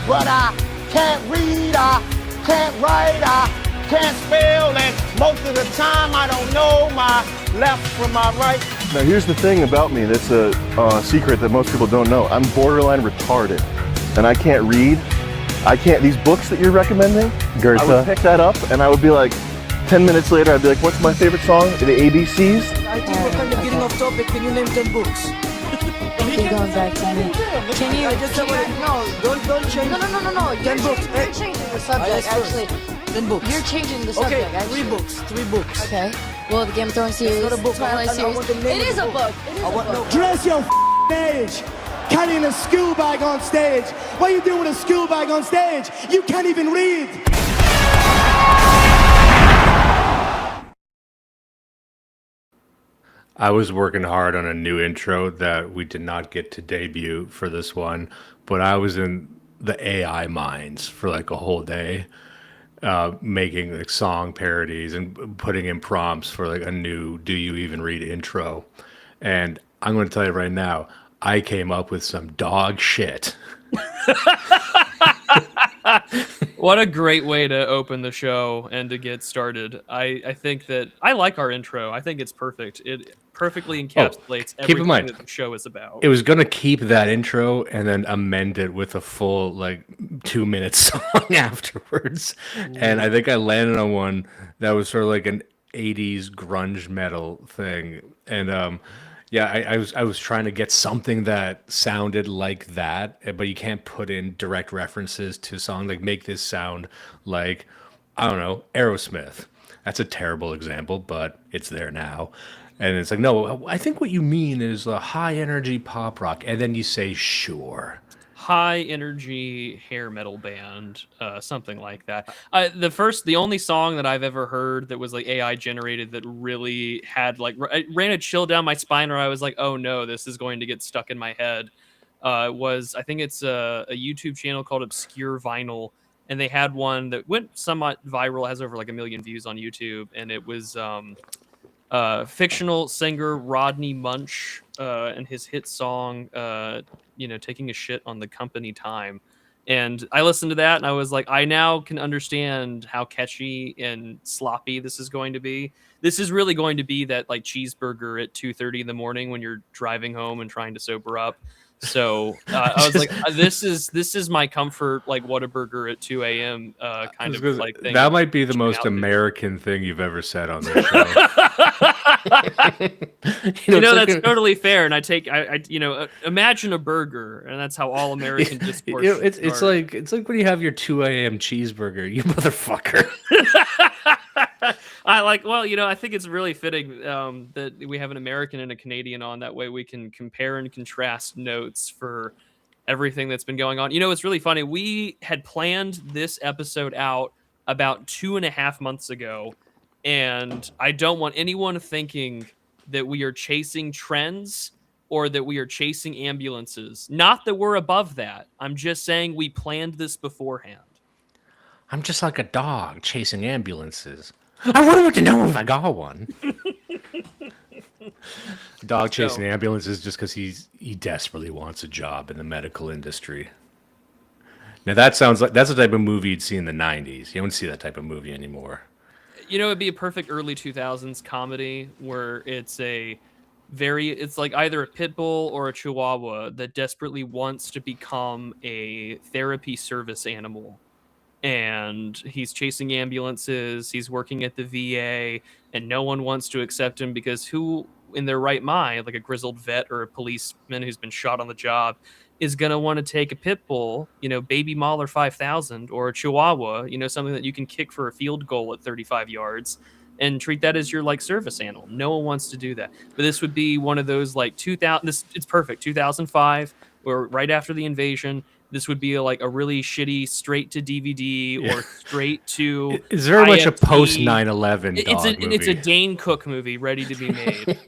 but I can't read, I can't write, I can't spell, and most of the time I don't know my left from my right. Now here's the thing about me that's a secret that most people don't know. I'm borderline retarded, and I can't read. These books that you're recommending, Goethe. I would pick that up and I would be like, 10 minutes later, I'd be like, what's my favorite song? The ABCs? I think we're kind of getting off topic. Can you name 10 books? Keep going back to me. Can you? No, don't change. No. 10 books. You're changing the subject, actually. 10 books. You're changing the subject, okay, actually. 3 books. Okay. Well, the Game of Thrones series, It's not a book. Twilight series. It is a book. Dress your age. Carrying a school bag on stage. What are you doing with a school bag on stage? You can't even read. I was working hard on a new intro that we did not get to debut for this one, but I was in the AI mines for like a whole day, making like song parodies and putting in prompts for like a new "Do You Even Read" intro. And I'm going to tell you right now, I came up with some dog shit. What a great way to open the show and to get started. I think that I like our intro. I think it's perfect. It perfectly encapsulates everything that the show is about. It was going to keep that intro and then amend it with a full like 2-minute song afterwards. And I think I landed on one that was sort of like an 80s grunge metal thing. And yeah, I was trying to get something that sounded like that, but you can't put in direct references to song, like make this sound like, I don't know, Aerosmith. That's a terrible example, but it's there now. And it's like, no, I think what you mean is a high energy pop rock. And then you say, sure. High energy hair metal band, something like that. The only song that I've ever heard that was like AI generated that really had like it ran a chill down my spine, where I was like, oh no, this is going to get stuck in my head. Was I think it's a YouTube channel called Obscure Vinyl, and they had one that went somewhat viral, has over like 1 million views on YouTube, and it was fictional singer Rodney Munch and his hit song taking a shit on the company time. And I listened to that and I was like, I now can understand how catchy and sloppy this is going to be. This is really going to be that like cheeseburger at 2:30 in the morning when you're driving home and trying to sober up. So I was like, this is my comfort, like Whataburger at 2 a.m. Kind of like thing. That might be the most American thing you've ever said on this show. That's totally fair. And I imagine a burger, and that's how all American discourse. It's like when you have your 2 a.m. cheeseburger, you motherfucker. I think it's really fitting that we have an American and a Canadian on. That way we can compare and contrast notes for everything that's been going on. It's really funny. We had planned this episode out about 2.5 months ago, and I don't want anyone thinking that we are chasing trends or that we are chasing ambulances. Not that we're above that. I'm just saying we planned this beforehand. I'm just like a dog chasing ambulances. I wanted to know if I got one. Dog chasing ambulances just because he desperately wants a job in the medical industry. Now that sounds like that's the type of movie you'd see in the 90s. You don't see that type of movie anymore. It'd be a perfect early 2000s comedy where it's like either a pit bull or a chihuahua that desperately wants to become a therapy service animal. And he's chasing ambulances, he's working at the VA, and no one wants to accept him because who in their right mind, like a grizzled vet or a policeman who's been shot on the job, is going to want to take a pit bull, baby Mahler 5000, or a chihuahua, something that you can kick for a field goal at 35 yards and treat that as your like service animal. No one wants to do that. But this would be one of those like 2000, it's perfect, 2005, or right after the invasion. This would be like a really shitty straight to DVD or straight to. It's very much a IFT. post 9/11 movie. It's a Dane Cook movie ready to be made.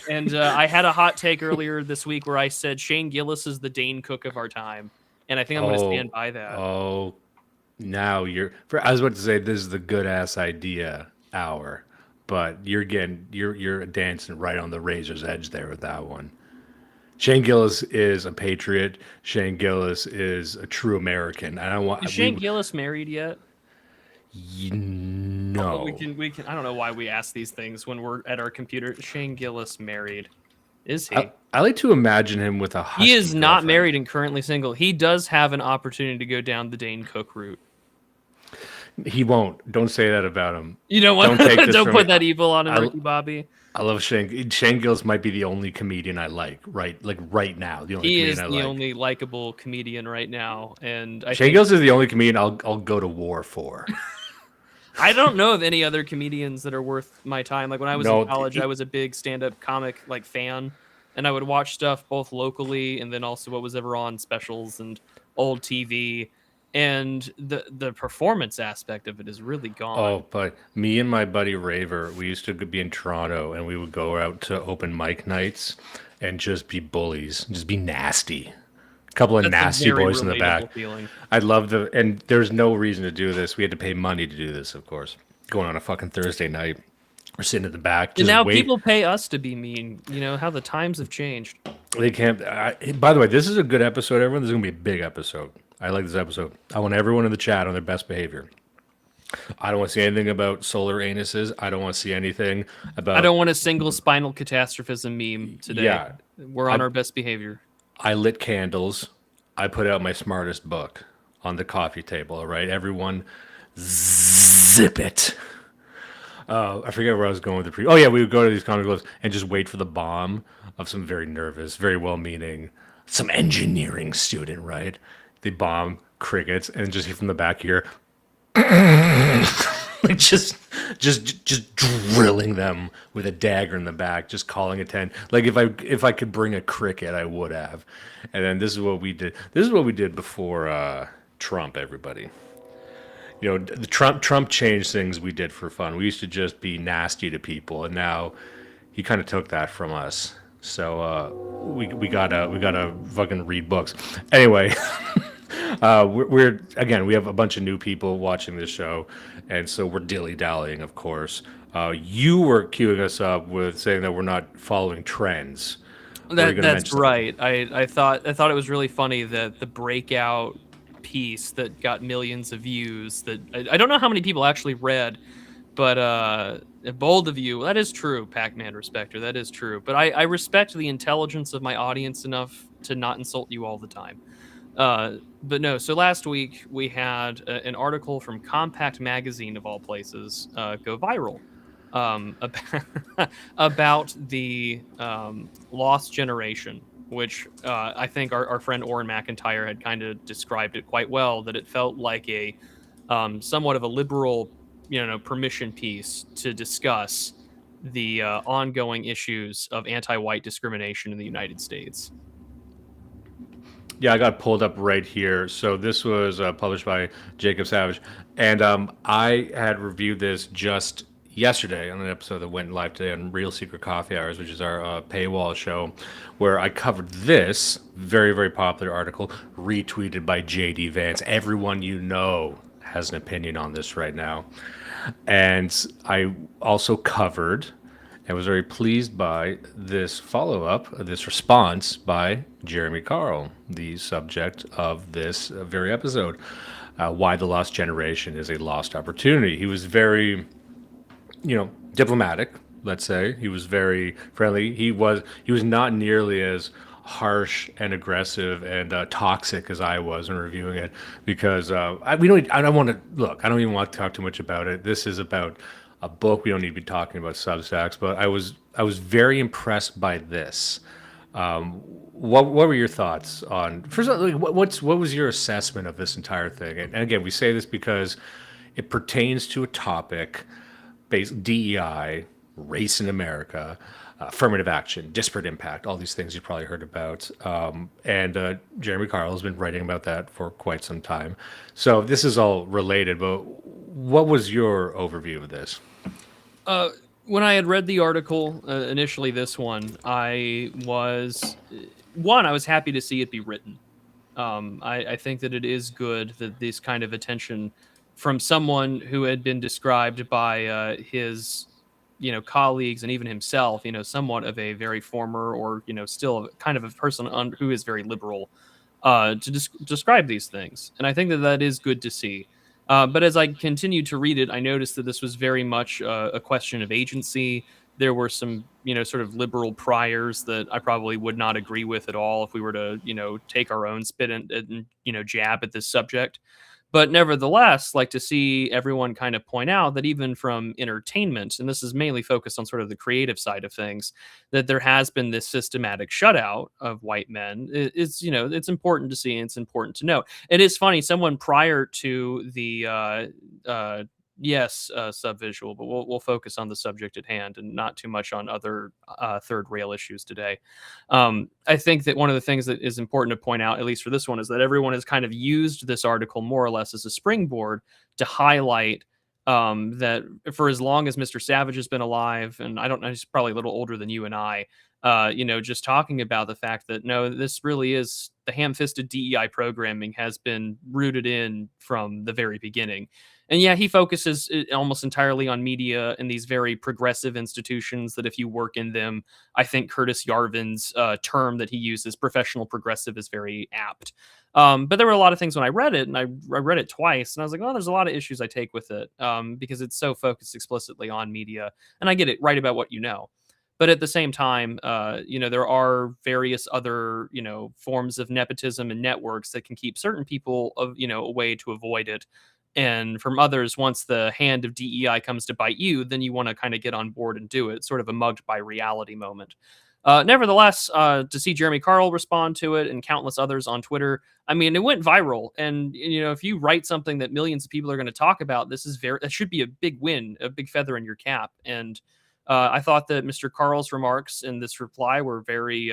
And I had a hot take earlier this week where I said Shane Gillis is the Dane Cook of our time, and I think I'm going to stand by that. Oh, now I was about to say this is the good ass idea hour, but you're dancing right on the razor's edge there with that one. Shane Gillis is a patriot. Shane Gillis is a true American. I don't want. Is Shane Gillis married yet? No. We can. I don't know why we ask these things when we're at our computer. Is Shane Gillis married? Is he? I like to imagine him with a husky He is not girlfriend. married and currently single. He does have an opportunity to go down the Dane Cook route. He won't. Don't say that about him. You know what? Don't take this Don't from put me. that evil on him, Ricky Bobby. I love Shane. Shane Gillis might be the only comedian I like. Right now. The only He comedian is I the like. only likable comedian right now, and Shane Gillis is the only comedian I'll go to war for. I don't know of any other comedians that are worth my time. Like when I was in college, I was a big stand-up comic fan, and I would watch stuff both locally and then also what was ever on specials and old TV. And the performance aspect of it is really gone. Oh, but me and my buddy Raver, we used to be in Toronto, and we would go out to open mic nights and just be bullies, just be nasty. A couple of That's a nasty very boys in the back. relatable feeling. I'd love to, and there's no reason to do this. We had to pay money to do this, of course. Going on a fucking Thursday night, we're sitting at the back. And Just now wait. people pay us to be mean. You know how the times have changed. They can't. By the way, this is a good episode, everyone. This is gonna be a big episode. I like this episode. I want everyone in the chat on their best behavior. I don't want to see anything about solar anuses. I don't want to see anything about. I don't want a single spinal catastrophism meme today. Yeah. We're on our best behavior. I lit candles. I put out my smartest book on the coffee table. All right, everyone, zip it. I forget where I was going with the Oh yeah, we would go to these comic clubs and just wait for the bomb of some very nervous, very well-meaning, some engineering student, right? They bomb, crickets, and just hear from the back here, like just drilling them with a dagger in the back, just calling attention. Like if I could bring a cricket, I would have. And then this is what we did. This is what we did before Trump. Everybody, you know, the Trump changed things we did for fun. We used to just be nasty to people, and now he kind of took that from us. So we gotta fucking read books. Anyway. We're again, we have a bunch of new people watching this show, and so we're dilly-dallying, of course. You were queuing us up with saying that we're not following trends. That's right. I thought it was really funny that the breakout piece that got millions of views that I don't know how many people actually read, but bold of you. That is true, Pac-Man Respecter. That is true. But I respect the intelligence of my audience enough to not insult you all the time. But no, so last week we had an article from Compact Magazine, of all places, go viral about the lost generation, which I think our friend Orrin McIntyre had kind of described it quite well, that it felt like a somewhat of a liberal, permission piece to discuss the ongoing issues of anti-white discrimination in the United States. Yeah, I got pulled up right here. So this was published by Jacob Savage, and I had reviewed this just yesterday on an episode that went live today on Real Secret Coffee Hours, which is our paywall show, where I covered this very, very popular article retweeted by JD Vance. Everyone you know has an opinion on this right now. And I also covered and was very pleased by this follow-up, this response by Jeremy Carl, the subject of this very episode, why the lost generation is a lost opportunity. He was very, diplomatic, let's say. He was very friendly. He was not nearly as harsh and aggressive and toxic as I was in reviewing it, because I don't even want to talk too much about it. This is about a book. We don't need to be talking about Substacks, but I was very impressed by this. What were your thoughts on, first of all, what was your assessment of this entire thing? And again, we say this because it pertains to a topic based DEI, race in America, affirmative action, disparate impact, all these things you probably heard about. And Jeremy Carl has been writing about that for quite some time. So this is all related, but what was your overview of this? When I had read the article, initially this one, I was happy to see it be written. I think that it is good that this kind of attention from someone who had been described by his colleagues and even himself, somewhat of a very former or, still kind of a person who is very liberal to describe these things. And I think that is good to see. But as I continued to read it, I noticed that this was very much a question of agency. There were some, sort of liberal priors that I probably would not agree with at all if we were to, take our own spit and jab at this subject. But nevertheless, like to see everyone kind of point out that even from entertainment, and this is mainly focused on sort of the creative side of things, that there has been this systematic shutout of white men is, it's important to see and it's important to note. It is funny, someone prior to the subvisual, but we'll focus on the subject at hand and not too much on other third rail issues today. I think that one of the things that is important to point out, at least for this one, is that everyone has kind of used this article more or less as a springboard to highlight that for as long as Mr. Savage has been alive, and I don't know, he's probably a little older than you and I, just talking about the fact that no, this really is the ham-fisted DEI programming has been rooted in from the very beginning. And yeah, he focuses almost entirely on media and these very progressive institutions that if you work in them, I think Curtis Yarvin's term that he uses, professional progressive, is very apt. But there were a lot of things when I read it, and I read it twice, and I was like, well, there's a lot of issues I take with it because it's so focused explicitly on media. And I get it, write about what you know. But at the same time, there are various other, forms of nepotism and networks that can keep certain people away to avoid it. And from others, once the hand of DEI comes to bite you, then you want to kind of get on board and do it. Sort of a mugged by reality moment. Nevertheless, to see Jeremy Carl respond to it and countless others on Twitter, I mean, it went viral. And, if you write something that millions of people are going to talk about, that should be a big win, a big feather in your cap. And I thought that Mr. Carl's remarks in this reply were very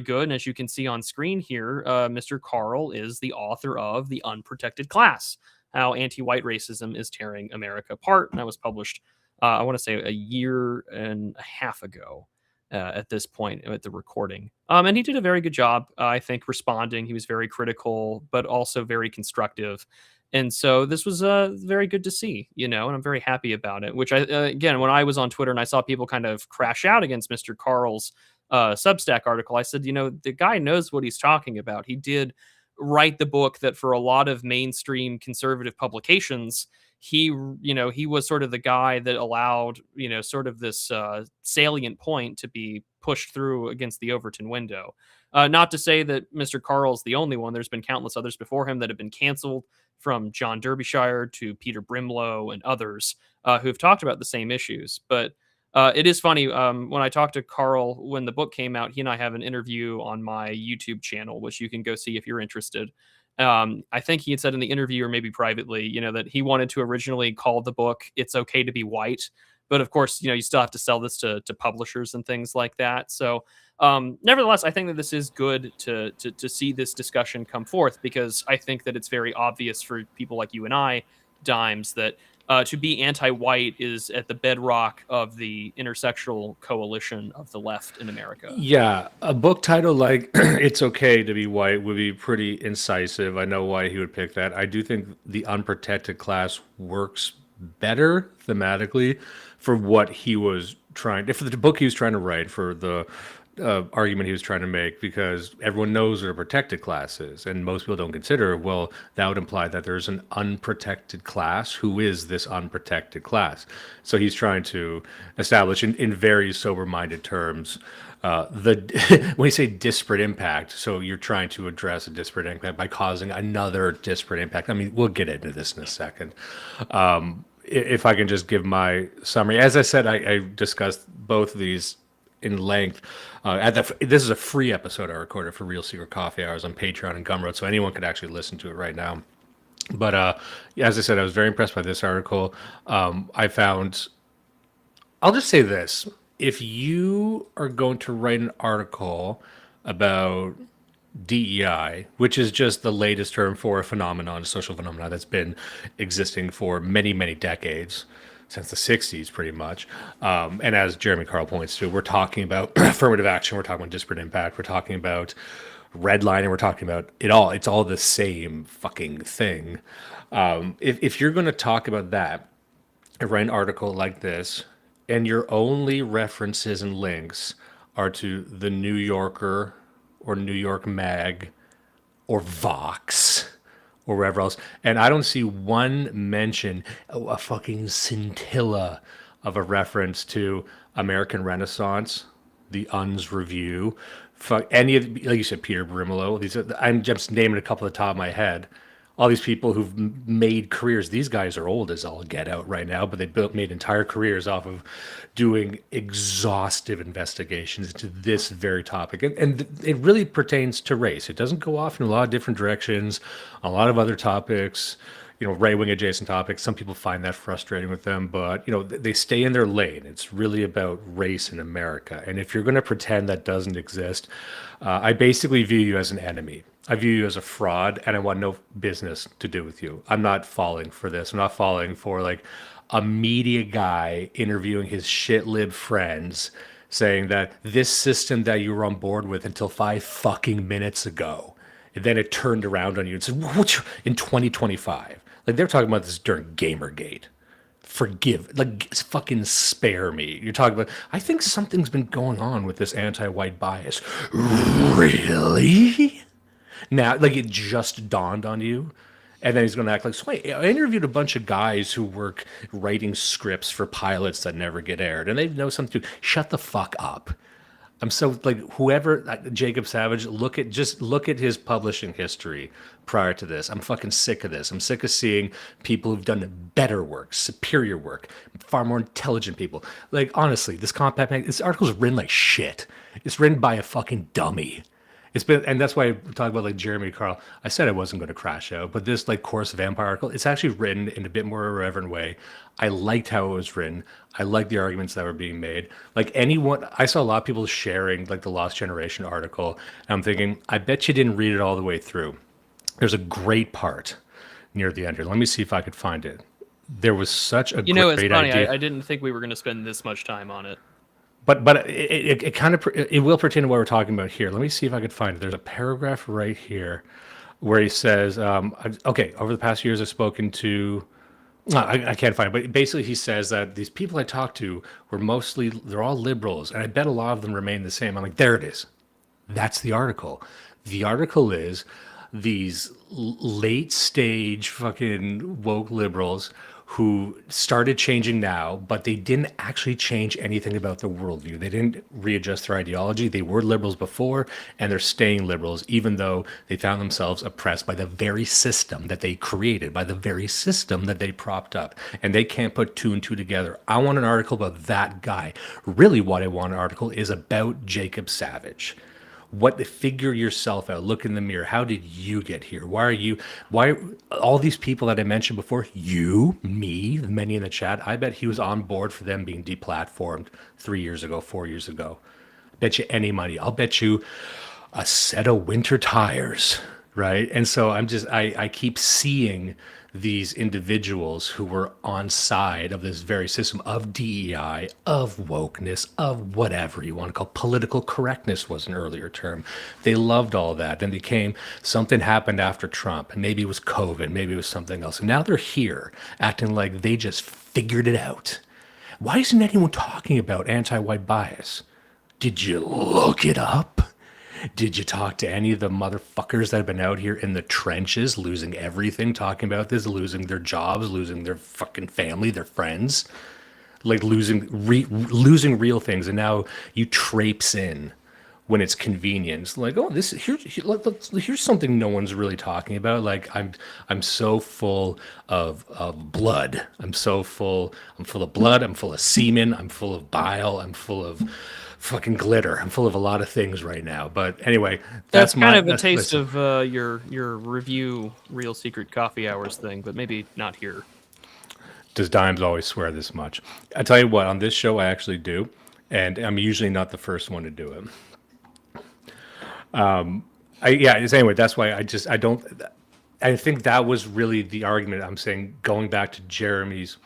good. And as you can see on screen here, Mr. Carl is the author of The Unprotected Class, How Anti-White Racism is Tearing America Apart. And that was published, I want to say, a year and a half ago at this point at the recording. And he did a very good job, I think, responding. He was very critical, but also very constructive. And so this was very good to see, and I'm very happy about it, which again, when I was on Twitter and I saw people kind of crash out against Mr. Carl's Substack article, I said, the guy knows what he's talking about. He did write the book that for a lot of mainstream conservative publications, he was sort of the guy that allowed, sort of this salient point to be pushed through against the Overton window. Not to say that Mr. Carl's the only one. There's been countless others before him that have been canceled, from John Derbyshire to Peter Brimlow and others who have talked about the same issues. But it is funny, when I talked to Carl when the book came out, he and I have an interview on my YouTube channel, which you can go see if you're interested. I think he had said in the interview, or maybe privately, that he wanted to originally call the book "It's Okay to Be White," but of course, you still have to sell this to publishers and things like that. So, nevertheless, I think that this is good to see this discussion come forth, because I think that it's very obvious for people like you and I, Dimes, that to be anti-white is at the bedrock of the intersectional coalition of the left in America. Yeah, a book title like "It's Okay to Be White" would be pretty incisive. I know why he would pick that. I do think The Unprotected Class works better thematically for what he was trying, for the book he was trying to write, for the argument he was trying to make, because everyone knows what a protected class is, and most people don't consider, well, that would imply that there's an unprotected class. Who is this unprotected class? So he's trying to establish in very sober-minded terms when you say disparate impact, so you're trying to address a disparate impact by causing another disparate impact. I mean, we'll get into this in a second. If I can just give my summary. As I said, I discussed both of these in length. This is a free episode I recorded for Real Secret Coffee Hours on Patreon and Gumroad, so anyone could actually listen to it right now. But as I said, I was very impressed by this article. I'll just say this. If you are going to write an article about DEI, which is just the latest term for a phenomenon, a social phenomenon that's been existing for many, many decades, since the 60s pretty much. And as Jeremy Carl points to, we're talking about affirmative action, we're talking about disparate impact, we're talking about redlining, we're talking about it all. It's all the same fucking thing. If you're going to talk about that, write an article like this, and your only references and links are to the New Yorker or New York Mag or Vox or wherever else. And I don't see one mention, a fucking scintilla of a reference to American Renaissance, the Un's Review, fuck any of, like you said, Peter Brimelow. I'm just naming a couple at the top of my head. All these people who've made careers. These guys are old as all get out right now, but they made entire careers off of doing exhaustive investigations into this very topic. And it really pertains to race. It doesn't go off in a lot of different directions, a lot of other topics, right wing adjacent topics. Some people find that frustrating with them, but they stay in their lane. It's really about race in America. And if you're going to pretend that doesn't exist, I basically view you as an enemy. I view you as a fraud, and I want no business to do with you. I'm not falling for this. I'm not falling for like a media guy interviewing his shit lib friends saying that this system that you were on board with until 5 fucking minutes ago, and then it turned around on you and said, "What in 2025?" Like they're talking about this during Gamergate. Fucking spare me. You're talking about, I think something's been going on with this anti-white bias. Really? Now, like it just dawned on you. And then he's going to act like, so wait, I interviewed a bunch of guys who work writing scripts for pilots that never get aired. And they know something to shut the fuck up. I'm so like whoever Jacob Savage, look at his publishing history prior to this. I'm fucking sick of this. I'm sick of seeing people who've done better work, superior work, far more intelligent people. Like honestly, this article's written like shit. It's written by a fucking dummy. And that's why I talk about like Jeremy Carl. I said I wasn't going to crash out, but this like Course Vampire article, it's actually written in a bit more irreverent way. I liked how it was written. I liked the arguments that were being made. Like I saw a lot of people sharing like the Lost Generation article. And I'm thinking, I bet you didn't read it all the way through. There's a great part near the end here. Let me see if I could find it. There was such a great it's funny. idea. I didn't think we were going to spend this much time on it. But it kind of it will pertain to what we're talking about here. Let me see if I could find it. There's a paragraph right here where he says, okay, over the past years I've spoken to, I can't find it, but basically he says that these people I talked to they're all liberals, and I bet a lot of them remain the same. I'm like, there it is. That's the article. The article is these late stage fucking woke liberals who started changing now, but they didn't actually change anything about their worldview. They didn't readjust their ideology. They were liberals before, and they're staying liberals, even though they found themselves oppressed by the very system that they created, by the very system that they propped up. And they can't put two and two together. I want an article about that guy. Really, what I want an article is about Jacob Savage. Figure yourself out, look in the mirror. How did you get here? Why all these people that I mentioned before, you, me, many in the chat, I bet he was on board for them being deplatformed 3 years ago, 4 years ago. Bet you any money. I'll bet you a set of winter tires, right? And so I keep seeing these individuals who were on side of this very system of DEI, of wokeness, of whatever you want to call political correctness was an earlier term. They loved all that. Then something happened after Trump, and maybe it was COVID, maybe it was something else. And now they're here acting like they just figured it out. Why isn't anyone talking about anti-white bias? Did you look it up? Did you talk to any of the motherfuckers that have been out here in the trenches, losing everything, talking about this, losing their jobs, losing their fucking family, their friends, like losing real things, and now you traipse in when it's convenient, like, oh, here's something no one's really talking about. Like I'm so full of blood. I'm full of blood. I'm full of semen. I'm full of bile. I'm full of fucking glitter. I'm full of a lot of things right now. But anyway, that's kind of a taste of your review Real Secret Coffee Hours thing, but maybe not here. Does Dimes always swear this much? I tell you what, on this show I actually do, and I'm usually not the first one to do it. Anyway, that's why I think that was really the argument. I'm saying, going back to Jeremy's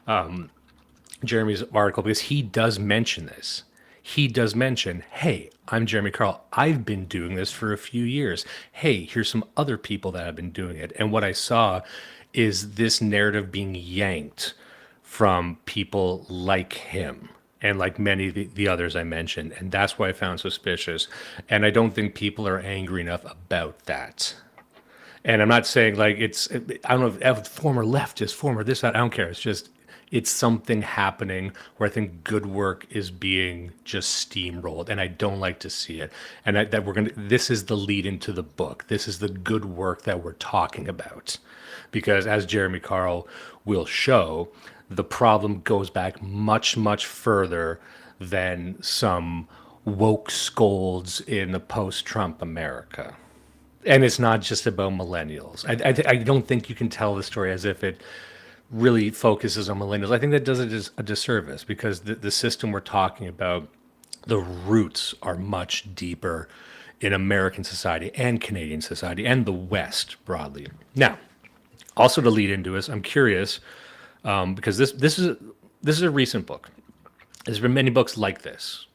article, because he does mention this. He does mention, hey, I'm Jeremy Carl. I've been doing this for a few years. Hey, here's some other people that have been doing it. And what I saw is this narrative being yanked from people like him and like many of the others I mentioned. And that's why I found suspicious. And I don't think people are angry enough about that. And I'm not saying like I don't know if former leftist, former this, that, I don't care. It's just, it's something happening where I think good work is being just steamrolled, and I don't like to see it. And this is the lead into the book. This is the good work that we're talking about. Because as Jeremy Carl will show, the problem goes back much, much further than some woke scolds in the post-Trump America. And it's not just about millennials. I don't think you can tell the story as if it really focuses on millennials. I think that does it a disservice, because the system we're talking about, the roots are much deeper in American society and Canadian society and the West broadly. Now, also to lead into this, I'm curious, because this is a recent book. There's been many books like this.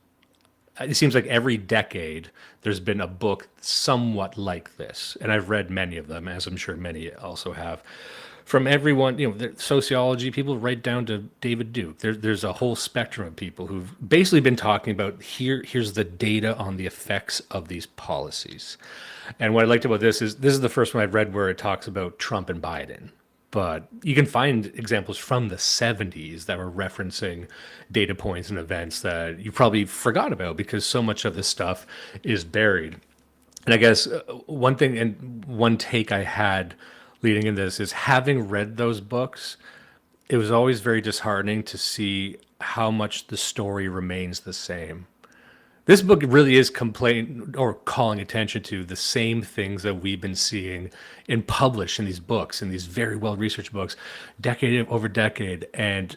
It seems like every decade there's been a book somewhat like this, and I've read many of them, as I'm sure many also have. From everyone, sociology people right down to David Duke. There's a whole spectrum of people who've basically been talking about here's the data on the effects of these policies. And what I liked about this is the first one I've read where it talks about Trump and Biden. But you can find examples from the 70s that were referencing data points and events that you probably forgot about because so much of this stuff is buried. And I guess one thing and one take I had leading in this is, having read those books, it was always very disheartening to see how much the story remains the same. This book really is calling attention to the same things that we've been seeing published in these books, in these very well-researched books, decade over decade. And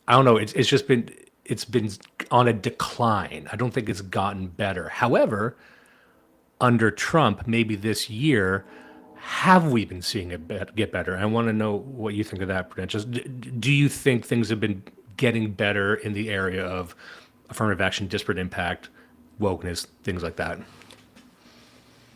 I don't know, it's been on a decline. I don't think it's gotten better. However, under Trump, maybe this year, have we been seeing it get better? I want to know what you think of that, Prudentialist. Do you think things have been getting better in the area of affirmative action, disparate impact, wokeness, things like that?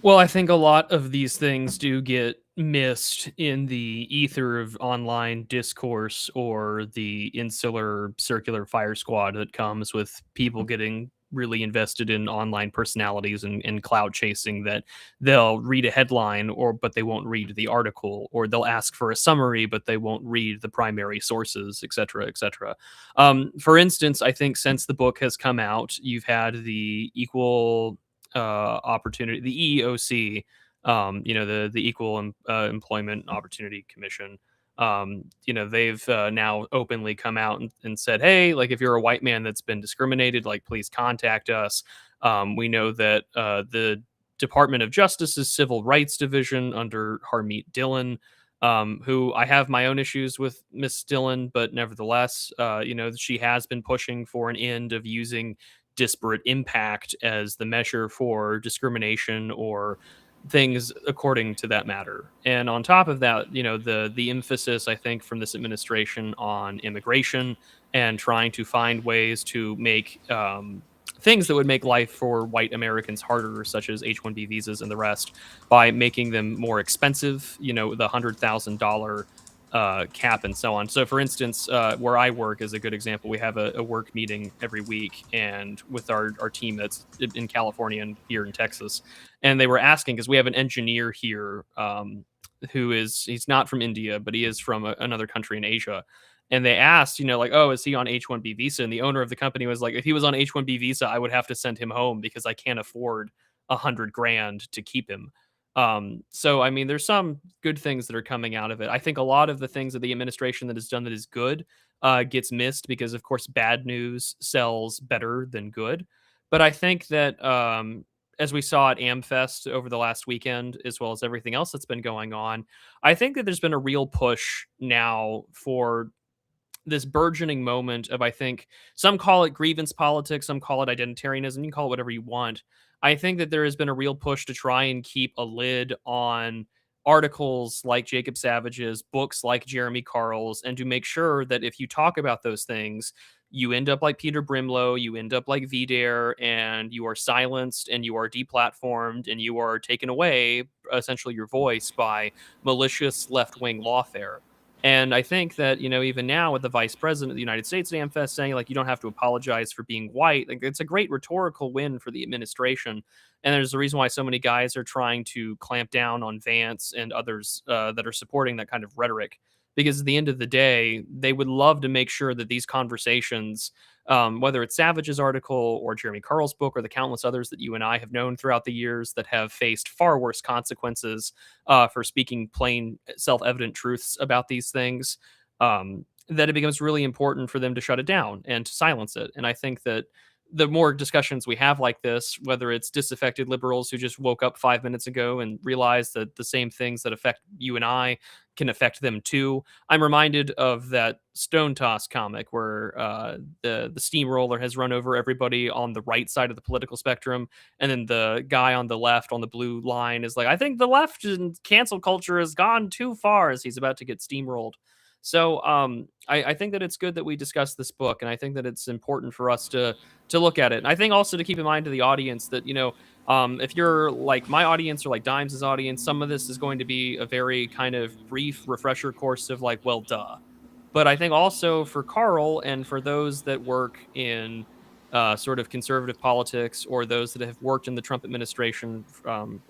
Well, I think a lot of these things do get missed in the ether of online discourse or the insular circular fire squad that comes with people getting really invested in online personalities and cloud chasing, that they'll read a headline but they won't read the article, or they'll ask for a summary but they won't read the primary sources, etc., etc. For instance, I think since the book has come out, you've had the equal opportunity, the EEOC, the Equal Employment Opportunity Commission. They've now openly come out and said, hey, like, if you're a white man that's been discriminated, like, please contact us. We know that the Department of Justice's Civil Rights Division under Harmeet Dillon, who I have my own issues with Miss Dillon, but nevertheless, she has been pushing for an end of using disparate impact as the measure for discrimination or things according to that matter. And on top of that, the emphasis, I think, from this administration on immigration and trying to find ways to make things that would make life for white Americans harder, such as H-1B visas and the rest, by making them more expensive, the $100,000 cap and so on. So, for instance, where I work is a good example. We have a work meeting every week, and with our team that's in California and here in Texas, and they were asking, because we have an engineer here he's not from India, but he is from another country in Asia. And they asked, oh, is he on H-1B visa? And the owner of the company was like, if he was on H-1B visa, I would have to send him home because I can't afford $100,000 to keep him. So, I mean, there's some good things that are coming out of it. I think a lot of the things that the administration that has done that is good gets missed because, of course, bad news sells better than good. But I think that as we saw at AmFest over the last weekend, as well as everything else that's been going on, I think that there's been a real push now for this burgeoning moment of, I think, some call it grievance politics, some call it identitarianism, you can call it whatever you want. I think that there has been a real push to try and keep a lid on articles like Jacob Savage's, books like Jeremy Carl's, and to make sure that if you talk about those things, you end up like Peter Brimlow, you end up like VDare, and you are silenced and you are deplatformed and you are taken away, essentially, your voice by malicious left-wing lawfare. And I think that, even now with the vice president of the United States at AmFest saying, like, you don't have to apologize for being white, like, it's a great rhetorical win for the administration. And there's a reason why so many guys are trying to clamp down on Vance and others that are supporting that kind of rhetoric. Because at the end of the day, they would love to make sure that these conversations, whether it's Savage's article or Jeremy Carl's book or the countless others that you and I have known throughout the years that have faced far worse consequences for speaking plain, self-evident truths about these things, that it becomes really important for them to shut it down and to silence it. And I think that the more discussions we have like this, whether it's disaffected liberals who just woke up 5 minutes ago and realized that the same things that affect you and I can affect them too. I'm reminded of that Stone Toss comic where the steamroller has run over everybody on the right side of the political spectrum, and then the guy on the left on the blue line is like, "I think the left and cancel culture has gone too far," as he's about to get steamrolled. So I think that it's good that we discuss this book, and I think that it's important for us to look at it. And I think also to keep in mind to the audience that, if you're like my audience or like Dimes' audience, some of this is going to be a very kind of brief refresher course of like, well, duh. But I think also for Carl and for those that work in sort of conservative politics or those that have worked in the Trump administration,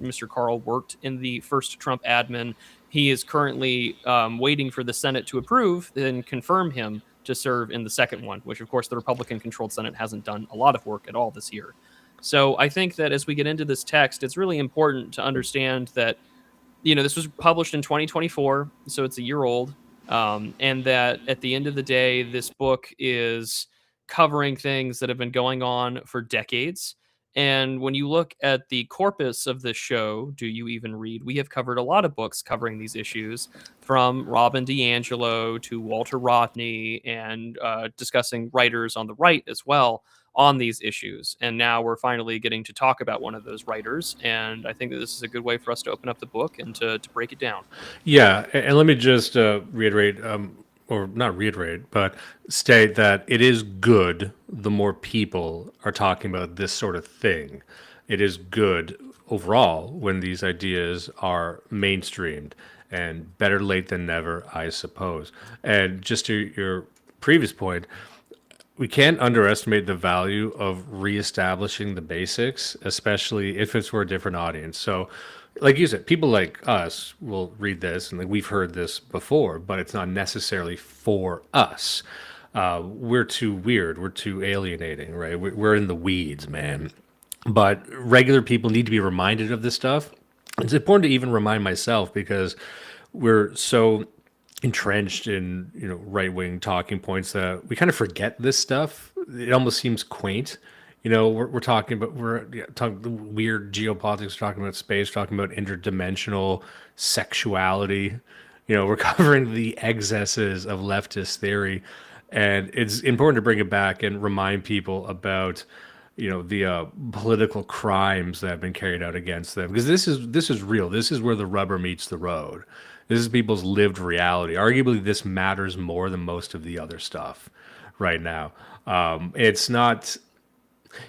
Mr. Carl worked in the first Trump admin. He is currently waiting for the Senate to approve and confirm him to serve in the second one, which of course the Republican-controlled Senate hasn't done a lot of work at all this year. So I think that as we get into this text, it's really important to understand that, this was published in 2024, so it's a year old, and that at the end of the day, this book is covering things that have been going on for decades. And when you look at the corpus of this show, Do You Even Read? We have covered a lot of books covering these issues, from Robin DiAngelo to Walter Rodney, and discussing writers on the right as well on these issues. And now we're finally getting to talk about one of those writers. And I think that this is a good way for us to open up the book and to break it down. Yeah, and let me just reiterate, or not reiterate, but state that it is good the more people are talking about this sort of thing. It is good overall when these ideas are mainstreamed, and better late than never, I suppose. And just to your previous point, we can't underestimate the value of reestablishing the basics, especially if it's for a different audience. So, like you said, people like us will read this, and like we've heard this before, but it's not necessarily for us. We're too weird. We're too alienating, right? We're in the weeds, man. But regular people need to be reminded of this stuff. It's important to even remind myself because we're so entrenched in right-wing talking points that we kind of forget this stuff. It almost seems quaint. We're talking about talking weird geopolitics, talking about space, talking about interdimensional sexuality. We're covering the excesses of leftist theory, and it's important to bring it back and remind people about the political crimes that have been carried out against them, because this is real. This is where the rubber meets the road. This is people's lived reality. Arguably, this matters more than most of the other stuff right now. It's not.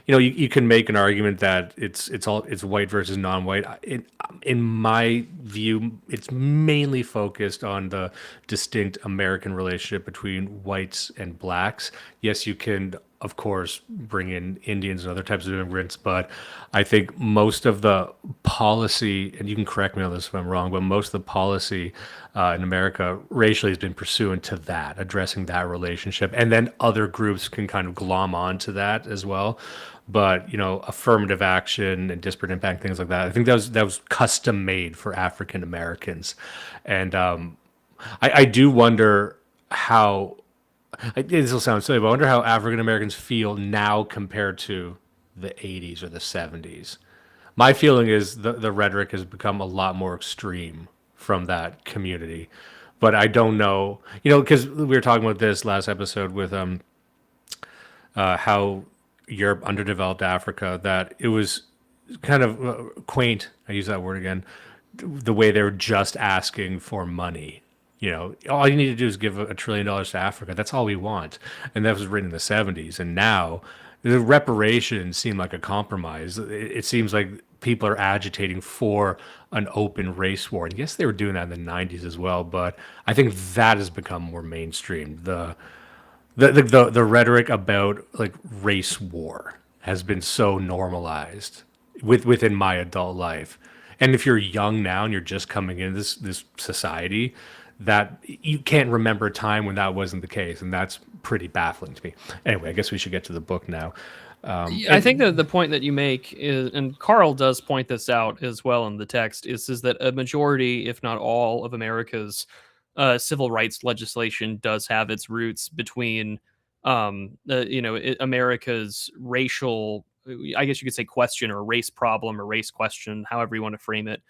You can make an argument that it's white versus non-white. In my view, it's mainly focused on the distinct American relationship between whites and blacks. Yes, you can, of course, bring in Indians and other types of immigrants, but I think most of the policy, and you can correct me on this if I'm wrong, but most of the policy in America racially has been pursuant to that, addressing that relationship, and then other groups can kind of glom onto that as well. But affirmative action and disparate impact, things like that, I think that was custom made for African Americans, and I do wonder how. This will sound silly, but I wonder how African Americans feel now compared to the 80s or the 70s. My feeling is the rhetoric has become a lot more extreme from that community, but I don't know, because we were talking about this last episode with how Europe underdeveloped Africa, that it was kind of quaint, I use that word again, the way they were just asking for money. All you need to do is give $1 trillion to Africa. That's all we want. And that was written in the 70s. And now, the reparations seem like a compromise. It seems like people are agitating for an open race war. And yes, they were doing that in the 90s as well, but I think that has become more mainstream. The rhetoric about like race war has been so normalized within my adult life. And if you're young now and you're just coming into this society, that you can't remember a time when that wasn't the case, and that's pretty baffling to me. Anyway, I guess we should get to the book now. I think that the point that you make is, and Carl does point this out as well in the text, is that a majority, if not all, of America's civil rights legislation does have its roots between, America's racial, I guess you could say, question or race problem or race question, however you want to frame it,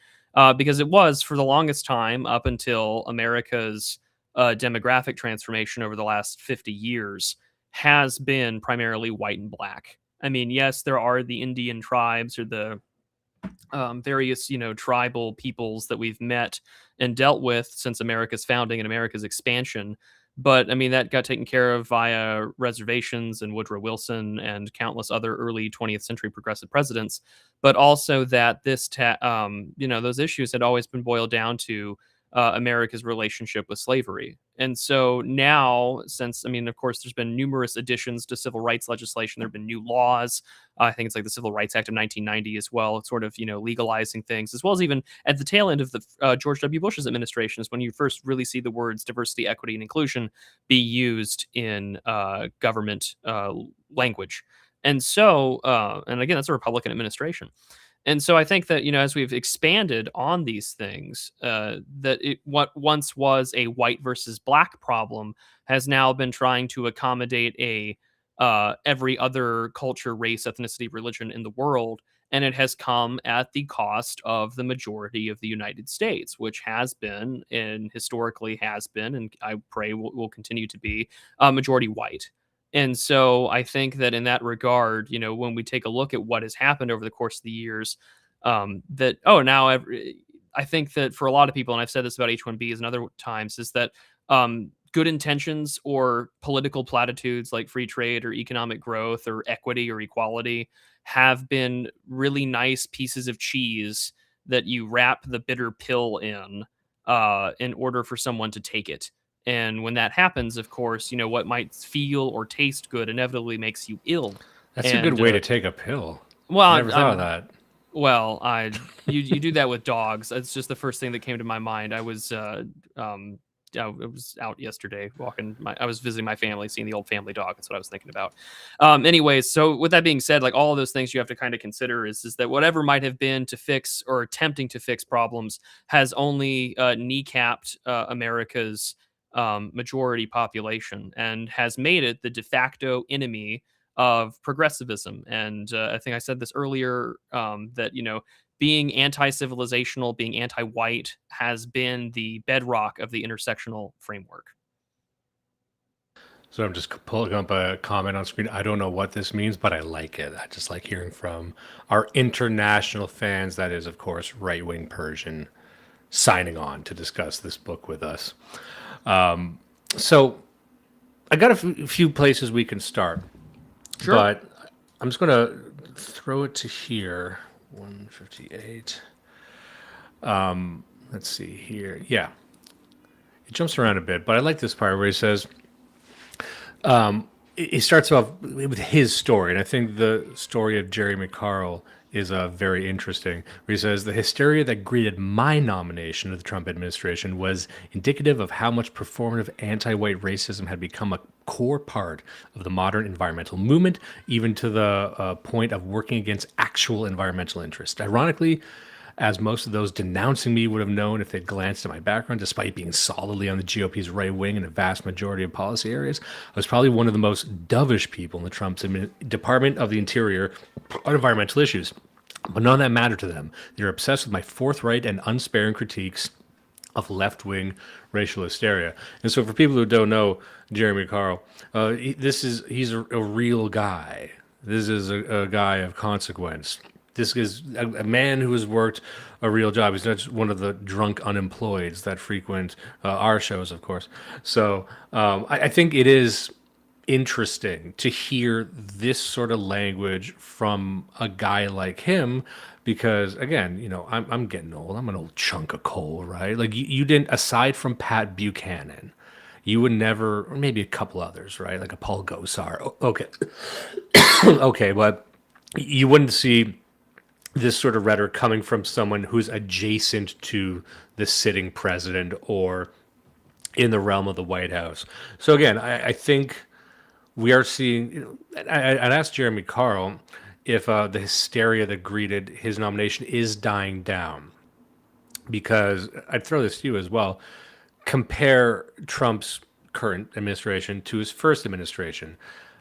because it was for the longest time up until America's demographic transformation over the last 50 years has been primarily white and black. I mean, yes, there are the Indian tribes or the various, tribal peoples that we've met and dealt with since America's founding and America's expansion. But I mean, that got taken care of via reservations and Woodrow Wilson and countless other early 20th century progressive presidents. But also that those issues had always been boiled down to America's relationship with slavery. And so now, since, I mean, of course, there's been numerous additions to civil rights legislation. There have been new laws. I think it's like the Civil Rights Act of 1990 as well, sort of, legalizing things, as well as even at the tail end of the George W. Bush's administration is when you first really see the words diversity, equity, and inclusion be used in government language. And so, and again, that's a Republican administration. And so I think that, as we've expanded on these things, what once was a white versus black problem has now been trying to accommodate every other culture, race, ethnicity, religion in the world. And it has come at the cost of the majority of the United States, which has been and historically has been, and I pray will continue to be, majority white. And so I think that in that regard, when we take a look at what has happened over the course of the years, I think that for a lot of people, and I've said this about H-1Bs and other times, is that good intentions or political platitudes like free trade or economic growth or equity or equality have been really nice pieces of cheese that you wrap the bitter pill in order for someone to take it. And when that happens, of course, what might feel or taste good inevitably makes you ill. That's a good way to take a pill. Well, I never thought of that. Well, you do that with dogs. It's just the first thing that came to my mind. I was out yesterday walking. I was visiting my family, seeing the old family dog. That's what I was thinking about. Anyways, so with that being said, like all of those things you have to kind of consider is that whatever might have been to fix or attempting to fix problems has only kneecapped America's majority population and has made it the de facto enemy of progressivism. And I think I said this earlier, that, being anti-civilizational, being anti-white has been the bedrock of the intersectional framework. So I'm just pulling up a comment on screen. I don't know what this means, but I like it. I just like hearing from our international fans. That is, of course, Right-Wing Persian signing on to discuss this book with us. So I got a few places we can start. Sure. But I'm just going to throw it to here. 158. Let's see here. Yeah. It jumps around a bit, but I like this part where he says, he starts off with his story. And I think the story of Jerry McCarl is very interesting, where he says, the hysteria that greeted my nomination of the Trump administration was indicative of how much performative anti-white racism had become a core part of the modern environmental movement, even to the point of working against actual environmental interests. Ironically, as most of those denouncing me would have known if they'd glanced at my background, despite being solidly on the GOP's right wing in a vast majority of policy areas, I was probably one of the most dovish people in the Trump's Department of the Interior on environmental issues. But none of that mattered to them. They're obsessed with my forthright and unsparing critiques of left-wing racial hysteria. And so for people who don't know Jeremy Carl, he's a real guy. This is a guy of consequence. This is a man who has worked a real job. He's not just one of the drunk unemployeds that frequent our shows, of course. So I think it is interesting to hear this sort of language from a guy like him, because again, I'm getting old. I'm an old chunk of coal, right? Like you didn't, aside from Pat Buchanan, you would never, or maybe a couple others, right? Like a Paul Gosar. Okay. Okay, but you wouldn't see this sort of rhetoric coming from someone who's adjacent to the sitting president or in the realm of the White House. So again, I think we are seeing. I'd asked Jeremy Carl if the hysteria that greeted his nomination is dying down, because I'd throw this to you as well. Compare Trump's current administration to his first administration.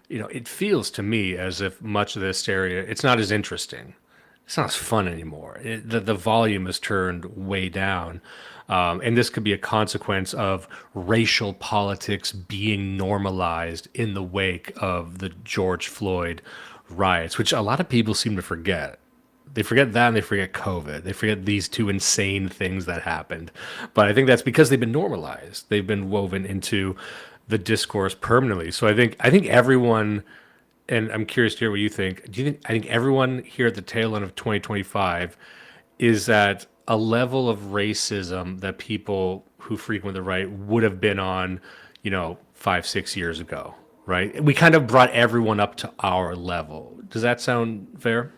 It feels to me as if much of the hysteria, it's not as interesting. It's not as fun anymore. The volume has turned way down. And this could be a consequence of racial politics being normalized in the wake of the George Floyd riots, which a lot of people seem to forget. They forget that and they forget COVID. They forget these two insane things that happened. But I think that's because they've been normalized. They've been woven into the discourse permanently. So I think everyone, and I'm curious to hear what you think. I think everyone here at the tail end of 2025 is at a level of racism that people who frequent the right would have been on, 5-6 years ago, right? We kind of brought everyone up to our level. Does that sound fair?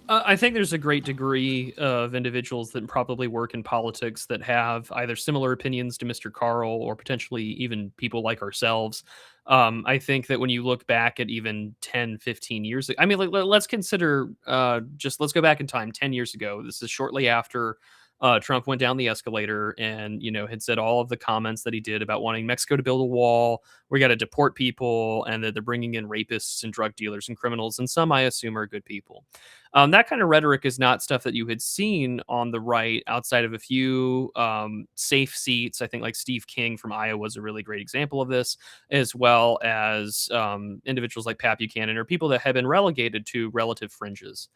I think there's a great degree of individuals that probably work in politics that have either similar opinions to Mr. Carl or potentially even people like ourselves. I think that when you look back at even 10, 15 years ago, I mean, let's consider let's go back in time 10 years ago. This is shortly after Trump went down the escalator and, had said all of the comments that he did about wanting Mexico to build a wall. We got to deport people and that they're bringing in rapists and drug dealers and criminals. And some, I assume, are good people. That kind of rhetoric is not stuff that you had seen on the right outside of a few safe seats. I think like Steve King from Iowa is a really great example of this, as well as individuals like Pat Buchanan or people that have been relegated to relative fringes.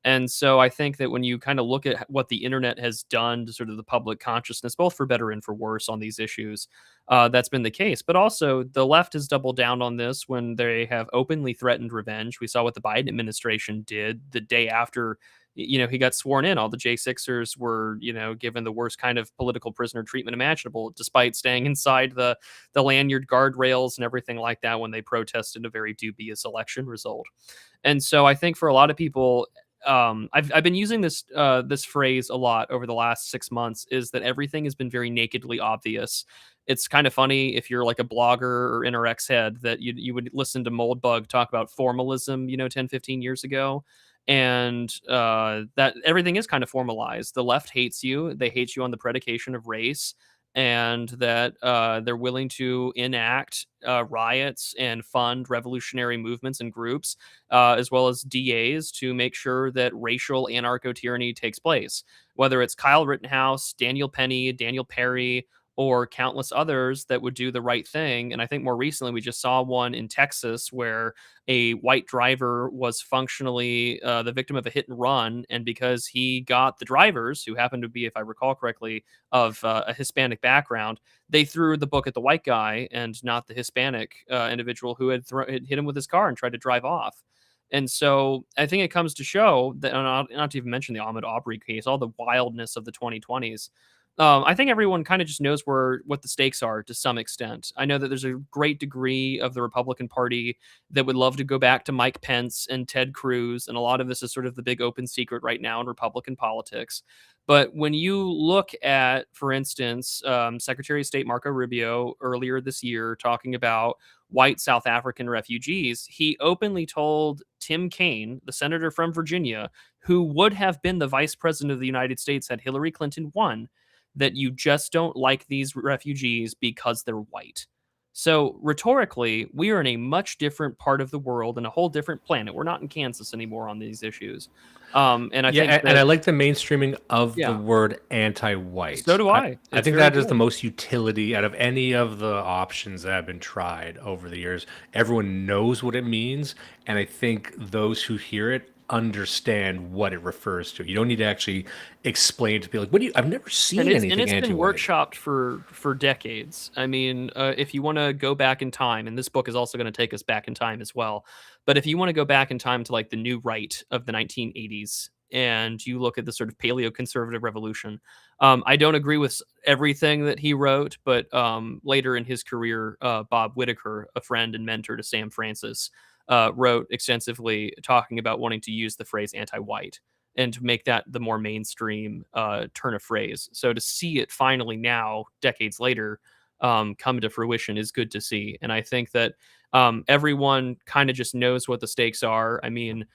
And so I think that when you kind of look at what the internet has done to sort of the public consciousness, both for better and for worse on these issues, that's been the case. But also the left has doubled down on this when they have openly threatened revenge. We saw what the Biden administration did the day after, he got sworn in. All the J6ers were, given the worst kind of political prisoner treatment imaginable, despite staying inside the lanyard guardrails and everything like that when they protested a very dubious election result. And so I think for a lot of people, I've been using this phrase a lot over the last 6 months, is that everything has been very nakedly obvious. It's kind of funny if you're like a blogger or NRX head that you would listen to Moldbug talk about formalism, 10, 15 years ago. And that everything is kind of formalized. The left hates you. They hate you on the predication of race, and that they're willing to enact riots and fund revolutionary movements and groups, as well as DAs to make sure that racial anarcho-tyranny takes place. Whether it's Kyle Rittenhouse, Daniel Penny, Daniel Perry, or countless others that would do the right thing. And I think more recently we just saw one in Texas where a white driver was functionally the victim of a hit and run. And because he got the drivers, who happened to be, if I recall correctly, of a Hispanic background, they threw the book at the white guy and not the Hispanic individual who had hit him with his car and tried to drive off. And so I think it comes to show that, not to even mention the Ahmaud Arbery case, all the wildness of the 2020s. I think everyone kind of just knows what the stakes are to some extent. I know that there's a great degree of the Republican Party that would love to go back to Mike Pence and Ted Cruz, and a lot of this is sort of the big open secret right now in Republican politics. But when you look at, for instance, Secretary of State Marco Rubio earlier this year talking about white South African refugees, he openly told Tim Kaine, the senator from Virginia, who would have been the vice president of the United States had Hillary Clinton won, that you just don't like these refugees because they're white. So rhetorically, we are in a much different part of the world and a whole different planet. We're not in Kansas anymore on these issues. And I think and I like the mainstreaming of the word anti-white. So do I. I think that is the most utility out of any of the options that have been tried over the years. Everyone knows what it means, and I think those who hear it understand what it refers to. You don't need to actually explain it to people. Like, what do you? I've never seen and anything it's been anti-white. workshopped for decades. I mean, if you want to go back in time, and this book is also going to take us back in time as well, but if you want to go back in time to like the new right of the 1980s, and you look at the sort of paleo-conservative revolution, I don't agree with everything that he wrote, but later in his career, Bob Whitaker, a friend and mentor to Sam Francis, wrote extensively talking about wanting to use the phrase anti-white and to make that the more mainstream turn of phrase. So to see it finally now, decades later, come to fruition is good to see. And I think that everyone kind of just knows what the stakes are. I mean,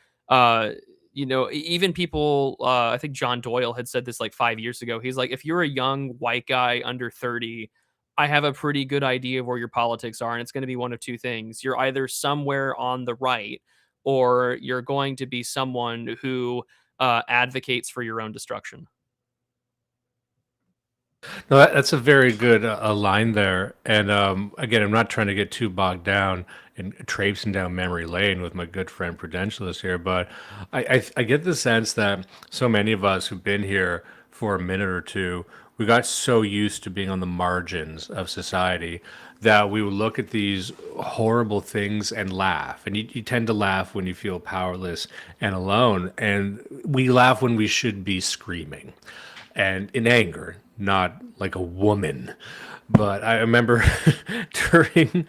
even people, I think John Doyle had said this like 5 years ago. He's like, if you're a young white guy under 30, I have a pretty good idea of where your politics are. And it's going to be one of two things. You're either somewhere on the right, or you're going to be someone who advocates for your own destruction. No, that's a very good line there. And again, I'm not trying to get too bogged down in traipsing down memory lane with my good friend Prudentialist here, but I get the sense that so many of us who've been here for a minute or two, we got so used to being on the margins of society that we would look at these horrible things and laugh. And you tend to laugh when you feel powerless and alone. And we laugh when we should be screaming and in anger, not like a woman. But I remember during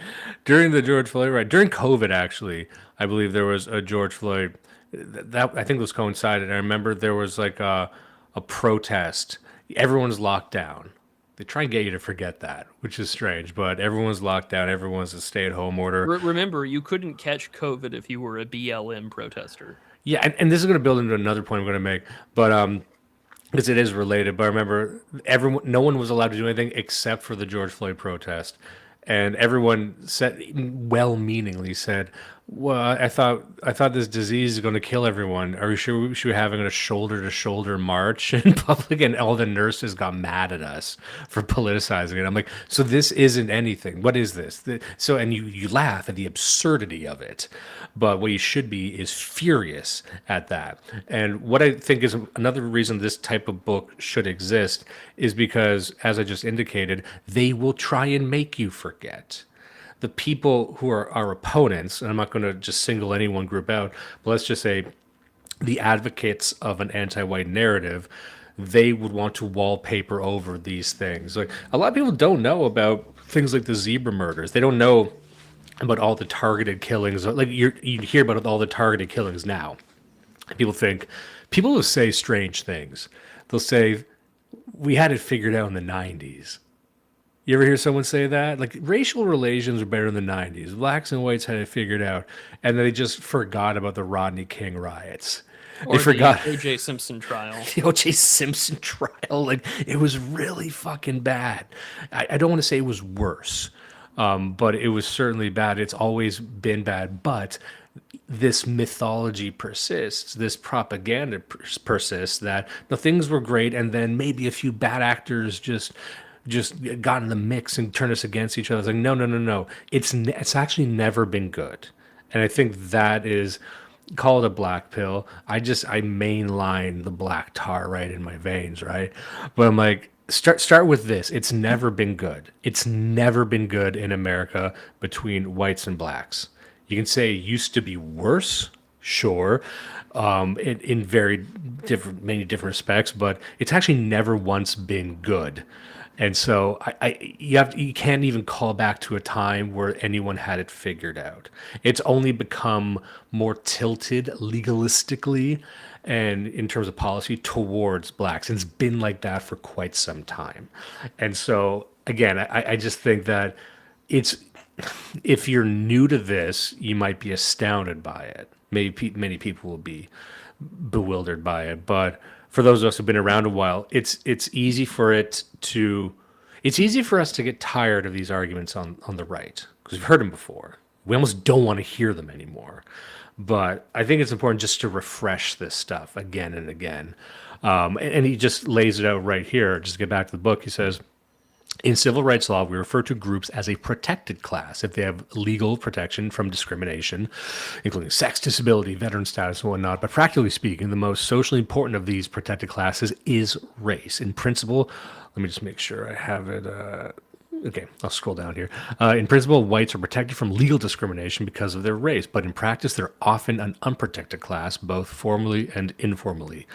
the George Floyd riot, during COVID, actually, I believe there was a George Floyd that I think was coincided. I remember there was like a protest. Everyone's locked down. They try and get you to forget that, which is strange, but everyone's locked down. Everyone's a stay-at-home order. Remember, you couldn't catch COVID if you were a BLM protester. Yeah, and this is going to build into another point I'm going to make, but because it is related. But I remember no one was allowed to do anything except for the George Floyd protest, and everyone said, well-meaningly said, "Well, I thought this disease is going to kill everyone. Are we sure we should be having a shoulder-to-shoulder march in public?" And all the nurses got mad at us for politicizing it. I'm like, so this isn't anything. What is this? And you laugh at the absurdity of it, but what you should be is furious at that. And what I think is another reason this type of book should exist is because, as I just indicated, they will try and make you forget. The people who are our opponents, and I'm not going to just single any one group out, but let's just say the advocates of an anti-white narrative, they would want to wallpaper over these things. Like, a lot of people don't know about things like the zebra murders. They don't know about all the targeted killings. Like, you hear about all the targeted killings now. People will say strange things. They'll say, we had it figured out in the 90s. You ever hear someone say that? Like, racial relations were better in the 90s. Blacks and whites had it figured out. And then they just forgot about the Rodney King riots. Or they forgot the O.J. Simpson trial. The O.J. Simpson trial. Like, it was really fucking bad. I don't want to say it was worse, but it was certainly bad. It's always been bad. But this mythology persists, this propaganda persists that the things were great, and then maybe a few bad actors just got in the mix and turned us against each other. It's like, no. It's actually never been good. And I think that is, call it a black pill. I mainline the black tar right in my veins, right? But I'm like, start with this. It's never been good. It's never been good in America between whites and blacks. You can say it used to be worse, sure, in many different respects, but it's actually never once been good. And so you can't even call back to a time where anyone had it figured out. It's only become more tilted legalistically and in terms of policy towards blacks. And it's been like that for quite some time. And so, again, I just think that if you're new to this, you might be astounded by it. Maybe many people will be bewildered by it, but for those of us who've been around a while, it's easy for us to get tired of these arguments on the right because we've heard them before. We almost don't want to hear them anymore. But I think it's important just to refresh this stuff again and again. And he just lays it out right here. Just to get back to the book, he says, In civil rights law, we refer to groups as a protected class if they have legal protection from discrimination, including sex, disability, veteran status, and whatnot. But practically speaking, the most socially important of these protected classes is race. In principle, let me just make sure I have it. Okay, I'll scroll down here. In principle, whites are protected from legal discrimination because of their race, but in practice, they're often an unprotected class, both formally and informally.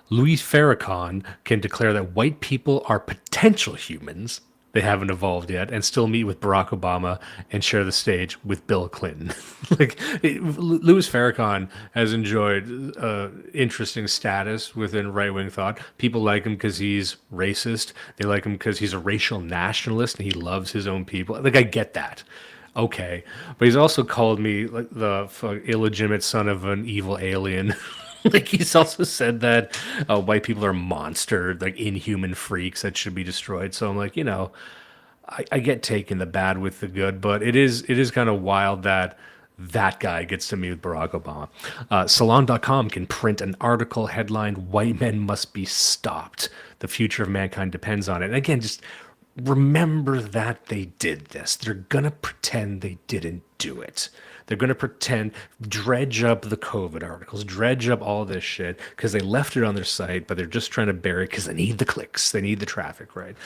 Louis Farrakhan can declare that white people are potential humans. They haven't evolved yet, and still meet with Barack Obama and share the stage with Bill Clinton. Louis Farrakhan has enjoyed interesting status within right-wing thought. People like him because he's racist. They like him because he's a racial nationalist and he loves his own people. Like, I get that. Okay, but he's also called me like the illegitimate son of an evil alien. Like, he's also said that white people are monsters, like inhuman freaks that should be destroyed. So I'm like, I get taking the bad with the good, but it is kind of wild that that guy gets to meet with Barack Obama. Salon.com can print an article headlined, "White Men Must Be Stopped. The Future of Mankind Depends on It." And again, just remember that they did this. They're going to pretend they didn't do it. They're going to pretend, dredge up the COVID articles, dredge up all this shit because they left it on their site, but they're just trying to bury it because they need the clicks. They need the traffic, right?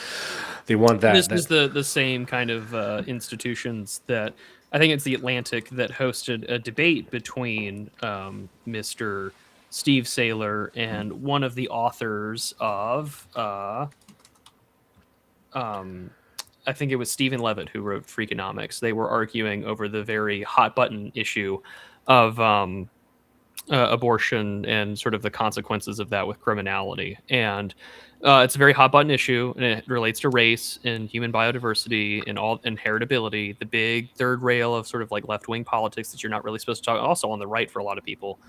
They want that. This is the same kind of institutions that I think it's the Atlantic that hosted a debate between Mr. Steve Saylor and one of the authors of I think it was Stephen Levitt who wrote Freakonomics. They were arguing over the very hot button issue of abortion and sort of the consequences of that with criminality. And it's a very hot button issue, and it relates to race and human biodiversity and all inheritability, the big third rail of sort of like left-wing politics that you're not really supposed to talk, also on the right for a lot of people.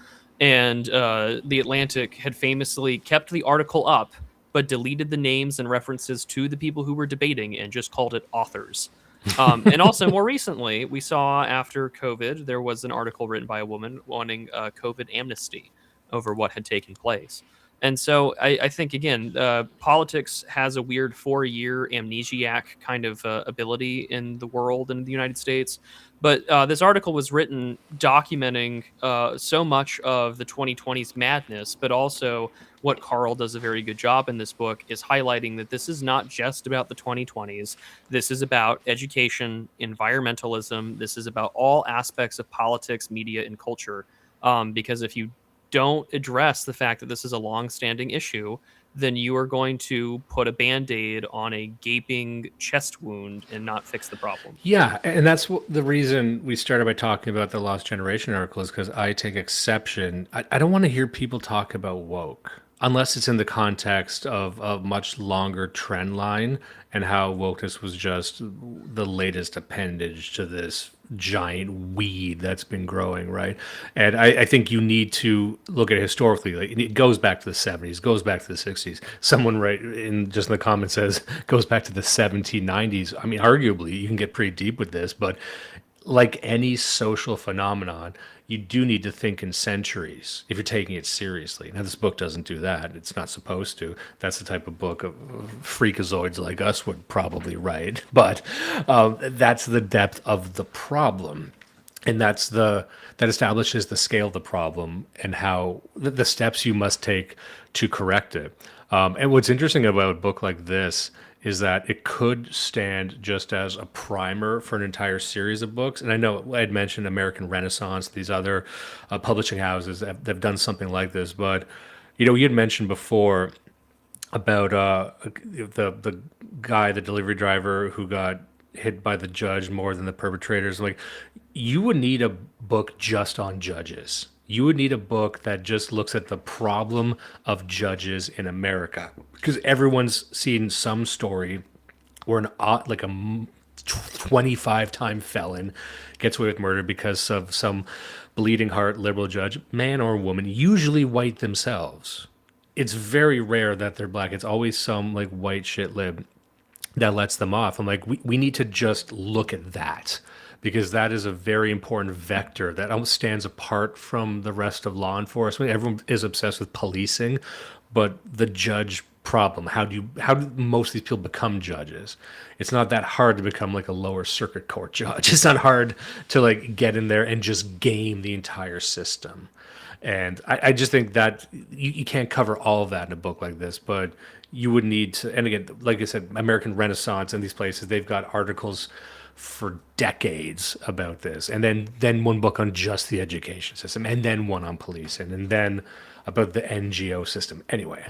And the Atlantic had famously kept the article up, but deleted the names and references to the people who were debating and just called it authors. And also more recently, we saw after COVID, there was an article written by a woman wanting COVID amnesty over what had taken place. And so I think, again, politics has a weird 4-year amnesiac kind of ability in the world and in the United States. But this article was written documenting so much of the 2020s madness, but also what Carl does a very good job in this book is highlighting that this is not just about the 2020s. This is about education, environmentalism. This is about all aspects of politics, media, and culture. Because if you don't address the fact that this is a long-standing issue, then you are going to put a Band-Aid on a gaping chest wound and not fix the problem. Yeah, and that's the reason we started by talking about the Lost Generation article is because I take exception. I don't want to hear people talk about woke unless it's in the context of a much longer trend line and how wokeness was just the latest appendage to this giant weed that's been growing, right? And I think you need to look at it historically. Like, it goes back to the 70s, goes back to the 60s. Someone right in just in the comments says goes back to the 1790s. I mean, arguably, you can get pretty deep with this, but like any social phenomenon, you do need to think in centuries if you're taking it seriously. Now, this book doesn't do that. It's not supposed to. That's the type of book of freakazoids like us would probably write. But that's the depth of the problem. And that establishes the scale of the problem and how the steps you must take to correct it. And what's interesting about a book like this is that it could stand just as a primer for an entire series of books. And I know I had mentioned American Renaissance, these other publishing houses that have done something like this. But, you had mentioned before about the guy, the delivery driver who got hit by the judge more than the perpetrators. Like, you would need a book just on judges. You would need a book that just looks at the problem of judges in America, because everyone's seen some story where a 25-time felon gets away with murder because of some bleeding heart liberal judge, man or woman, usually white themselves. It's very rare that they're black. It's always some like white shit lib that lets them off. I'm like, we need to just look at that, because that is a very important vector that almost stands apart from the rest of law enforcement. Everyone is obsessed with policing, but the judge problem. How do most of these people become judges? It's not that hard to become like a lower circuit court judge. It's not hard to like get in there and just game the entire system. And I just think that you can't cover all of that in a book like this, but you would need to. And again, like I said, American Renaissance and these places, they've got articles for decades about this, and then one book on just the education system, and then one on policing, and then about the NGO system. Anyway,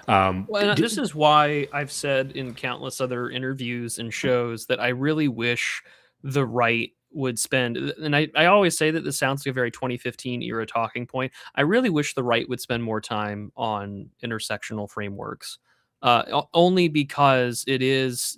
Well, this is why I've said in countless other interviews and shows that I really wish the right would spend, and I always say that this sounds like a very 2015 era talking point. I really wish the right would spend more time on intersectional frameworks, only because it is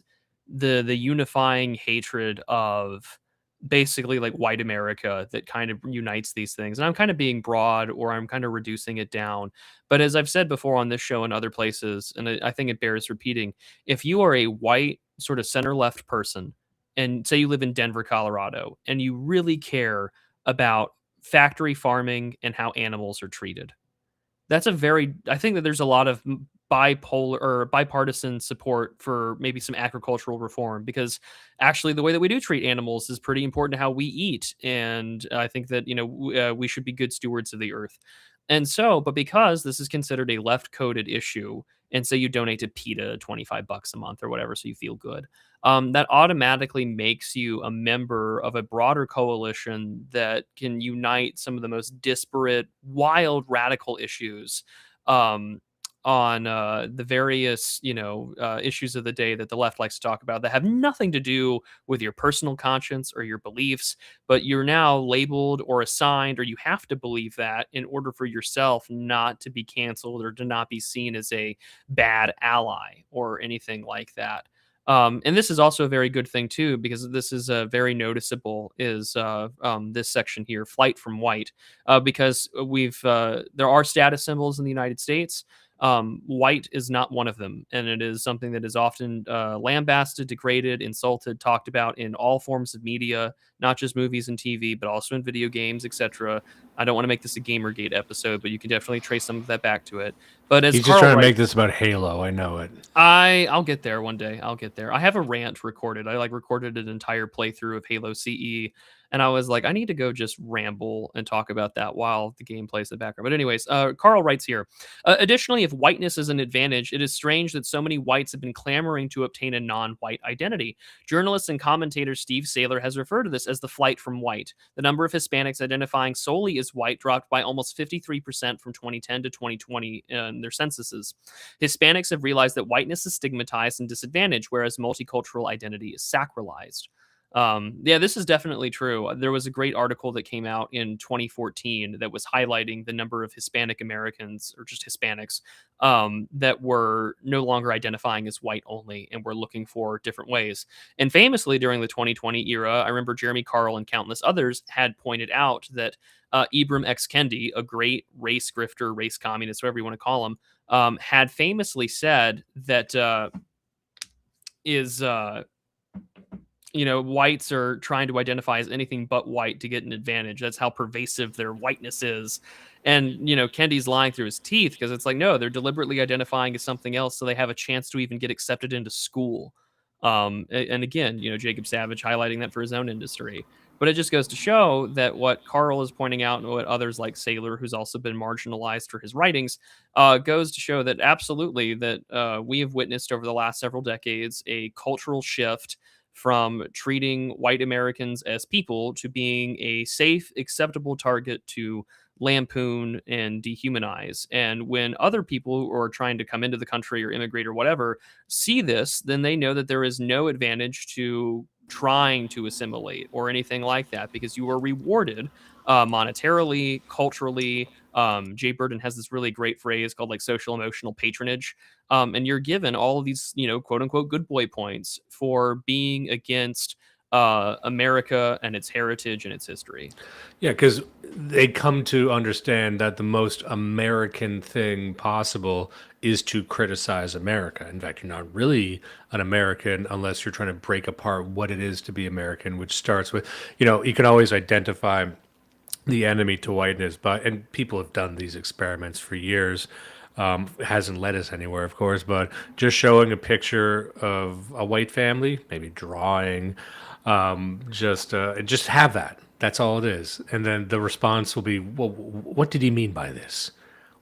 the unifying hatred of basically like white America that kind of unites these things. And I'm kind of being broad, or I'm kind of reducing it down. But as I've said before on this show and other places, and I think it bears repeating, if you are a white sort of center left person, and say you live in Denver, Colorado, and you really care about factory farming and how animals are treated, that's I think that there's a lot of bipolar or bipartisan support for maybe some agricultural reform, because actually the way that we do treat animals is pretty important to how we eat. And I think that, we should be good stewards of the earth. And so, but because this is considered a left coded issue, and say you donate to PETA $25 a month or whatever, so you feel good, that automatically makes you a member of a broader coalition that can unite some of the most disparate, wild, radical issues on the various, issues of the day that the left likes to talk about, that have nothing to do with your personal conscience or your beliefs, but you're now labeled or assigned, or you have to believe that in order for yourself not to be canceled or to not be seen as a bad ally or anything like that. And this is also a very good thing too, because this is very noticeable, is this section here, flight from white, because there are status symbols in the United States. White is not one of them, and it is something that is often lambasted, degraded, insulted, talked about in all forms of media, not just movies and TV, but also in video games, etc. I don't want to make this a Gamergate episode, but you can definitely trace some of that back to it. But as he's just trying to make this about Halo. I know it. I'll get there one day. I'll get there. I have a rant recorded. I recorded an entire playthrough of Halo CE, and I was like, I need to go just ramble and talk about that while the game plays in the background. But anyways, Carl writes here, additionally, if whiteness is an advantage, it is strange that so many whites have been clamoring to obtain a non-white identity. Journalist and commentator Steve Saylor has referred to this as the flight from white. The number of Hispanics identifying solely as white dropped by almost 53% from 2010 to 2020 in their censuses. Hispanics have realized that whiteness is stigmatized and disadvantaged, whereas multicultural identity is sacralized. This is definitely true. There was a great article that came out in 2014 that was highlighting the number of Hispanic Americans, or just Hispanics, that were no longer identifying as white only and were looking for different ways. And famously, during the 2020 era, I remember Jeremy Carl and countless others had pointed out that Ibram X. Kendi, a great race grifter, race communist, whatever you want to call him, had famously said that whites are trying to identify as anything but white to get an advantage. That's how pervasive their whiteness is. And, Kendi's lying through his teeth, because it's like, no, they're deliberately identifying as something else so they have a chance to even get accepted into school. And again, Jacob Savage highlighting that for his own industry. But it just goes to show that what Carl is pointing out, and what others like Saylor, who's also been marginalized for his writings, goes to show that absolutely that we have witnessed over the last several decades a cultural shift from treating white Americans as people to being a safe, acceptable target to lampoon and dehumanize. And when other people who are trying to come into the country or immigrate or whatever see this, then they know that there is no advantage to trying to assimilate or anything like that, because you are rewarded monetarily, culturally. Jay Burden has this really great phrase called like social emotional patronage. And you're given all of these, quote unquote, good boy points for being against America and its heritage and its history. Yeah, because they come to understand that the most American thing possible is to criticize America. In fact, you're not really an American unless you're trying to break apart what it is to be American, which starts with, you can always identify the enemy to whiteness, and people have done these experiments for years. Hasn't led us anywhere, of course, but just showing a picture of a white family, maybe drawing, just have that. That's all it is. And then the response will be, well, what did he mean by this?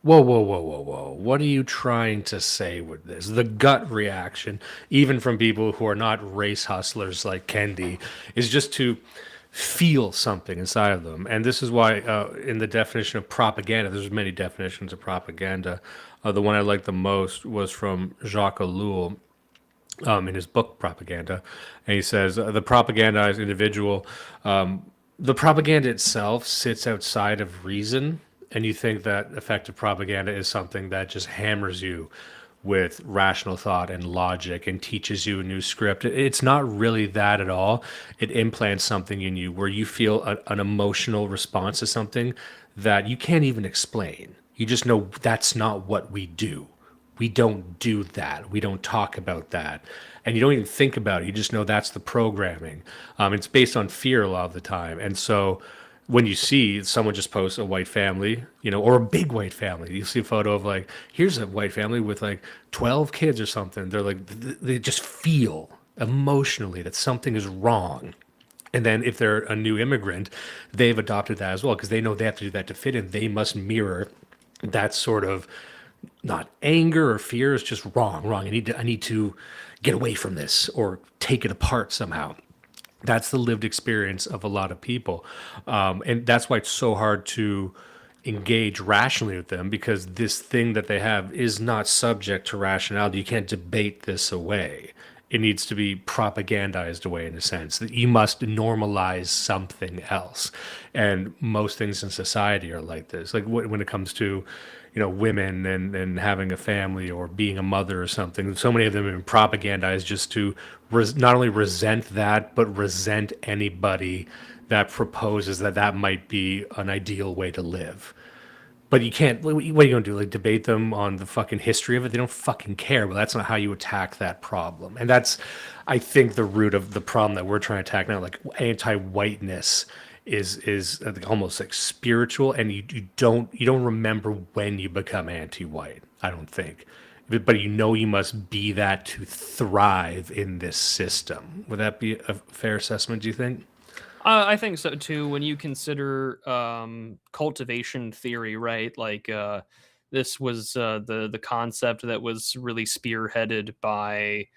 Whoa, whoa, whoa, whoa, whoa. What are you trying to say with this? The gut reaction, even from people who are not race hustlers like Kendi, is just to feel something inside of them. And this is why, in the definition of propaganda, there's many definitions of propaganda. The one I liked the most was from Jacques Ellul, in his book Propaganda. And he says, the propagandized individual, the propaganda itself sits outside of reason. And you think that effective propaganda is something that just hammers you with rational thought and logic and teaches you a new script. It's not really that at all. It implants something in you where you feel an emotional response to something that you can't even explain. You just know that's not what we do. We don't do that. We don't talk about that. And you don't even think about it. You just know that's the programming. It's based on fear a lot of the time. And so when you see someone just post a white family, or a big white family, you see a photo of like, here's a white family with like 12 kids or something. They're like, they just feel emotionally that something is wrong. And then if they're a new immigrant, they've adopted that as well because they know they have to do that to fit in. They must mirror that sort of not anger or fear. It's just wrong. I need to get away from this or take it apart somehow. That's the lived experience of a lot of people. And that's why it's so hard to engage rationally with them because this thing that they have is not subject to rationality. You can't debate this away. It needs to be propagandized away in a sense that you must normalize something else. And most things in society are like this. Like when it comes to, women and having a family or being a mother or something, so many of them have been propagandized just to not only resent that, but resent anybody that proposes that might be an ideal way to live. But you can't, what are you going to do? Like debate them on the fucking history of it? They don't fucking care. But that's not how you attack that problem. And that's, I think, the root of the problem that we're trying to attack now. Like anti-whiteness is almost like spiritual, and you don't remember when you become anti-white. I don't think. But you must be that to thrive in this system. Would that be a fair assessment, do you think? I think so too. When you consider cultivation theory, right? Like this was the concept that was really spearheaded by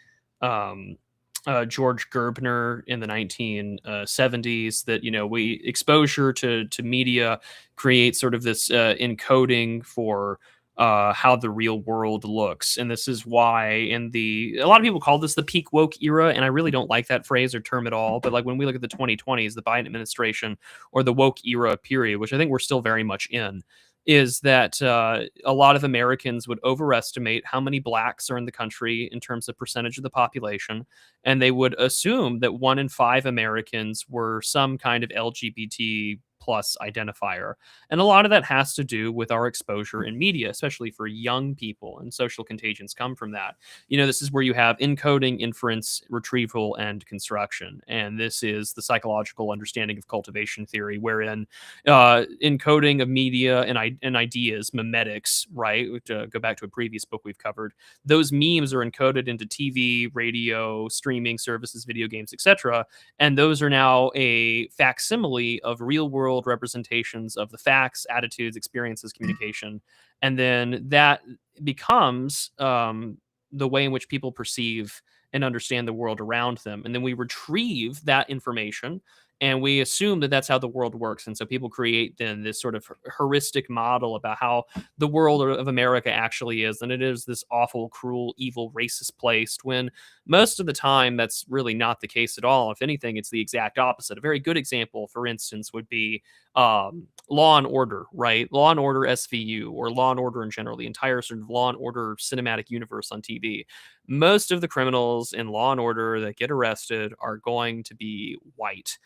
George Gerbner in the 1970s. That we exposure to media creates sort of this encoding for how the real world looks. And this is why a lot of people call this the peak woke era. And I really don't like that phrase or term at all. But like when we look at the 2020s, the Biden administration or the woke era period, which I think we're still very much in, is that a lot of Americans would overestimate how many blacks are in the country in terms of percentage of the population. And they would assume that 1 in 5 Americans were some kind of LGBT plus identifier. And a lot of that has to do with our exposure in media, especially for young people, and social contagions come from that. This is where you have encoding, inference, retrieval, and construction. And this is the psychological understanding of cultivation theory, wherein encoding of media and ideas, memetics, right? To go back to a previous book we've covered, those memes are encoded into TV, radio, streaming services, video games, etc. And those are now a facsimile of real world representations of the facts, attitudes, experiences, communication. And then that becomes the way in which people perceive and understand the world around them. And then we retrieve that information and we assume that that's how the world works. And so people create then this sort of heuristic model about how the world of America actually is. And it is this awful, cruel, evil, racist place, when most of the time that's really not the case at all. If anything, it's the exact opposite. A very good example, for instance, would be Law and Order, right? Law and Order SVU, or Law and Order in general, the entire sort of Law and Order cinematic universe on TV. Most of the criminals in Law and Order that get arrested are going to be white.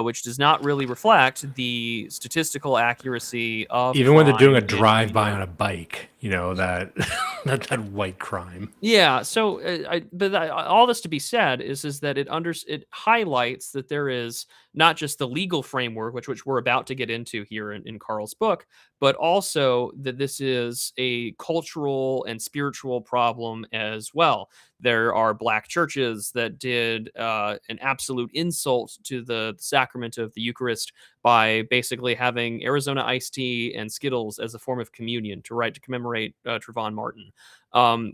Which does not really reflect the statistical accuracy of even when they're doing a crime in drive-by media. on a bike. that that white crime. Yeah. So, all this to be said is that it highlights that there is not just the legal framework, which we're about to get into here in Carl's book, but also that this is a cultural and spiritual problem as well. There are black churches that did an absolute insult to the sacrament of the Eucharist by basically having Arizona iced tea and Skittles as a form of communion to commemorate Trayvon Martin.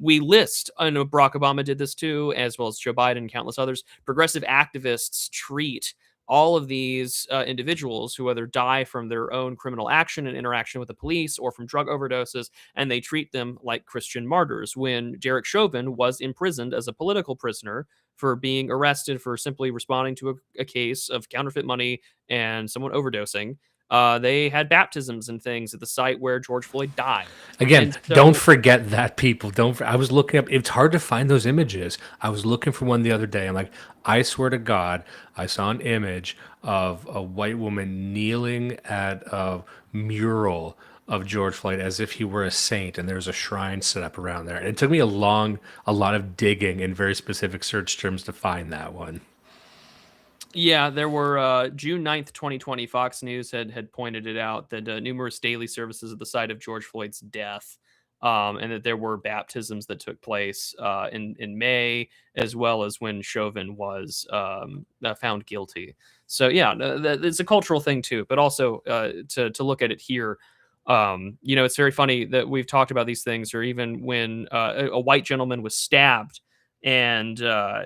We list, I know Barack Obama did this too, as well as Joe Biden and countless others. Progressive activists treat all of these individuals who either die from their own criminal action and interaction with the police or from drug overdoses, and they treat them like Christian martyrs. When Derek Chauvin was imprisoned as a political prisoner for being arrested for simply responding to a case of counterfeit money and someone overdosing, they had baptisms and things at the site where George Floyd died. Again, And so- don't forget that, people. I was looking up. It's hard to find those images. I was looking for one the other day. I'm like, I swear to God, I saw an image of a white woman kneeling at a mural of George Floyd as if he were a saint, and there's a shrine set up around there. And it took me a lot of digging in very specific search terms to find that one. Yeah, there were June 9th, 2020, Fox News had pointed it out that numerous daily services at the site of George Floyd's death, and that there were baptisms that took place in May, as well as when Chauvin was found guilty. So yeah, it's a cultural thing too, but also to look at it here. It's very funny that we've talked about these things, or even when a white gentleman was stabbed, and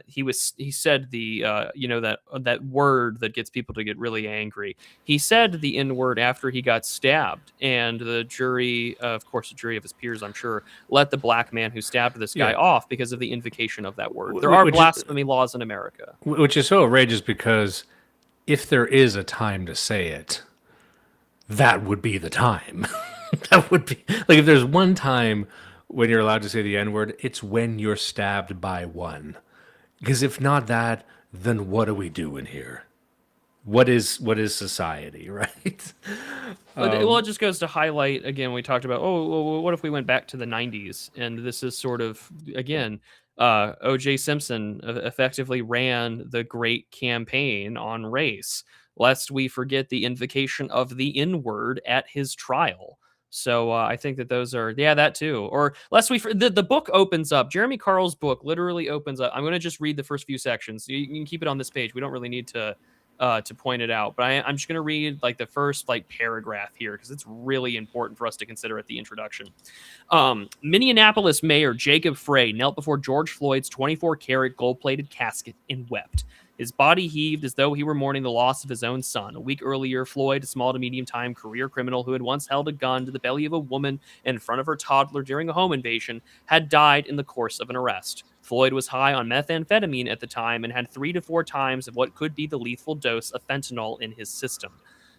he said that word that gets people to get really angry. He said the N word after he got stabbed, and the jury, of course, a jury of his peers, I'm sure, let the black man who stabbed this guy off because of the invocation of that word. There are blasphemy laws in America, which is so outrageous, because if there is a time to say it, that would be the time. That would be like, if there's one time when you're allowed to say the N-word, it's when you're stabbed by one. Because if not that, then what are we doing here? What is society, right? Well, it just goes to highlight, again, we talked about, what if we went back to the 90s? And this is sort of, again, O.J. Simpson effectively ran the great campaign on race, lest we forget the invocation of the N-word at his trial. So I think that those are, that too. Or lest the book opens up. Jeremy Carl's book literally opens up. I'm going to just read the first few sections. You can keep it on this page. We don't really need to point it out, but I'm just going to read like the first paragraph here, because it's really important for us to consider at the introduction. Minneapolis Mayor Jacob Frey knelt before George Floyd's 24-karat gold-plated casket and wept. His body heaved as though he were mourning the loss of his own son. A week earlier, Floyd, a small to medium-time career criminal who had once held a gun to the belly of a woman in front of her toddler during a home invasion, had died in the course of an arrest. Floyd was high on methamphetamine at the time and had 3 to 4 times of what could be the lethal dose of fentanyl in his system.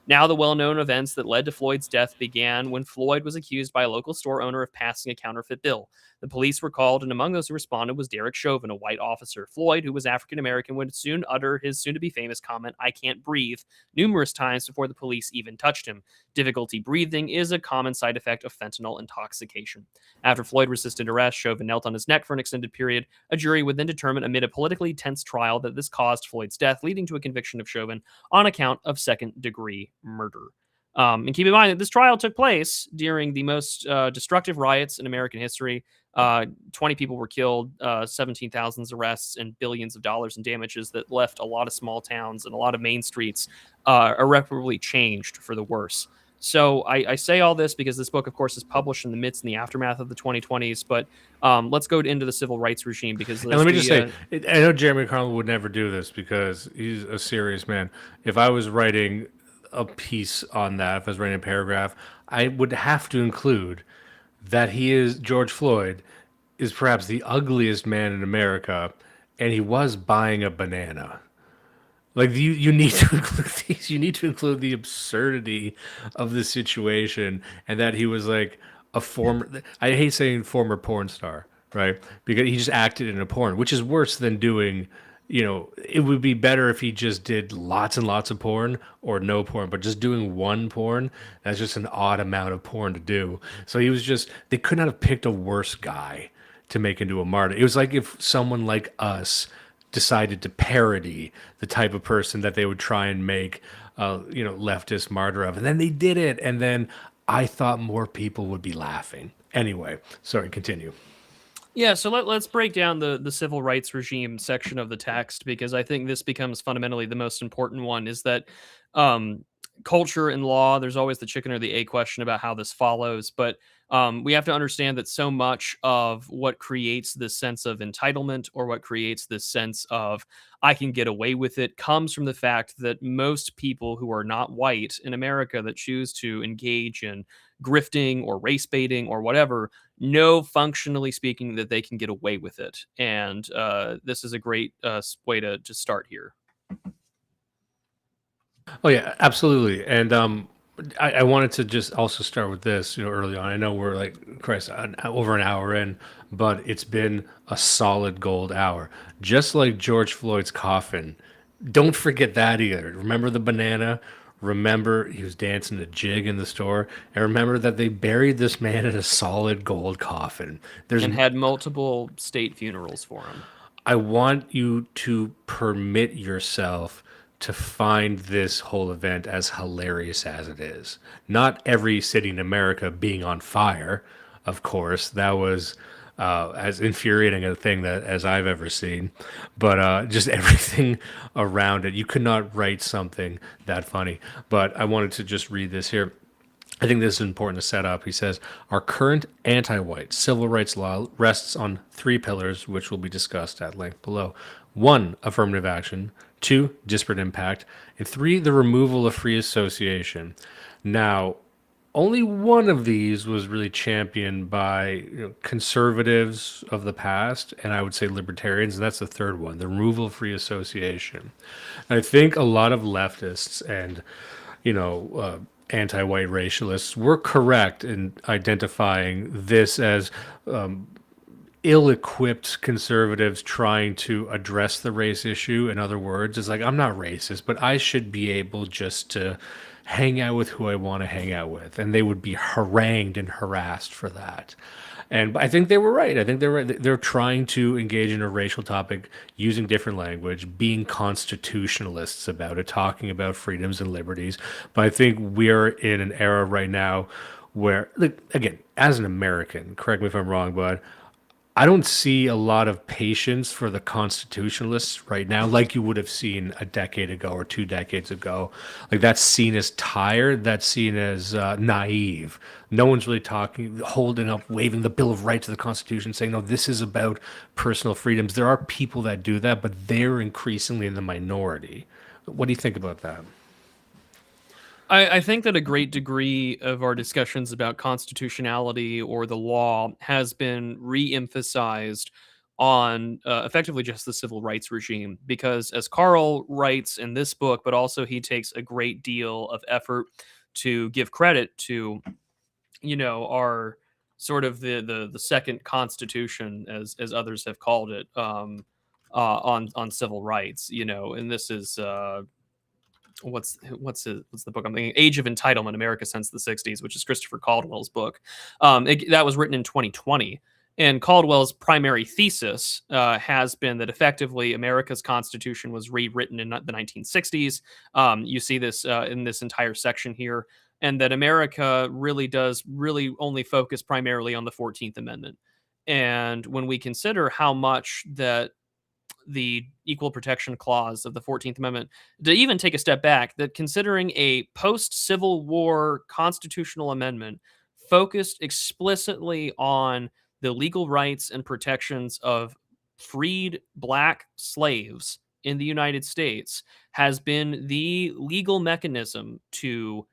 Now, the well-known events that led to Floyd's death began when Floyd was accused by a local store owner of passing a counterfeit bill. The police were called, and among those who responded was Derek Chauvin, a white officer. Floyd, who was African-American, would soon utter his soon-to-be-famous comment, "I can't breathe," numerous times before the police even touched him. Difficulty breathing is a common side effect of fentanyl intoxication. After Floyd resisted arrest, Chauvin knelt on his neck for an extended period. A jury would then determine amid a politically tense trial that this caused Floyd's death, leading to a conviction of Chauvin on account of second-degree murder. And keep in mind that this trial took place during the most destructive riots in American history. 20 people were killed, 17,000 arrests, and billions of dollars in damages that left a lot of small towns and a lot of main streets irreparably changed for the worse. So I say all this because this book, of course, is published in the midst and the aftermath of the 2020s. But let's go into the civil rights regime, because and let me just say, I know Jeremy Carl would never do this because he's a serious man. If I was writing a piece on that, if I was writing a paragraph, I would have to include that George Floyd is perhaps the ugliest man in America, and he was buying a banana. Like, you need to include these. You need to include the absurdity of the situation, and that he was like a former, I hate saying former porn star, right? Because he just acted in a porn, which is worse than doing, it would be better if he just did lots and lots of porn or no porn, but just doing one porn, that's just an odd amount of porn to do. So they could not have picked a worse guy to make into a martyr. It was like if someone like us decided to parody the type of person that they would try and make leftist martyr of. And then they did it. And then I thought more people would be laughing. Anyway, sorry, continue. Yeah, so let's break down the civil rights regime section of the text, because I think this becomes fundamentally the most important one, is that culture and law, there's always the chicken or the egg question about how this follows, but we have to understand that so much of what creates this sense of entitlement, or what creates this sense of I can get away with it, comes from the fact that most people who are not white in America that choose to engage in grifting or race baiting or whatever know, functionally speaking, that they can get away with it. And this is a great way to start here. Oh yeah, absolutely. And I wanted to just also start with this, early on. I know we're like, Christ, over an hour in, but it's been a solid gold hour. Just like George Floyd's coffin. Don't forget that either. Remember the banana? Remember he was dancing a jig in the store? And remember that they buried this man in a solid gold coffin. And had multiple state funerals for him. I want you to permit yourself to find this whole event as hilarious as it is. Not every city in America being on fire, of course. That was as infuriating a thing that as I've ever seen, but just everything around it. You could not write something that funny. But I wanted to just read this here. I think this is important to set up. He says, our current anti-white civil rights law rests on 3 pillars, which will be discussed at length below. 1, affirmative action. 2, disparate impact. And 3, the removal of free association. Now, only one of these was really championed by conservatives of the past, and I would say libertarians, and that's the third one, the removal of free association. And I think a lot of leftists and, anti-white racialists were correct in identifying this as ill-equipped conservatives trying to address the race issue. In other words, it's like, I'm not racist, but I should be able just to hang out with who I want to hang out with. And they would be harangued and harassed for that. And I think they were right. I think they're right. They're trying to engage in a racial topic using different language, being constitutionalists about it, talking about freedoms and liberties. But I think we're in an era right now where, again, as an American, correct me if I'm wrong, but I don't see a lot of patience for the constitutionalists right now, like you would have seen a decade ago or 2 decades ago. Like, that's seen as tired, that's seen as naive. No one's really talking, holding up, waving the Bill of Rights to the Constitution, saying, no, this is about personal freedoms. There are people that do that, but they're increasingly in the minority. What do you think about that? I think that a great degree of our discussions about constitutionality or the law has been re-emphasized on effectively just the civil rights regime, because as Carl writes in this book, but also he takes a great deal of effort to give credit to, our sort of the second constitution, as others have called it, on civil rights, and this is what's the book I'm thinking? Age of Entitlement: America Since the 60s, which is Christopher Caldwell's book. That was written in 2020. And Caldwell's primary thesis has been that effectively America's Constitution was rewritten in the 1960s. You see this in this entire section here, and that America does only focus primarily on the 14th Amendment. And when we consider how much that the Equal Protection Clause of the 14th Amendment, to even take a step back, that considering a post-Civil War constitutional amendment focused explicitly on the legal rights and protections of freed Black slaves in the United States, has been the legal mechanism to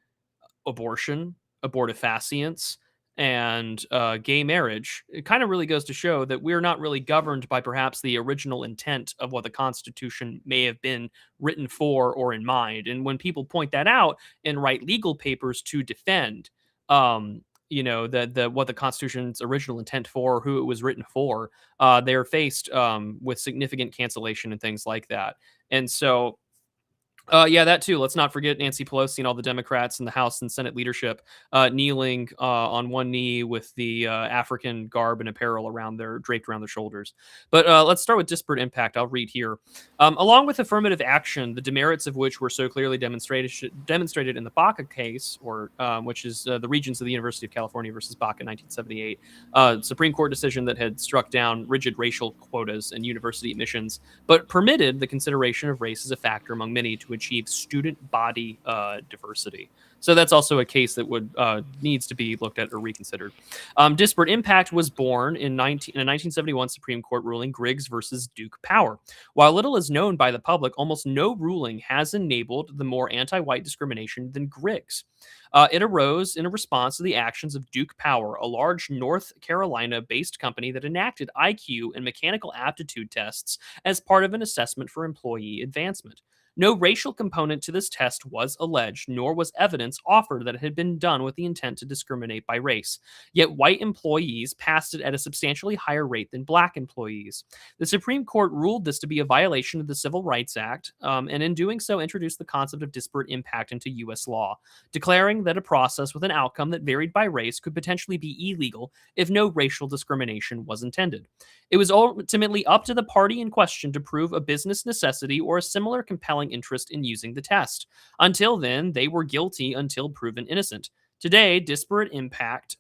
abortion, abortifacients, and gay marriage. It kind of really goes to show that we're not really governed by perhaps the original intent of what the Constitution may have been written for or in mind. And when people point that out and write legal papers to defend what the Constitution's original intent for, who it was written for, they're faced with significant cancellation and things like that. And so yeah, that too. Let's not forget Nancy Pelosi and all the Democrats in the House and Senate leadership kneeling on one knee with the African garb and apparel draped around their shoulders. But let's start with disparate impact. I'll read here. Along with affirmative action, the demerits of which were so clearly demonstrated in the Baca case, or which is the Regents of the University of California versus Baca 1978, Supreme Court decision that had struck down rigid racial quotas and university admissions, but permitted the consideration of race as a factor among many to achieve student body diversity. So that's also a case that would needs to be looked at or reconsidered. Disparate impact was born in a 1971 Supreme Court ruling, Griggs versus Duke Power. While little is known by the public, almost no ruling has enabled the more anti-white discrimination than Griggs. It arose in a response to the actions of Duke Power, a large North Carolina-based company that enacted IQ and mechanical aptitude tests as part of an assessment for employee advancement. No racial component to this test was alleged, nor was evidence offered that it had been done with the intent to discriminate by race. Yet white employees passed it at a substantially higher rate than black employees. The Supreme Court ruled this to be a violation of the Civil Rights Act, and in doing so introduced the concept of disparate impact into U.S. law, declaring that a process with an outcome that varied by race could potentially be illegal if no racial discrimination was intended. It was ultimately up to the party in question to prove a business necessity or a similar compelling interest in using the test. Until then, they were guilty until proven innocent. Today, disparate impact,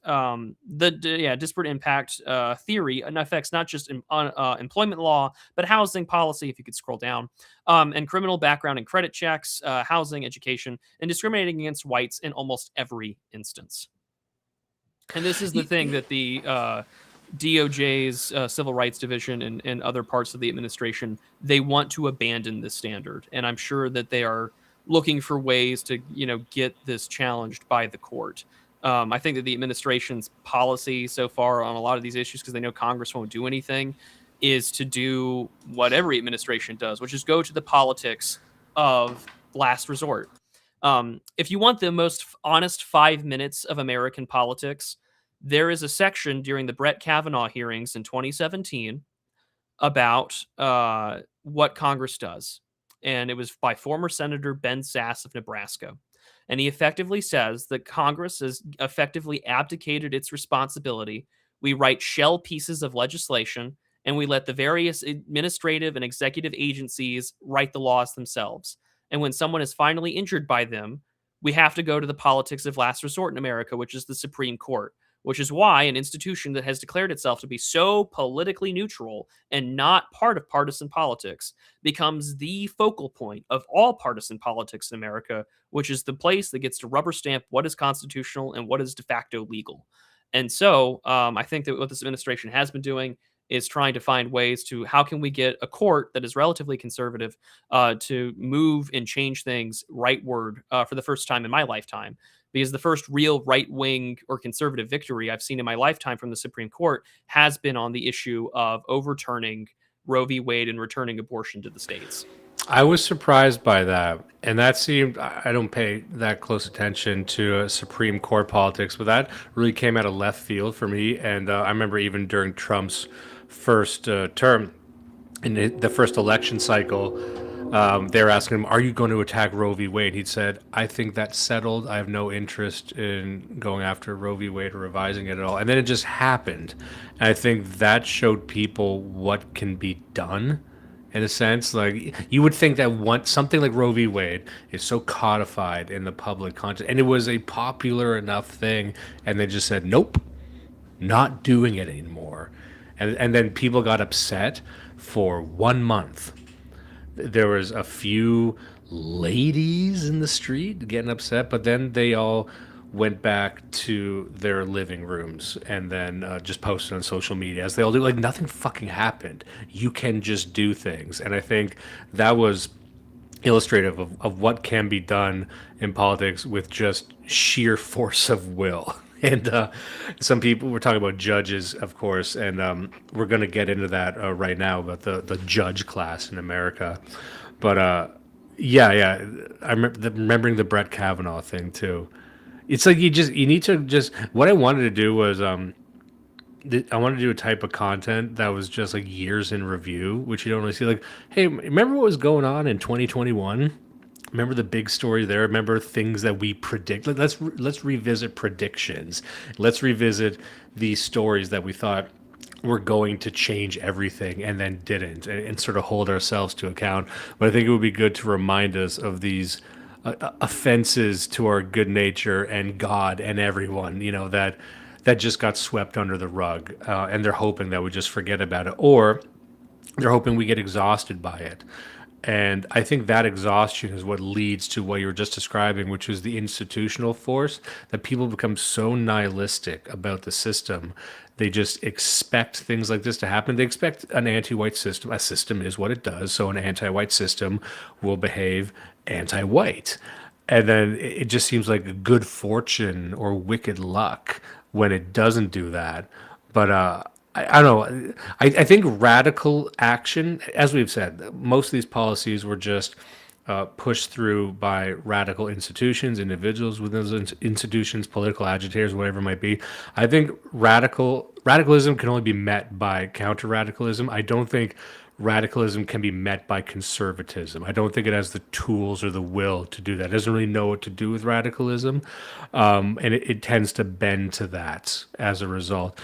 disparate impact theory affects not just employment law, but housing policy, if you could scroll down, and criminal background and credit checks, housing, education, and discriminating against whites in almost every instance. And this is the thing that the DOJ's Civil Rights Division and other parts of the administration, they want to abandon this standard. And I'm sure that they are looking for ways to, get this challenged by the court. I think that the administration's policy so far on a lot of these issues, because they know Congress won't do anything, is to do what every administration does, which is go to the politics of last resort. If you want the most honest 5 minutes of American politics, there is a section during the Brett Kavanaugh hearings in 2017 about what Congress does. And it was by former Senator Ben Sasse of Nebraska. And he effectively says that Congress has effectively abdicated its responsibility. We write shell pieces of legislation, and we let the various administrative and executive agencies write the laws themselves. And when someone is finally injured by them, we have to go to the politics of last resort in America, which is the Supreme Court. Which is why an institution that has declared itself to be so politically neutral and not part of partisan politics becomes the focal point of all partisan politics in America, which is the place that gets to rubber stamp what is constitutional and what is de facto legal. And so I think that what this administration has been doing is trying to find ways to how can we get a court that is relatively conservative to move and change things rightward for the first time in my lifetime. Because the first real right-wing or conservative victory I've seen in my lifetime from the Supreme Court has been on the issue of overturning Roe v. Wade and returning abortion to the states. I was surprised by that. And that seemed, I don't pay that close attention to Supreme Court politics, but that really came out of left field for me. And I remember even during Trump's first term, in the first election cycle, they were asking him, are you going to attack Roe v. Wade? He said, I think that's settled. I have no interest in going after Roe v. Wade or revising it at all. And then it just happened. And I think that showed people what can be done in a sense. Like, you would think that something like Roe v. Wade is so codified in the public conscience, and it was a popular enough thing, and they just said, nope, not doing it anymore. And then people got upset for 1 month. There was a few ladies in the street getting upset, but then they all went back to their living rooms and then just posted on social media, as they all do. Like, nothing fucking happened. You can just do things. And I think that was illustrative of what can be done in politics with just sheer force of will. And some people, we're talking about judges, of course, and we're going to get into that right now, about the judge class in America. But yeah, I'm remembering the Brett Kavanaugh thing too. It's like you need to just. What I wanted to do was I wanted to do a type of content that was just like years in review, which you don't really see. Like, hey, remember what was going on in 2021? Remember the big story there? Remember things that we predict? Let's revisit predictions. Let's revisit these stories that we thought were going to change everything and then didn't, and sort of hold ourselves to account. But I think it would be good to remind us of these offenses to our good nature and God and everyone. That just got swept under the rug, and they're hoping that we just forget about it, or they're hoping we get exhausted by it. And I think that exhaustion is what leads to what you were just describing, which is the institutional force, that people become so nihilistic about the system. They just expect things like this to happen. They expect an anti-white system. A system is what it does. So an anti-white system will behave anti-white. And then it just seems like good fortune or wicked luck when it doesn't do that. But I don't know. I think radical action, as we've said, most of these policies were just pushed through by radical institutions, individuals within those institutions, political agitators, whatever it might be. I think radicalism can only be met by counter-radicalism. I don't think radicalism can be met by conservatism. I don't think it has the tools or the will to do that. It doesn't really know what to do with radicalism, and it tends to bend to that as a result.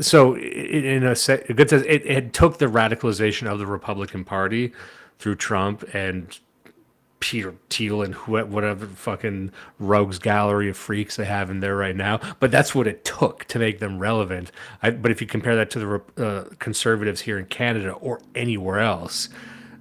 So, in a good sense, it took the radicalization of the Republican Party through Trump and Peter Thiel and whatever fucking rogues gallery of freaks they have in there right now. But that's what it took to make them relevant. But if you compare that to the conservatives here in Canada or anywhere else,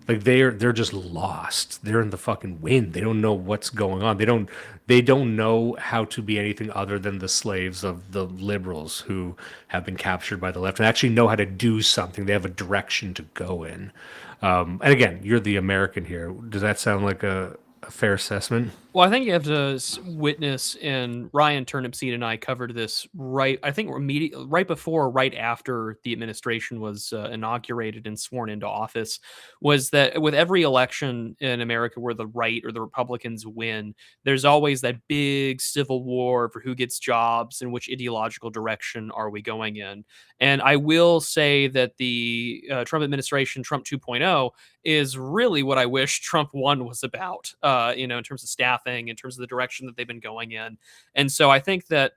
like they're just lost. They're in the fucking wind. They don't know what's going on. They don't know how to be anything other than the slaves of the liberals who have been captured by the left, and actually know how to do something. They have a direction to go in. And again, you're the American here. Does that sound like a fair assessment? Well, I think you have to witness, and Ryan Turnipseed and I covered this right before, or right after the administration was inaugurated and sworn into office, was that with every election in America where the right or the Republicans win, there's always that big civil war for who gets jobs and which ideological direction are we going in. And I will say that the Trump administration, Trump 2.0, is really what I wish Trump 1 was about, in terms of staffing, in terms of the direction that they've been going in. And so I think that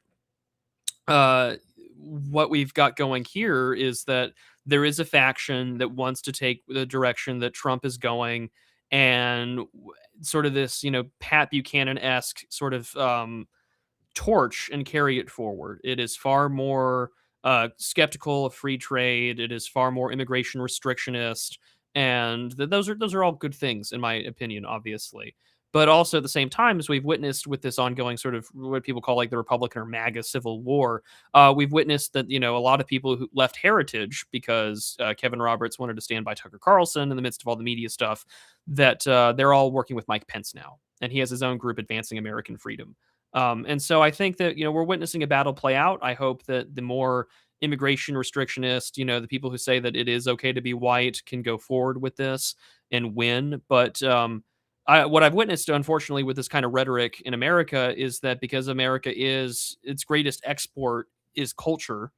what we've got going here is that there is a faction that wants to take the direction that Trump is going, and sort of this, Pat Buchanan-esque sort of torch, and carry it forward. It is far more skeptical of free trade. It is far more immigration restrictionist, and those are all good things in my opinion, obviously. But also at the same time, as we've witnessed with this ongoing sort of what people call like the Republican or MAGA civil war, we've witnessed that, a lot of people who left Heritage because Kevin Roberts wanted to stand by Tucker Carlson in the midst of all the media stuff, that they're all working with Mike Pence now. And he has his own group advancing American freedom. And so I think that, we're witnessing a battle play out. I hope that the more immigration restrictionist, the people who say that it is okay to be white can go forward with this and win. But what I've witnessed, unfortunately, with this kind of rhetoric in America is that because America is its greatest export is culture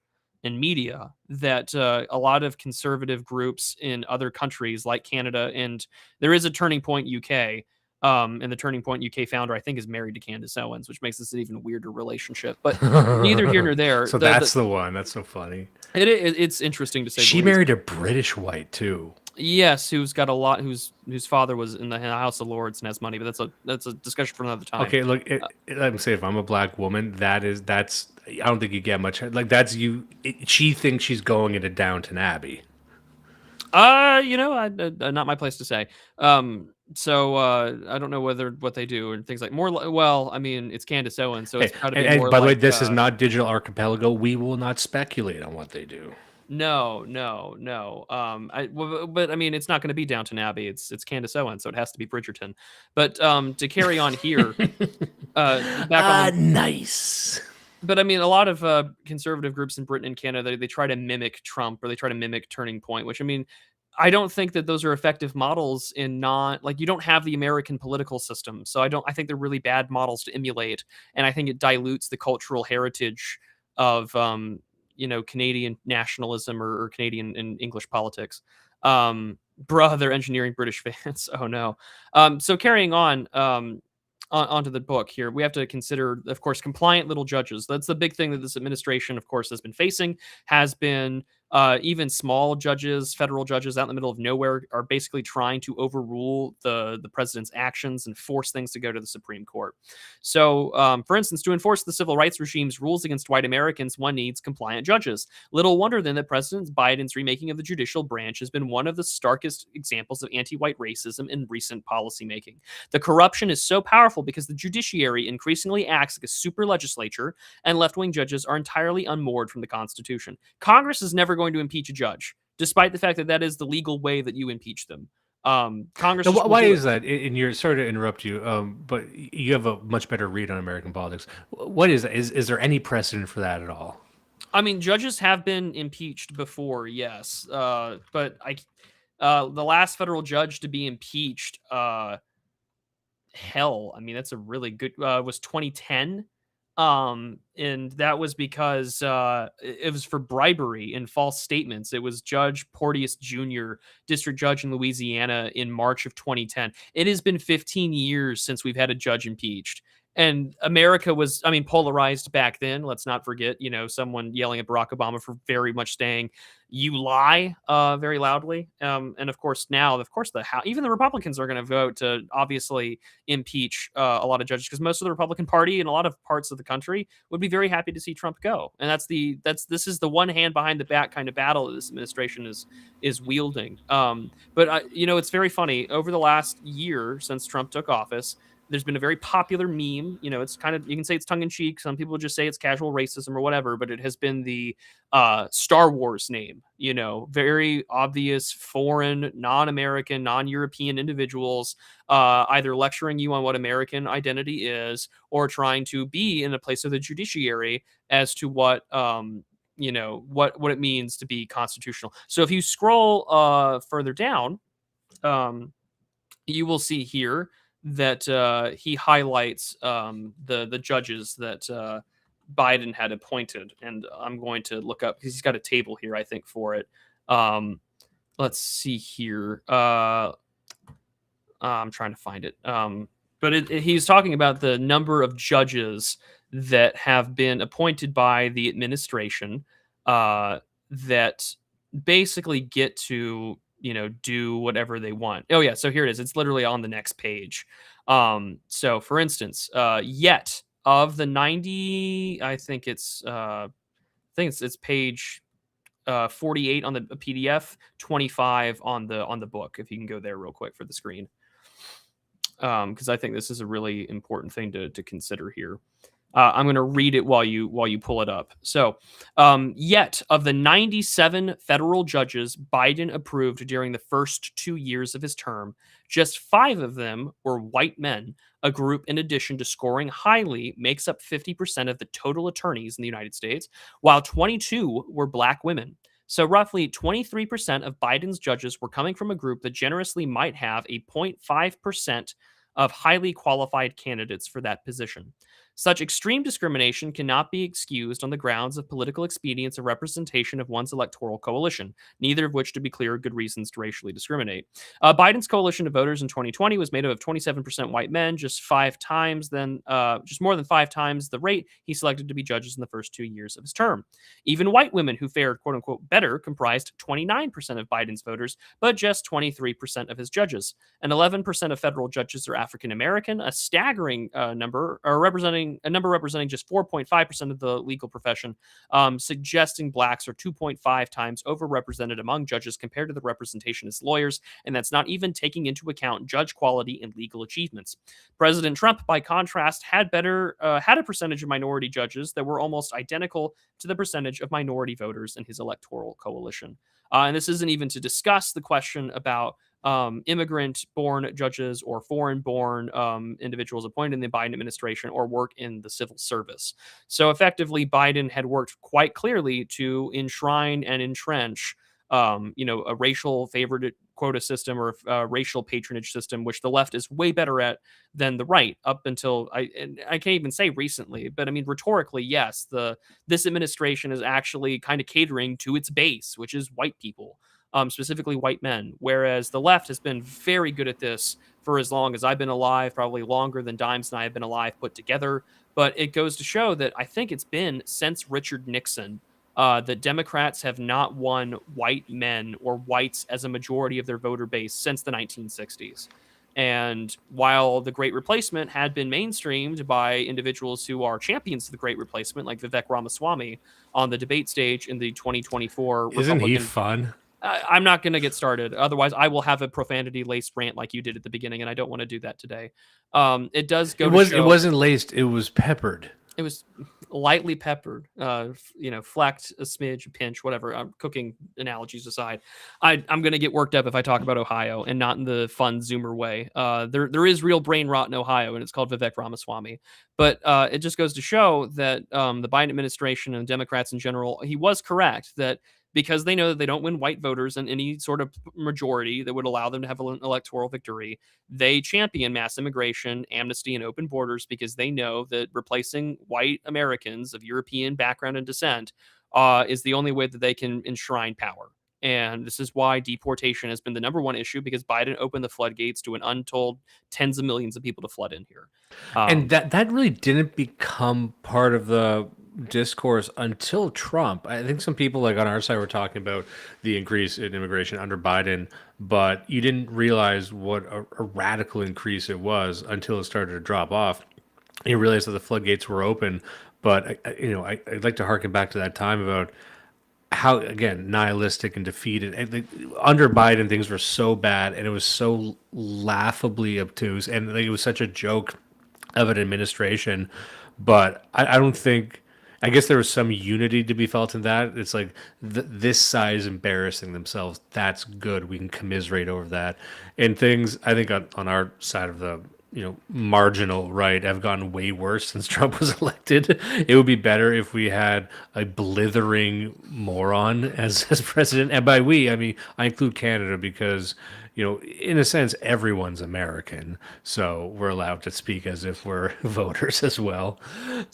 and media, that a lot of conservative groups in other countries like Canada, and there is a Turning Point UK, and the Turning Point UK founder, I think, is married to Candace Owens, which makes this an even weirder relationship. But neither here nor there. So that's the one. That's so funny. It's interesting to say. She married a British white too. Yes, who's got a lot, whose father was in the House of Lords and has money, but that's a discussion for another time. Okay, look, let me say, if I'm a black woman, that's I don't think you get much like that's you. She thinks she's going into Downton Abbey. Not my place to say. So I don't know what they do and things like more. Well, I mean, it's Candace Owens, so it's got to be more. And by the way, this is not Digital Archipelago. We will not speculate on what they do. No. But I mean, it's not going to be Downton Abbey. It's Candace Owens, so it has to be Bridgerton. But to carry on here, nice. But I mean, a lot of conservative groups in Britain and Canada, they try to mimic Trump, or they try to mimic Turning Point, which, I mean, I don't think that those are effective models in not like you don't have the American political system. So I think they're really bad models to emulate. And I think it dilutes the cultural heritage of, Canadian nationalism or Canadian and English politics. Bruh, they're engineering British fans. Oh no. So carrying onto the book here, we have to consider, of course, compliant little judges. That's the big thing that this administration, of course, has been facing, has been even small judges, federal judges out in the middle of nowhere are basically trying to overrule the president's actions and force things to go to the Supreme Court. So, for instance, to enforce the civil rights regime's rules against white Americans, one needs compliant judges. Little wonder then that President Biden's remaking of the judicial branch has been one of the starkest examples of anti-white racism in recent policymaking. The corruption is so powerful because the judiciary increasingly acts like a super legislature, and left-wing judges are entirely unmoored from the Constitution. Congress is never going to impeach a judge, despite the fact that that is the legal way that you impeach them. Congress. Now, why is that? And you're sorry to interrupt you, but you have a much better read on American politics. What is that? Is there any precedent for that at all? I mean, judges have been impeached before, yes, but the last federal judge to be impeached, hell, I mean, that's a really good. Was 2010. And that was because it was for bribery and false statements. It was Judge Porteous Jr., district judge in Louisiana, in March of 2010. It has been 15 years since we've had a judge impeached. And America was, I mean, polarized back then. Let's not forget, someone yelling at Barack Obama for very much saying, "You lie," very loudly. And of course, now, even the Republicans are going to vote to obviously impeach a lot of judges, because most of the Republican Party in a lot of parts of the country would be very happy to see Trump go. And this is the one hand behind the back kind of battle that this administration is wielding. But it's very funny. Over the last year since Trump took office, there's been a very popular meme. It's kind of, you can say it's tongue in cheek. Some people just say it's casual racism or whatever, but it has been the Star Wars name. Very obvious foreign, non-American, non-European individuals either lecturing you on what American identity is, or trying to be in a place of the judiciary as to what what it means to be constitutional. So if you scroll further down, you will see here that he highlights the judges that Biden had appointed. And I'm going to look up, because he's got a table here, I think, for it. Let's see here. I'm trying to find it. But he's talking about the number of judges that have been appointed by the administration that basically get to do whatever they want. Oh yeah, so here it is. It's literally on the next page. So for instance, yet of the 90, I think it's page 48 on the PDF, 25 on the book. If you can go there real quick for the screen, because I think this is a really important thing to consider here. I'm going to read it while you pull it up. So, yet of the 97 federal judges Biden approved during the first 2 years of his term, just 5 of them were white men. A group, in addition to scoring highly, makes up 50% of the total attorneys in the United States, while 22 were black women. So roughly 23% of Biden's judges were coming from a group that generously might have a 0.5% of highly qualified candidates for that position. Such extreme discrimination cannot be excused on the grounds of political expedience or representation of one's electoral coalition, neither of which, to be clear, are good reasons to racially discriminate. Biden's coalition of voters in 2020 was made up of 27% white men, just more than 5 times the rate he selected to be judges in the first 2 years of his term. Even white women who fared, quote unquote, better comprised 29% of Biden's voters, but just 23% of his judges. And 11% of federal judges are African American, a staggering number representing just 4.5% of the legal profession, suggesting blacks are 2.5 times overrepresented among judges compared to the representation as lawyers, and that's not even taking into account judge quality and legal achievements. President Trump, by contrast, had a percentage of minority judges that were almost identical to the percentage of minority voters in his electoral coalition. And this isn't even to discuss the question about immigrant-born judges or foreign-born individuals appointed in the Biden administration or work in the civil service. So effectively, Biden had worked quite clearly to enshrine and entrench a racial favorite quota system or a racial patronage system, which the left is way better at than the right up until and I can't even say recently, but I mean, rhetorically, yes, this administration is actually kind of catering to its base, which is white people, specifically white men, whereas the left has been very good at this for as long as I've been alive, probably longer than Dimes and I have been alive put together. But it goes to show that I think it's been since Richard Nixon that Democrats have not won white men or whites as a majority of their voter base since the 1960s. And while the Great Replacement had been mainstreamed by individuals who are champions of the Great Replacement, like Vivek Ramaswamy on the debate stage in the 2024 Isn't he Republican. fun? I'm not going to get started. Otherwise, I will have a profanity-laced rant like you did at the beginning, and I don't want to do that today. It does go. It wasn't laced. It was peppered. It was lightly peppered, flecked, a smidge, a pinch, whatever. Cooking analogies aside, I'm going to get worked up if I talk about Ohio and not in the fun Zoomer way. There is real brain rot in Ohio, and it's called Vivek Ramaswamy. But it just goes to show that the Biden administration and Democrats in general, he was correct that because they know that they don't win white voters in any sort of majority that would allow them to have an electoral victory, they champion mass immigration, amnesty, and open borders because they know that replacing white Americans of European background and descent is the only way that they can enshrine power. And this is why deportation has been the number one issue, because Biden opened the floodgates to an untold tens of millions of people to flood in here. And that really didn't become part of the discourse until Trump. I think some people like on our side were talking about the increase in immigration under Biden, but you didn't realize what a radical increase it was until it started to drop off. You realize that the floodgates were open, but I'd like to harken back to that time about how, again, nihilistic and defeated. And under Biden, things were so bad, and it was so laughably obtuse, and it was such a joke of an administration. But I don't think. I guess there was some unity to be felt in that. It's like this side is embarrassing themselves. That's good. We can commiserate over that. And things, I think, on our side of the marginal right have gotten way worse since Trump was elected. It would be better if we had a blithering moron as president. And by we, I mean, I include Canada because, in a sense, everyone's American. So we're allowed to speak as if we're voters as well.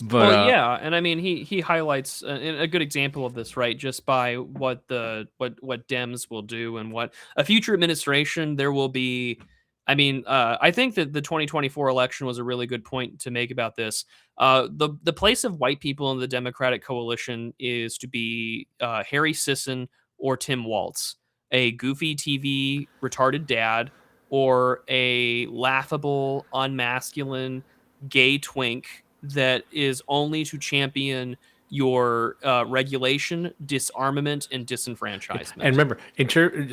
But yeah. And I mean, he highlights a good example of this, right? Just by what Dems will do and what a future administration there will be. I mean, I think that the 2024 election was a really good point to make about this. The place of white people in the Democratic coalition is to be Harry Sisson or Tim Walz, a goofy TV retarded dad, or a laughable, unmasculine, gay twink that is only to champion your regulation, disarmament, and disenfranchisement. And remember,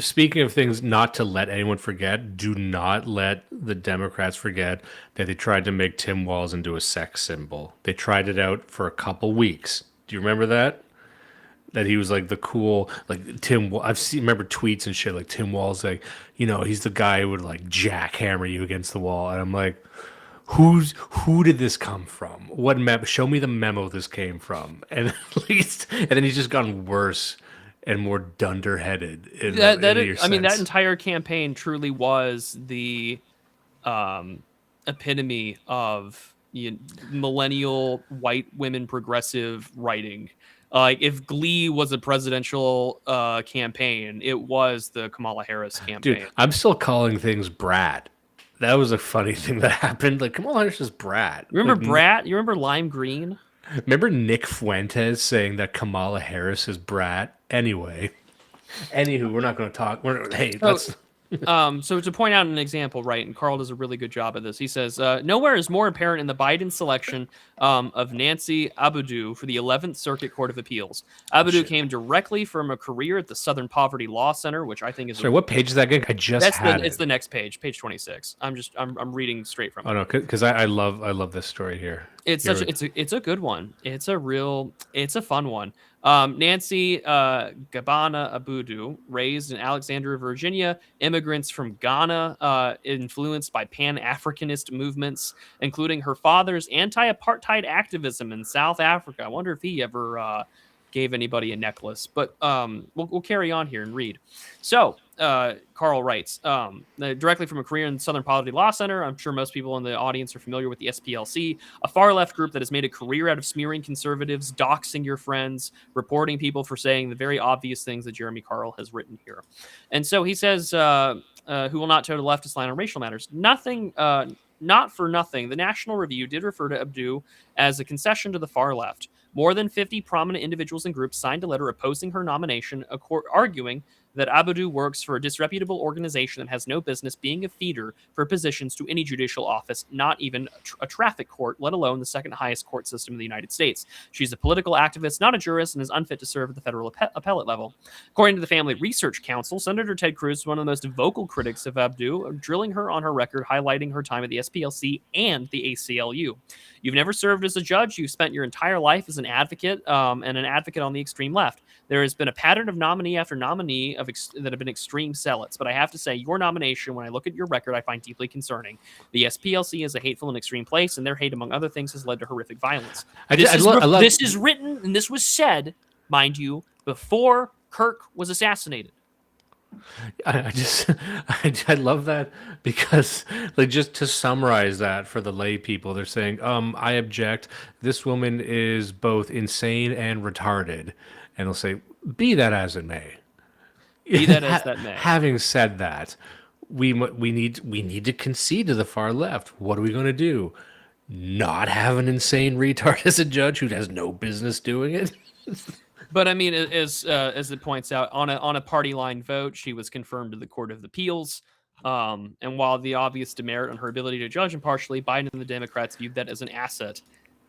speaking of things not to let anyone forget, do not let the Democrats forget that they tried to make Tim Walz into a sex symbol. They tried it out for a couple weeks. Do you remember that? That he was like the cool, like Tim. Remember tweets and shit like Tim Walz, like he's the guy who would like jackhammer you against the wall, and I'm like, who did this come from? What show me the memo this came from, and at least, and then he's just gotten worse and more dunderheaded. That entire campaign truly was the epitome of millennial white women progressive writing. Like if Glee was a presidential campaign, it was the Kamala Harris campaign. Dude, I'm still calling things brat. That was a funny thing that happened. Like Kamala Harris is brat. Remember brat? You remember Lime Green? Remember Nick Fuentes saying that Kamala Harris is brat? Anyway. Anywho, we're not going to talk. So to point out an example, right, and Carl does a really good job at this. He says, nowhere is more apparent in the Biden selection of Nancy Abudu for the 11th Circuit Court of Appeals. Abudu came directly from a career at the Southern Poverty Law Center, which I think is... Sorry, what page is that again? I just had it. It's the next page 26. I'm reading straight from it. Oh no, because I love this story here. It's a good one. It's a fun one. Nancy Gabana Abudu, raised in Alexandria, Virginia, immigrants from Ghana, influenced by Pan-Africanist movements, including her father's anti-apartheid activism in South Africa. I wonder if he ever gave anybody a necklace. But we'll carry on here and read. So Carl writes directly from a career in Southern Poverty Law Center. I'm sure most people in the audience are familiar with the SPLC, a far left group that has made a career out of smearing conservatives, doxing your friends, reporting people for saying the very obvious things that Jeremy Carl has written here. And so he says, who will not toe the leftist line on racial matters. Not for nothing, the National Review did refer to Abdu as a concession to the far left. More than 50 prominent individuals and groups signed a letter opposing her nomination, arguing that Abdu works for a disreputable organization that has no business being a feeder for positions to any judicial office, not even a traffic court, let alone the second highest court system in the United States. She's a political activist, not a jurist, and is unfit to serve at the federal appellate level. According to the Family Research Council, Senator Ted Cruz is one of the most vocal critics of Abdu, drilling her on her record, highlighting her time at the SPLC and the ACLU. You've never served as a judge. You've spent your entire life as an advocate, and an advocate on the extreme left. There has been a pattern of nominee after nominee that have been extreme zealots. But I have to say, your nomination, when I look at your record, I find deeply concerning. The SPLC is a hateful and extreme place, and their hate, among other things, has led to horrific violence. This is written, and this was said, mind you, before Kirk was assassinated. I love that because, like, just to summarize that for the lay people, they're saying, I object. This woman is both insane and retarded. And they'll say, be that as it may. Be that as that may. Having said that, we need to concede to the far left. What are we going to do? Not have an insane retard as a judge who has no business doing it? But I mean, as it points out, on a party line vote, she was confirmed to the Court of Appeals. And while the obvious demerit on her ability to judge impartially, Biden and the Democrats viewed that as an asset.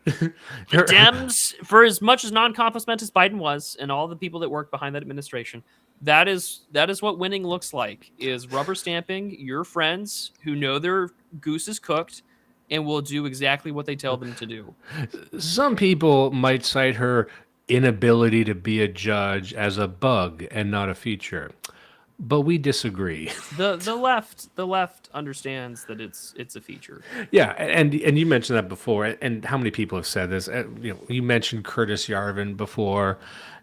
The Dems, for as much as non-compassment as Biden was, and all the people that worked behind that administration, that is what winning looks like: is rubber stamping your friends who know their goose is cooked and will do exactly what they tell them to do. Some people might cite her inability to be a judge as a bug and not a feature, but we disagree. The left understands that it's a feature. Yeah, and you mentioned that before, and how many people have said this? You mentioned Curtis Yarvin before,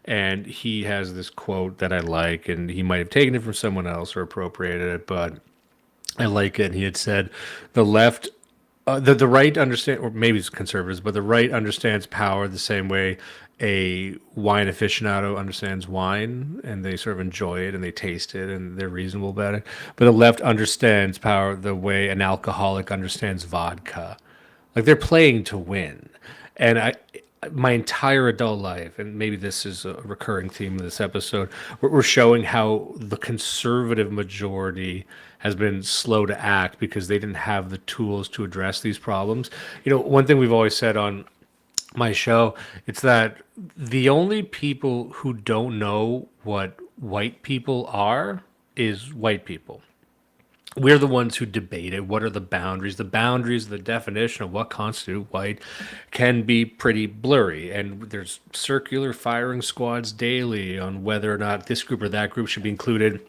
and he has this quote that I like, and he might have taken it from someone else or appropriated it, but I like it. And he had said, the left, the right understand, or maybe it's conservatives, but the right understands power the same way a wine aficionado understands wine, and they sort of enjoy it and they taste it and they're reasonable about it. But the left understands power the way an alcoholic understands vodka. Like, they're playing to win. And my entire adult life, and maybe this is a recurring theme of this episode, we're showing how the conservative majority has been slow to act because they didn't have the tools to address these problems. One thing we've always said on my show, it's that the only people who don't know what white people are is white people. We're the ones who debate it. What are the boundaries? The boundaries, the definition of what constitutes white can be pretty blurry. And there's circular firing squads daily on whether or not this group or that group should be included,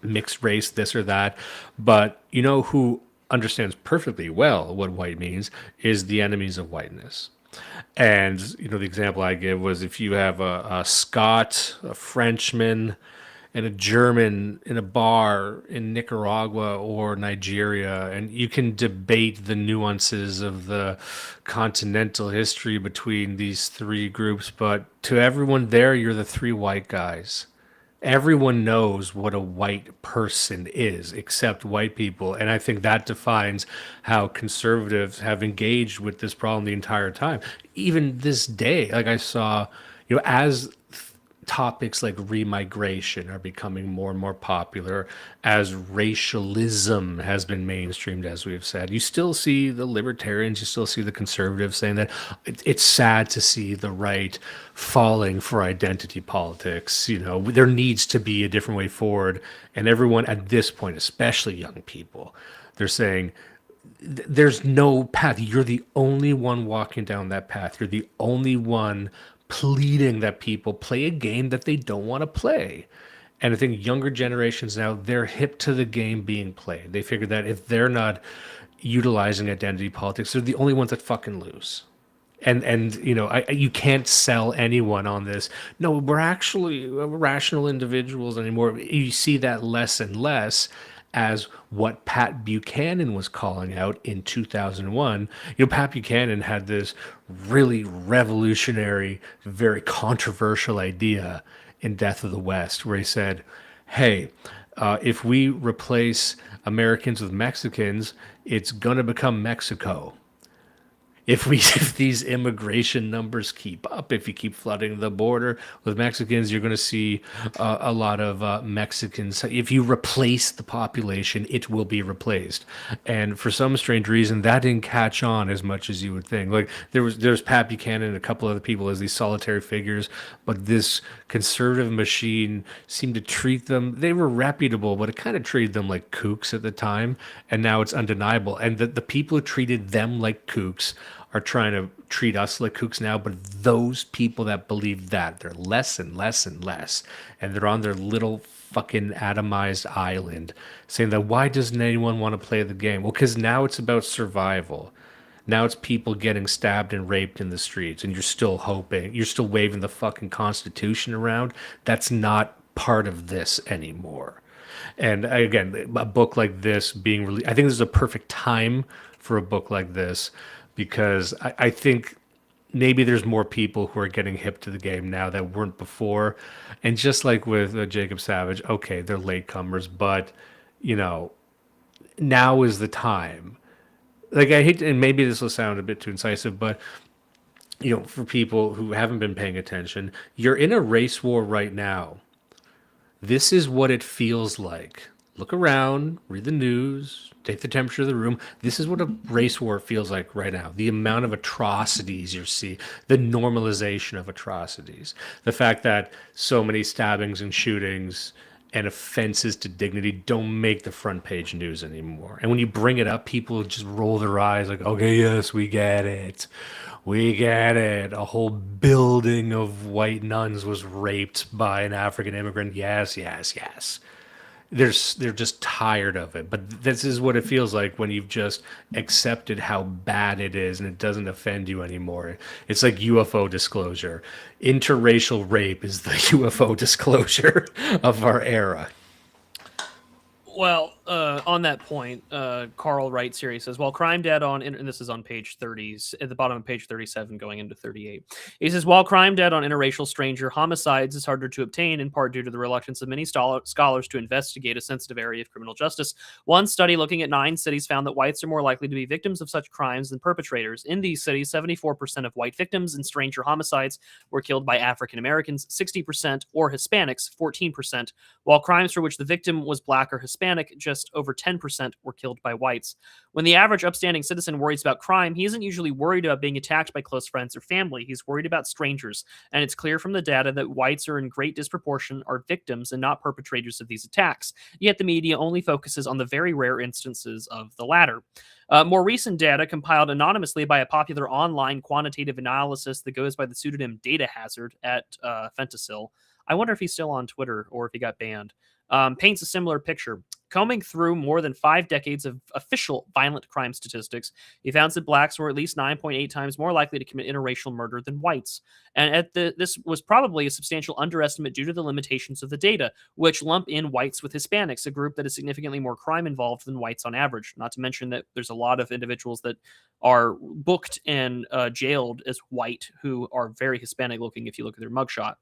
mixed race, this or that. But who understands perfectly well what white means is the enemies of whiteness. And, the example I give was, if you have a Scot, a Frenchman, and a German in a bar in Nicaragua or Nigeria, and you can debate the nuances of the continental history between these three groups, but to everyone there, you're the three white guys. Everyone knows what a white person is, except white people. And I think that defines how conservatives have engaged with this problem the entire time. Even this day, like, I saw, as topics like remigration are becoming more and more popular, as racialism has been mainstreamed, as we've said, you still see the libertarians, you still see the conservatives saying that it's sad to see the right falling for identity politics. There needs to be a different way forward. And everyone at this point, especially young people, they're saying, there's no path. You're the only one walking down that path. You're the only one pleading that people play a game that they don't want to play. And I think younger generations now, they're hip to the game being played. They figure that if they're not utilizing identity politics, they're the only ones that fucking lose. and you know, you can't sell anyone on this. No, we're actually rational individuals anymore. You see that less and less as what Pat Buchanan was calling out in 2001. You know, Pat Buchanan had this really revolutionary, very controversial idea in Death of the West, where he said, hey, if we replace Americans with Mexicans, it's going to become Mexico. If these immigration numbers keep up, if you keep flooding the border with Mexicans, you're going to see a lot of Mexicans. If you replace the population, it will be replaced. And for some strange reason, that didn't catch on as much as you would think. Like there's Pat Buchanan and a couple other people as these solitary figures, but this conservative machine seemed to treat them. They were reputable, but it kind of treated them like kooks at the time, and now it's undeniable. And the people who treated them like kooks are trying to treat us like kooks now, but those people that believe that, they're less and less and less, and they're on their little fucking atomized island saying that why doesn't anyone want to play the game? Well, because now it's about survival. Now it's people getting stabbed and raped in the streets, and you're still hoping, you're still waving the fucking Constitution around. That's not part of this anymore. And again, a book like this being released, I think this is a perfect time for a book like this, because I think maybe there's more people who are getting hip to the game now that weren't before. And just like with Jacob Savage, okay, they're latecomers, but, you know, now is the time. Like, I hate to, and maybe this will sound a bit too incisive, but, you know, for people who haven't been paying attention, you're in a race war right now. This is what it feels like. Look around, read the news, take the temperature of the room. This is what a race war feels like right now. The amount of atrocities you see, the normalization of atrocities, the fact that so many stabbings and shootings and offenses to dignity don't make the front page news anymore. And when you bring it up, people just roll their eyes like, okay, yes, we get it. We get it. A whole building of white nuns was raped by an African immigrant. Yes, yes, yes. They're just tired of it. But this is what it feels like when you've just accepted how bad it is and it doesn't offend you anymore. It's like UFO disclosure. Interracial rape is the UFO disclosure of our era. Well, on that point, Carl writes here, he says, while crime data and this is on page 30s, at the bottom of page 37 going into 38. He says, while crime data on interracial stranger homicides is harder to obtain, in part due to the reluctance of many scholars to investigate a sensitive area of criminal justice, one study looking at 9 cities found that whites are more likely to be victims of such crimes than perpetrators. In these cities, 74% of white victims in stranger homicides were killed by African Americans, 60%, or Hispanics, 14%, while crimes for which the victim was black or Hispanic, just over 10% were killed by whites. When the average upstanding citizen worries about crime, he isn't usually worried about being attacked by close friends or family. He's worried about strangers. And it's clear from the data that whites are in great disproportion are victims and not perpetrators of these attacks. Yet the media only focuses on the very rare instances of the latter. More recent data compiled anonymously by a popular online quantitative analysis that goes by the pseudonym Data Hazard at Fentasil. I wonder if he's still on Twitter or if he got banned. Paints a similar picture. Combing through more than 5 decades of official violent crime statistics, he found that blacks were at least 9.8 times more likely to commit interracial murder than whites. And this was probably a substantial underestimate due to the limitations of the data, which lump in whites with Hispanics, a group that is significantly more crime involved than whites on average. Not to mention that there's a lot of individuals that are booked and jailed as white who are very Hispanic looking if you look at their mugshot.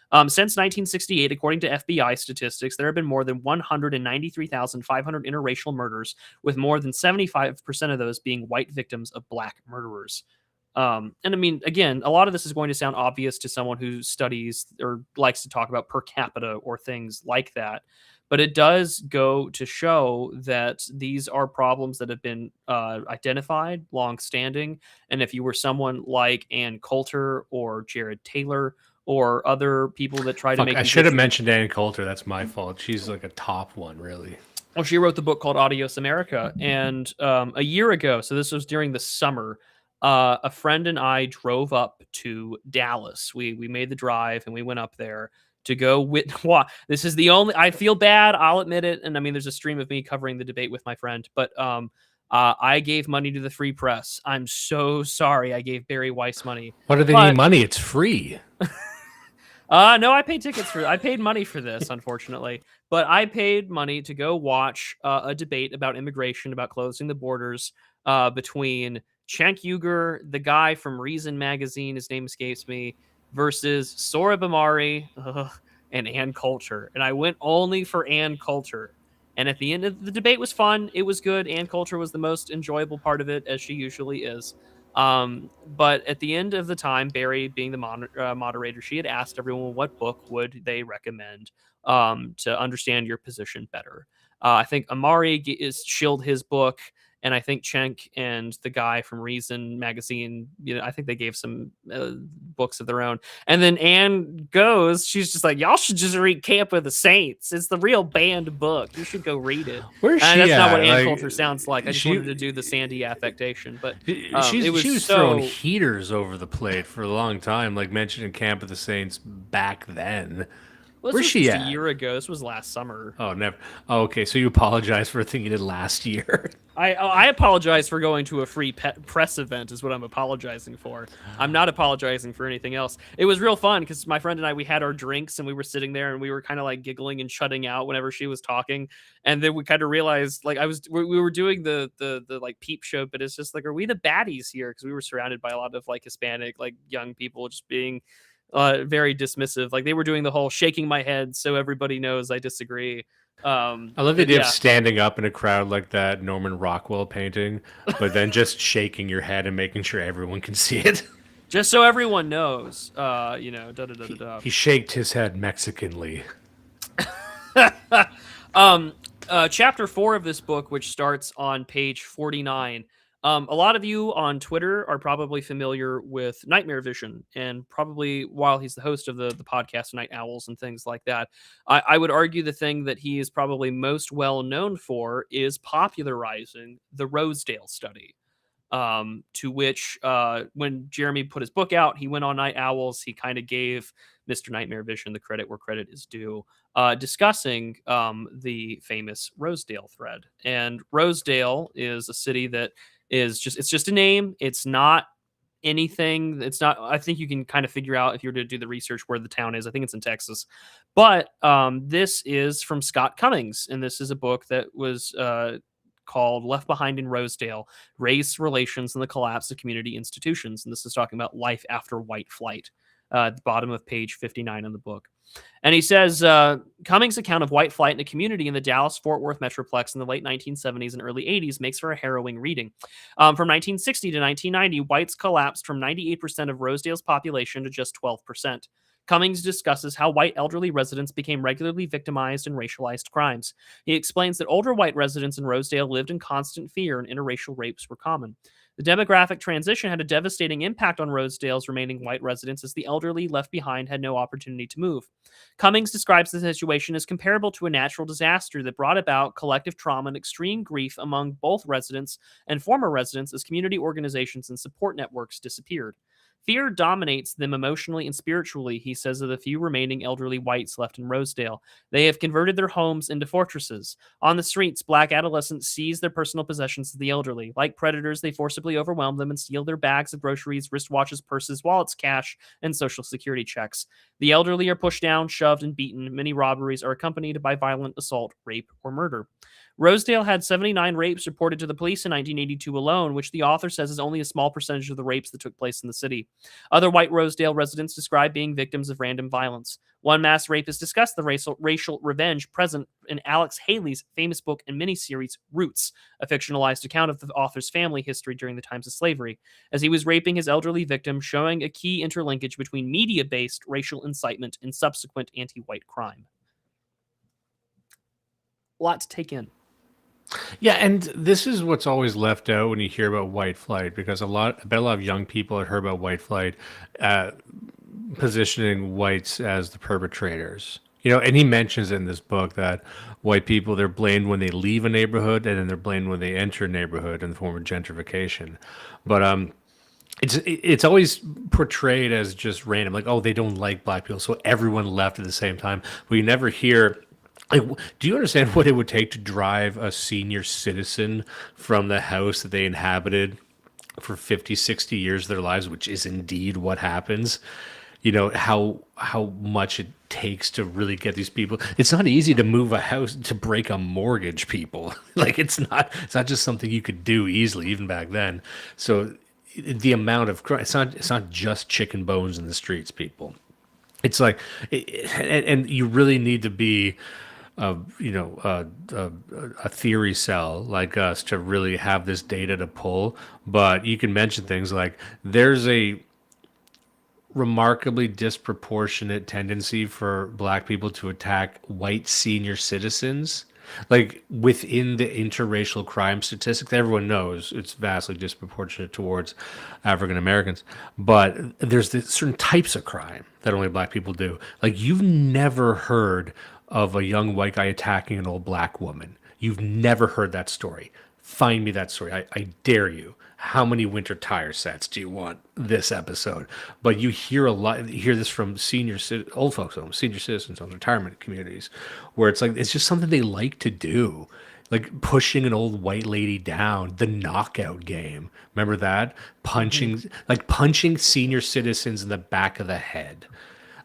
Since 1968, according to FBI statistics, there have been more than 193,500 interracial murders, with more than 75% of those being white victims of black murderers. And I mean, again, a lot of this is going to sound obvious to someone who studies or likes to talk about per capita or things like that. But it does go to show that these are problems that have been identified, long-standing. And if you were someone like Ann Coulter or Jared Taylor or other people that try to make... I should have mentioned Ann Coulter. That's my fault. She's like a top one, really. Well, she wrote the book called Adios America. And a year ago, so this was during the summer, a friend and I drove up to Dallas. We made the drive and we went up there to go this is the only... I feel bad. I'll admit it. And I mean, there's a stream of me covering the debate with my friend. But I gave money to the Free Press. I'm so sorry I gave Barry Weiss money. Why do they need money? It's free. No, I paid money for this, unfortunately. But I paid money to go watch a debate about immigration, about closing the borders between Cenk Uygur, the guy from Reason magazine, his name escapes me, versus Sohrab Ahmari and Ann Coulter. And I went only for Ann Coulter. And at the end of the debate was fun. It was good. Ann Coulter was the most enjoyable part of it, as she usually is. But at the end of the time, Barry being the moderator, she had asked everyone what book would they recommend to understand your position better. I think Amari is shilled his book, and I think Cenk and the guy from Reason magazine, I think they gave some books of their own. And then Anne goes, she's just like, y'all should just read Camp of the Saints. It's the real banned book. You should go read it. Where's she That's at? not what Ann Like, Coulter sounds like. I just wanted to do the Sandy affectation, but she was throwing heaters over the plate for a long time, like mentioning Camp of the Saints back then. Well, Where's she at? A year ago. This was last summer. Oh, never. Oh, okay. So you apologize for a thing you did last year. I apologize for going to a free press event is what I'm apologizing for. I'm not apologizing for anything else. It was real fun because my friend and I, we had our drinks and we were sitting there and we were kind of like giggling and shutting out whenever she was talking. And then we kind of realized like we were doing the like peep show, but it's just like, are we the baddies here? Because we were surrounded by a lot of like Hispanic, like young people just being very dismissive. Like they were doing the whole shaking my head so everybody knows I disagree. I love the idea of standing up in a crowd like that Norman Rockwell painting, but then just shaking your head and making sure everyone can see it. Just so everyone knows, He shaked his head Mexicanly. Chapter 4 of this book, which starts on page 49. A lot of you on Twitter are probably familiar with Nightmare Vision, and probably while he's the host of the podcast Night Owls and things like that, I would argue the thing that he is probably most well known for is popularizing the Rosedale study, to which when Jeremy put his book out, he went on Night Owls. He kind of gave Mr. Nightmare Vision the credit where credit is due, discussing the famous Rosedale thread. And Rosedale is a city that is it's just a name. It's not anything. It's not, I think you can kind of figure out if you were to do the research where the town is. I think it's in Texas. But this is from Scott Cummings, and this is a book that was called Left Behind in Rosedale, Race Relations and the Collapse of Community Institutions. And this is talking about life after white flight, at the bottom of page 59 in the book. And he says, Cummings' account of white flight in a community in the Dallas-Fort Worth Metroplex in the late 1970s and early 80s makes for a harrowing reading. From 1960 to 1990, whites collapsed from 98% of Rosedale's population to just 12%. Cummings discusses how white elderly residents became regularly victimized in racialized crimes. He explains that older white residents in Rosedale lived in constant fear and interracial rapes were common. The demographic transition had a devastating impact on Rosedale's remaining white residents as the elderly left behind had no opportunity to move. Cummings describes the situation as comparable to a natural disaster that brought about collective trauma and extreme grief among both residents and former residents as community organizations and support networks disappeared. Fear dominates them emotionally and spiritually, he says of the few remaining elderly whites left in Rosedale. They have converted their homes into fortresses. On the streets, black adolescents seize their personal possessions of the elderly. Like predators, they forcibly overwhelm them and steal their bags of groceries, wristwatches, purses, wallets, cash, and social security checks. The elderly are pushed down, shoved, and beaten. Many robberies are accompanied by violent assault, rape, or murder. Rosedale had 79 rapes reported to the police in 1982 alone, which the author says is only a small percentage of the rapes that took place in the city. Other white Rosedale residents describe being victims of random violence. One mass rapist discussed the racial revenge present in Alex Haley's famous book and miniseries, Roots, a fictionalized account of the author's family history during the times of slavery, as he was raping his elderly victim, showing a key interlinkage between media-based racial incitement and subsequent anti-white crime. A lot to take in. Yeah, and this is what's always left out when you hear about white flight, because I bet a lot of young people have heard about white flight, positioning whites as the perpetrators. And he mentions in this book that white people, they're blamed when they leave a neighborhood, and then they're blamed when they enter a neighborhood in the form of gentrification. But it's always portrayed as just random, like, oh, they don't like black people, so everyone left at the same time. But you never hear Like, do you understand what it would take to drive a senior citizen from the house that they inhabited for 50, 60 years of their lives, which is indeed what happens? You know, how much it takes to really get these people. It's not easy to move a house, to break a mortgage, people. Like, it's not just something you could do easily, even back then. So the amount of crime, it's not just chicken bones in the streets, people. It's like, and you really need to be, a theory cell like us to really have this data to pull. But you can mention things like there's a remarkably disproportionate tendency for black people to attack white senior citizens. Like within the interracial crime statistics, everyone knows it's vastly disproportionate towards African Americans. But there's certain types of crime that only black people do. Like you've never heard of a young white guy attacking an old black woman. You've never heard that story. Find me that story. I dare you. How many winter tire sets do you want this episode? But you hear a lot. You hear this from old folks homes, senior citizens on retirement communities, where it's like it's just something they like to do, like pushing an old white lady down. The knockout game. Remember that? Punching senior citizens in the back of the head.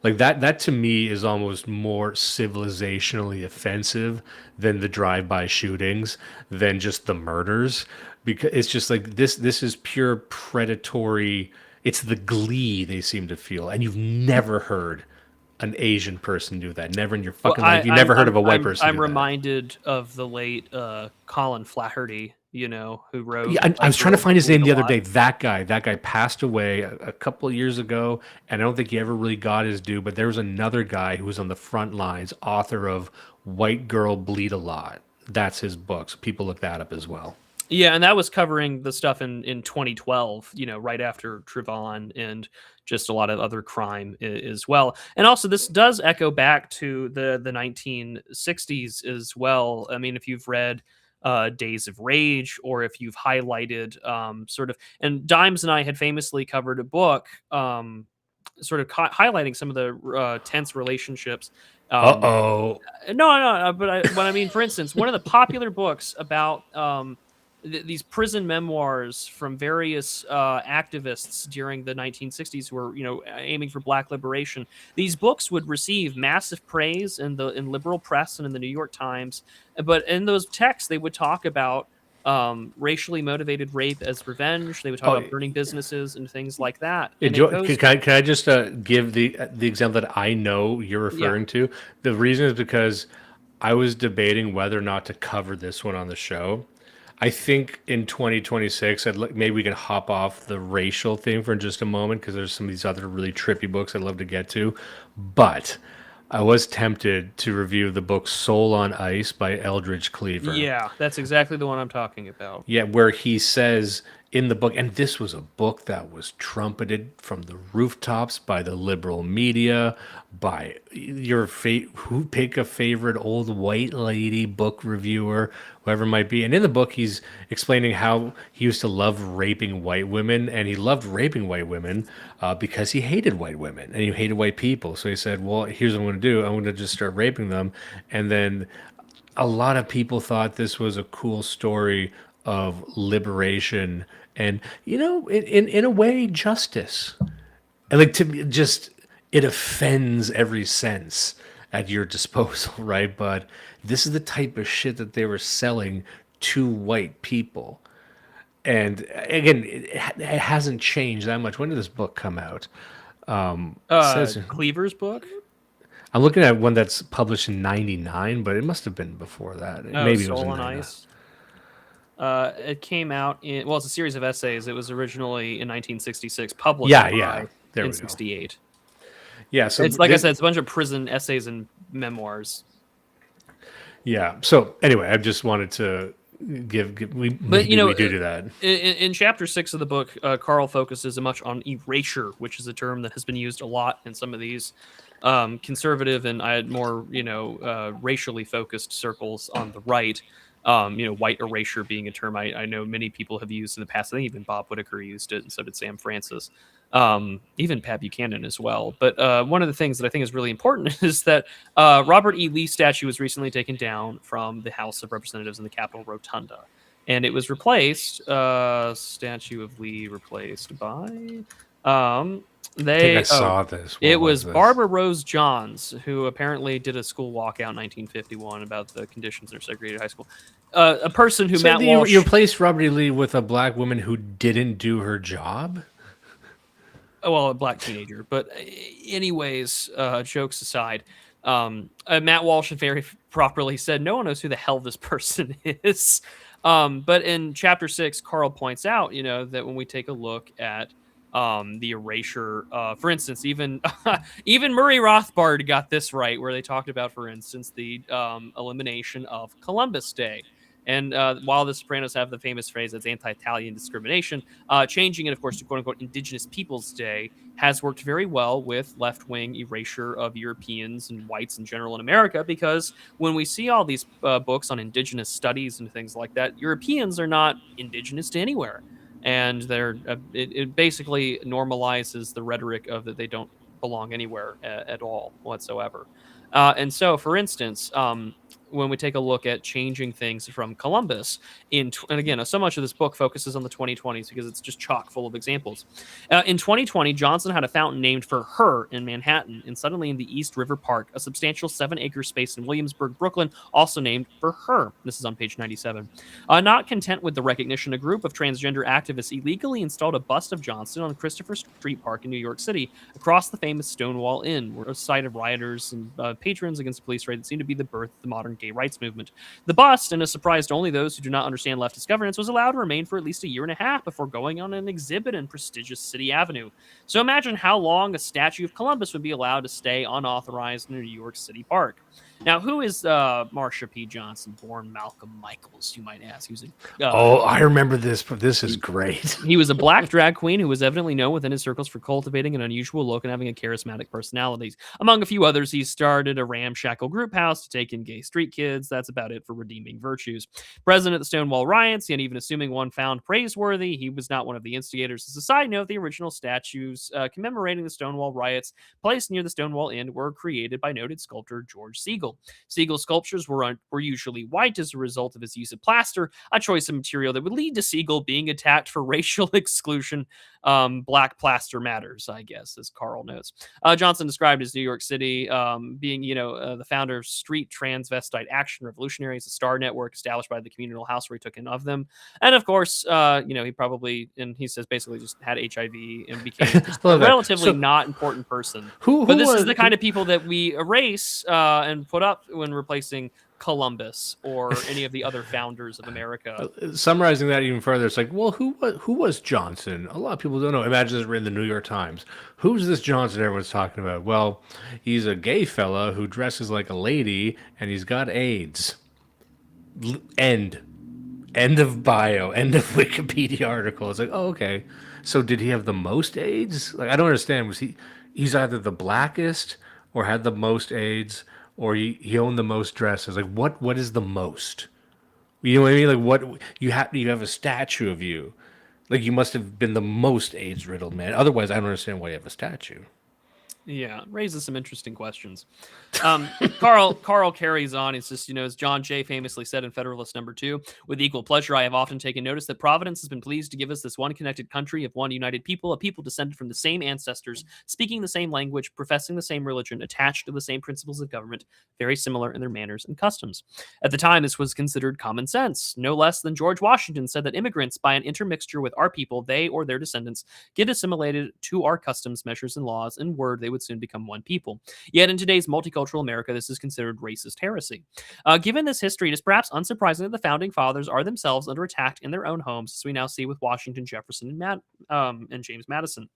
Like that to me is almost more civilizationally offensive than the drive-by shootings, than just the murders, because it's just like this is pure predatory. It's the glee they seem to feel, and you've never heard an Asian person do that. Never in your fucking life. You never heard of a white person. I'm do that. reminded of the late Colin Flaherty, who wrote. Yeah, I was trying to find his name the other day. That guy passed away a couple of years ago, and I don't think he ever really got his due. But there was another guy who was on the front lines, author of "White Girl Bleed a Lot." That's his book. So people look that up as well. Yeah, and that was covering the stuff in 2012, right after Trayvon, and just a lot of other crime as well. And also, this does echo back to the 1960s as well. I mean, if you've read Days of Rage, or if you've highlighted and Dimes and I had famously covered a book highlighting some of the tense relationships. Uh-oh. No, but I mean, for instance, one of the popular books about these prison memoirs from various activists during the 1960s who were, aiming for black liberation. These books would receive massive praise in liberal press and in the New York Times. But in those texts, they would talk about racially motivated rape as revenge. They would talk about burning businesses and things like that. And can I just give the example that I know you're referring to? The reason is because I was debating whether or not to cover this one on the show. I think in 2026, maybe we can hop off the racial thing for just a moment, because there's some of these other really trippy books I'd love to get to. But I was tempted to review the book Soul on Ice by Eldridge Cleaver. Yeah, that's exactly the one I'm talking about. Yeah, where he says in the book, and this was a book that was trumpeted from the rooftops by the liberal media, by who pick a favorite old white lady book reviewer, whoever it might be. And in the book, he's explaining how he used to love raping white women, and he loved raping white women because he hated white women and he hated white people. So he said, well, here's what I'm going to do. I'm going to just start raping them. And then a lot of people thought this was a cool story of liberation and, in a way, justice. And it offends every sense at your disposal, right? But this is the type of shit that they were selling to white people. And again, it hasn't changed that much. When did this book come out? Cleaver's book? I'm looking at one that's published in 99, but it must have been before that. Maybe Soul it was in on 99. Ice. It came out it's a series of essays. It was originally in 1966, published in 68. Yeah, so it's like I said, it's a bunch of prison essays and memoirs. Yeah. So anyway, I just wanted to we do that. In chapter 6 of the book, Carl focuses much on erasure, which is a term that has been used a lot in some of these conservative and I had more racially focused circles on the right. white erasure being a term I know many people have used in the past. I think even Bob Whitaker used it, and so did Sam Francis. Even Pat Buchanan as well. But one of the things that I think is really important is that Robert E. Lee statue was recently taken down from the House of Representatives in the Capitol Rotunda. And it was replaced, statue of Lee replaced by, I think I saw this. It was Barbara Rose Johns, who apparently did a school walkout in 1951 about the conditions in her segregated high school. A person who Matt Walsh... You replaced Robert E. Lee with a black woman who didn't do her job? Well, a black teenager. But anyways, jokes aside, Matt Walsh very properly said, no one knows who the hell this person is. But in chapter 6, Carl points out, that when we take a look at the erasure, for instance, even Murray Rothbard got this right, where they talked about, for instance, the elimination of Columbus Day. And while the Sopranos have the famous phrase that's anti-Italian discrimination, changing it, of course, to quote-unquote Indigenous Peoples Day has worked very well with left-wing erasure of Europeans and whites in general in America, because when we see all these books on indigenous studies and things like that, Europeans are not indigenous to anywhere. And it basically normalizes the rhetoric of that they don't belong anywhere at all whatsoever. And so, for instance, when we take a look at changing things from Columbus, and again, so much of this book focuses on the 2020s because it's just chock full of examples. In 2020, Johnson had a fountain named for her in Manhattan, and suddenly in the East River Park, a substantial 7-acre space in Williamsburg, Brooklyn, also named for her. This is on page 97. Not content with the recognition, a group of transgender activists illegally installed a bust of Johnson on Christopher Street Park in New York City, across the famous Stonewall Inn, where a site of rioters and patrons against a police raid that seemed to be the birth of the modern gay rights movement. The bust, and a surprise to only those who do not understand leftist governance, was allowed to remain for at least a year and a half before going on an exhibit in prestigious City Avenue. So imagine how long a statue of Columbus would be allowed to stay unauthorized in a New York City park. Now, who is Marsha P. Johnson, born Malcolm Michaels, you might ask? I remember this, but this is great. He was a black drag queen who was evidently known within his circles for cultivating an unusual look and having a charismatic personality. Among a few others, he started a ramshackle group house to take in gay street kids. That's about it for redeeming virtues. Present at the Stonewall riots, and even assuming one found praiseworthy, he was not one of the instigators. As a side note, the original statues commemorating the Stonewall riots placed near the Stonewall Inn were created by noted sculptor George Siegel. Siegel's sculptures were usually white as a result of his use of plaster, a choice of material that would lead to Siegel being attacked for racial exclusion. Black plaster matters, I guess, as Carl notes. Johnson described his New York City being, the founder of Street Transvestite Action Revolutionaries, a star network established by the communal house where he took in of them. And of course, he probably, and he says basically just had HIV and became a relatively not important person. But this is the kind of people that we erase and put up when replacing Columbus or any of the other founders of America. Summarizing that even further, it's like, well, who was Johnson? A lot of people don't know. Imagine this written in the New York Times. Who's this Johnson everyone's talking about? Well, he's a gay fella who dresses like a lady and he's got AIDS. End of bio. End of Wikipedia article. It's like, oh, okay. So did he have the most AIDS? Like, I don't understand. He's either the blackest or had the most AIDS, or he owned the most dresses. Like, what is the most? You know what I mean? Like, what you have a statue of you. Like, you must have been the most AIDS-riddled man. Otherwise, I don't understand why you have a statue. Yeah, raises some interesting questions. Carl carries on. It's just, as John Jay famously said in Federalist Number 2, with equal pleasure, I have often taken notice that Providence has been pleased to give us this one connected country of one united people, a people descended from the same ancestors, speaking the same language, professing the same religion, attached to the same principles of government, very similar in their manners and customs. At the time, this was considered common sense. No less than George Washington said that immigrants, by an intermixture with our people, they or their descendants, get assimilated to our customs, measures, and laws. In word, they would soon become one people. Yet in today's multicultural America, this is considered racist heresy. Given this history, it is perhaps unsurprising that the founding fathers are themselves under attack in their own homes, as we now see with Washington, Jefferson, and James Madison.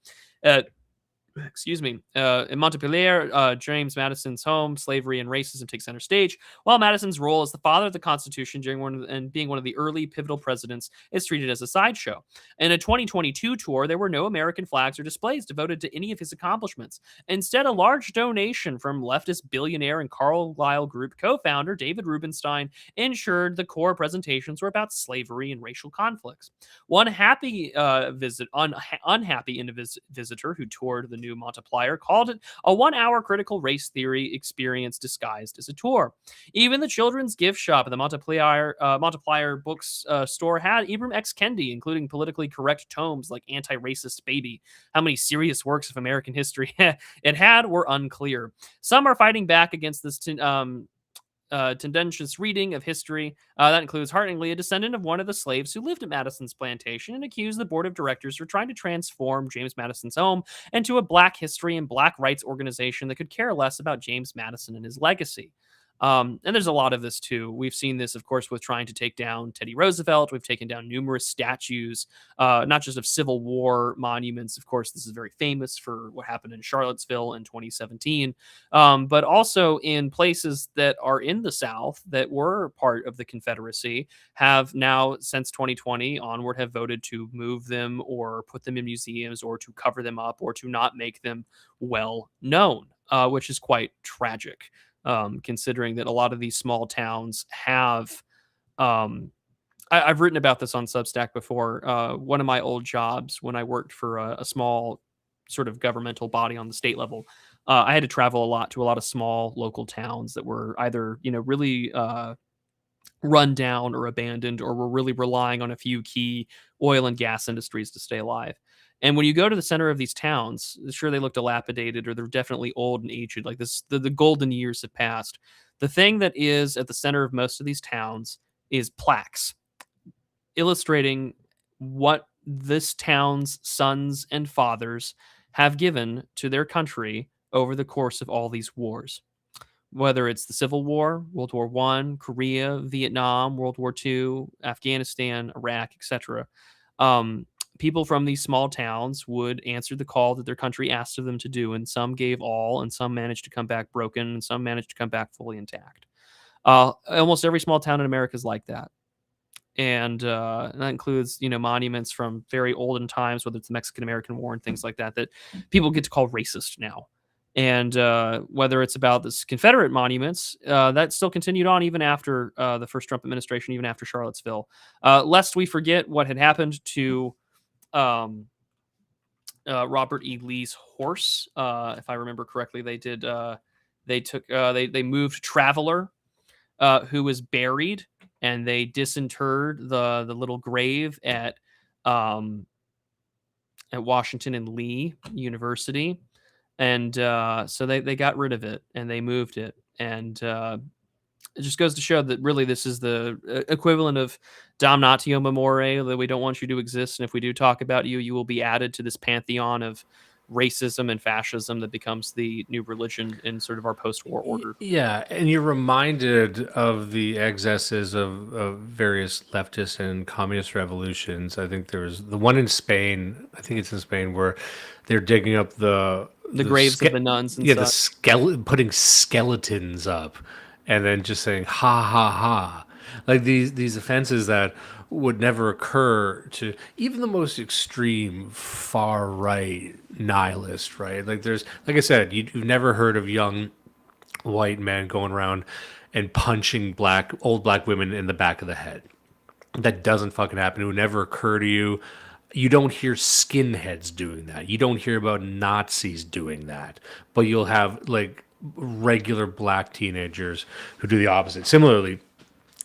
excuse me, in Montpelier, James Madison's home, slavery and racism take center stage, while Madison's role as the father of the Constitution and being one of the early pivotal presidents is treated as a sideshow. In a 2022 tour, there were no American flags or displays devoted to any of his accomplishments. Instead, a large donation from leftist billionaire and Carlyle Group co-founder David Rubenstein ensured the core presentations were about slavery and racial conflicts. One happy unhappy visitor who toured the new Multiplier called it a 1-hour critical race theory experience disguised as a tour. Even the children's gift shop at the Multiplier Books store had Ibram X. Kendi, including politically correct tomes like Anti-Racist Baby. How many serious works of American history it had were unclear. Some are fighting back against this tendentious reading of history. That includes Hartingly, a descendant of one of the slaves who lived at Madison's plantation, and accused the board of directors for trying to transform James Madison's home into a black history and black rights organization that could care less about James Madison and his legacy. And there's a lot of this too. We've seen this, of course, with trying to take down Teddy Roosevelt. We've taken down numerous statues, not just of Civil War monuments. Of course, this is very famous for what happened in Charlottesville in 2017, but also in places that are in the South that were part of the Confederacy have now, since 2020 onward, have voted to move them or put them in museums or to cover them up or to not make them well known, which is quite tragic. Considering that a lot of these small towns have, I've written about this on Substack before. One of my old jobs when I worked for a small sort of governmental body on the state level, I had to travel a lot to a lot of small local towns that were either, really run down or abandoned, or were really relying on a few key oil and gas industries to stay alive. And when you go to the center of these towns, sure, they look dilapidated or they're definitely old and aged. Like this, the golden years have passed. The thing that is at the center of most of these towns is plaques illustrating what this town's sons and fathers have given to their country over the course of all these wars. Whether it's the Civil War, World War I, Korea, Vietnam, World War II, Afghanistan, Iraq, etc. People from these small towns would answer the call that their country asked of them to do, and some gave all, and some managed to come back broken, and some managed to come back fully intact. Almost every small town in America is like that. And that includes, monuments from very olden times, whether it's the Mexican-American War and things like that, that people get to call racist now. And whether it's about this Confederate monuments, that still continued on even after the first Trump administration, even after Charlottesville. Lest we forget what had happened to Robert E. Lee's horse. If I remember correctly, they moved Traveler, who was buried, and they disinterred the little grave at Washington and Lee University. And so they got rid of it and they moved it. And it just goes to show that really this is the equivalent of damnatio memoriae, that we don't want you to exist. And if we do talk about you, you will be added to this pantheon of racism and fascism that becomes the new religion in sort of our post-war order. Yeah, and you're reminded of the excesses of various leftist and communist revolutions. I think there was the one in Spain, I think it's in Spain, where they're digging up the graves of the nuns and stuff. Putting skeletons up and then just saying ha ha ha, like these offenses that would never occur to even the most extreme far right nihilist, right? Like I said, you've never heard of young white men going around and punching old black women in the back of the head. That doesn't fucking happen. It would never occur to you. You don't hear skinheads doing that. You don't hear about Nazis doing that. But you'll have like regular black teenagers who do the opposite. Similarly,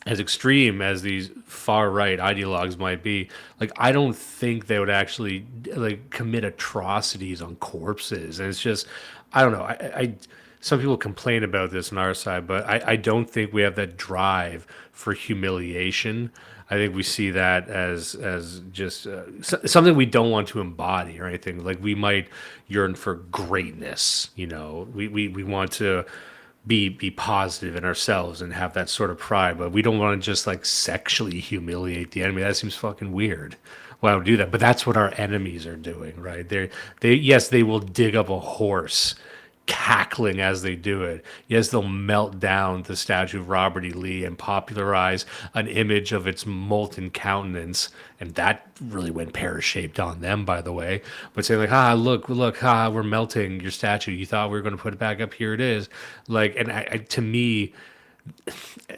as extreme as these far right ideologues might be, like I don't think they would actually like commit atrocities on corpses. And it's just, I don't know. I some people complain about this on our side, but I don't think we have that drive for humiliation. I think we see that as just something we don't want to embody or anything. Like we might yearn for greatness, we want to be positive in ourselves and have that sort of pride, but we don't want to just like sexually humiliate the enemy. That seems fucking weird. why would do that? But that's what our enemies are doing, right? They will dig up a horse, cackling as they do it. Yes, they'll melt down the statue of Robert E. Lee and popularize an image of its molten countenance, and that really went pear-shaped on them, by the way. But say like, look, we're melting your statue. You thought we were going to put it back up? Here it is. Like, and to me,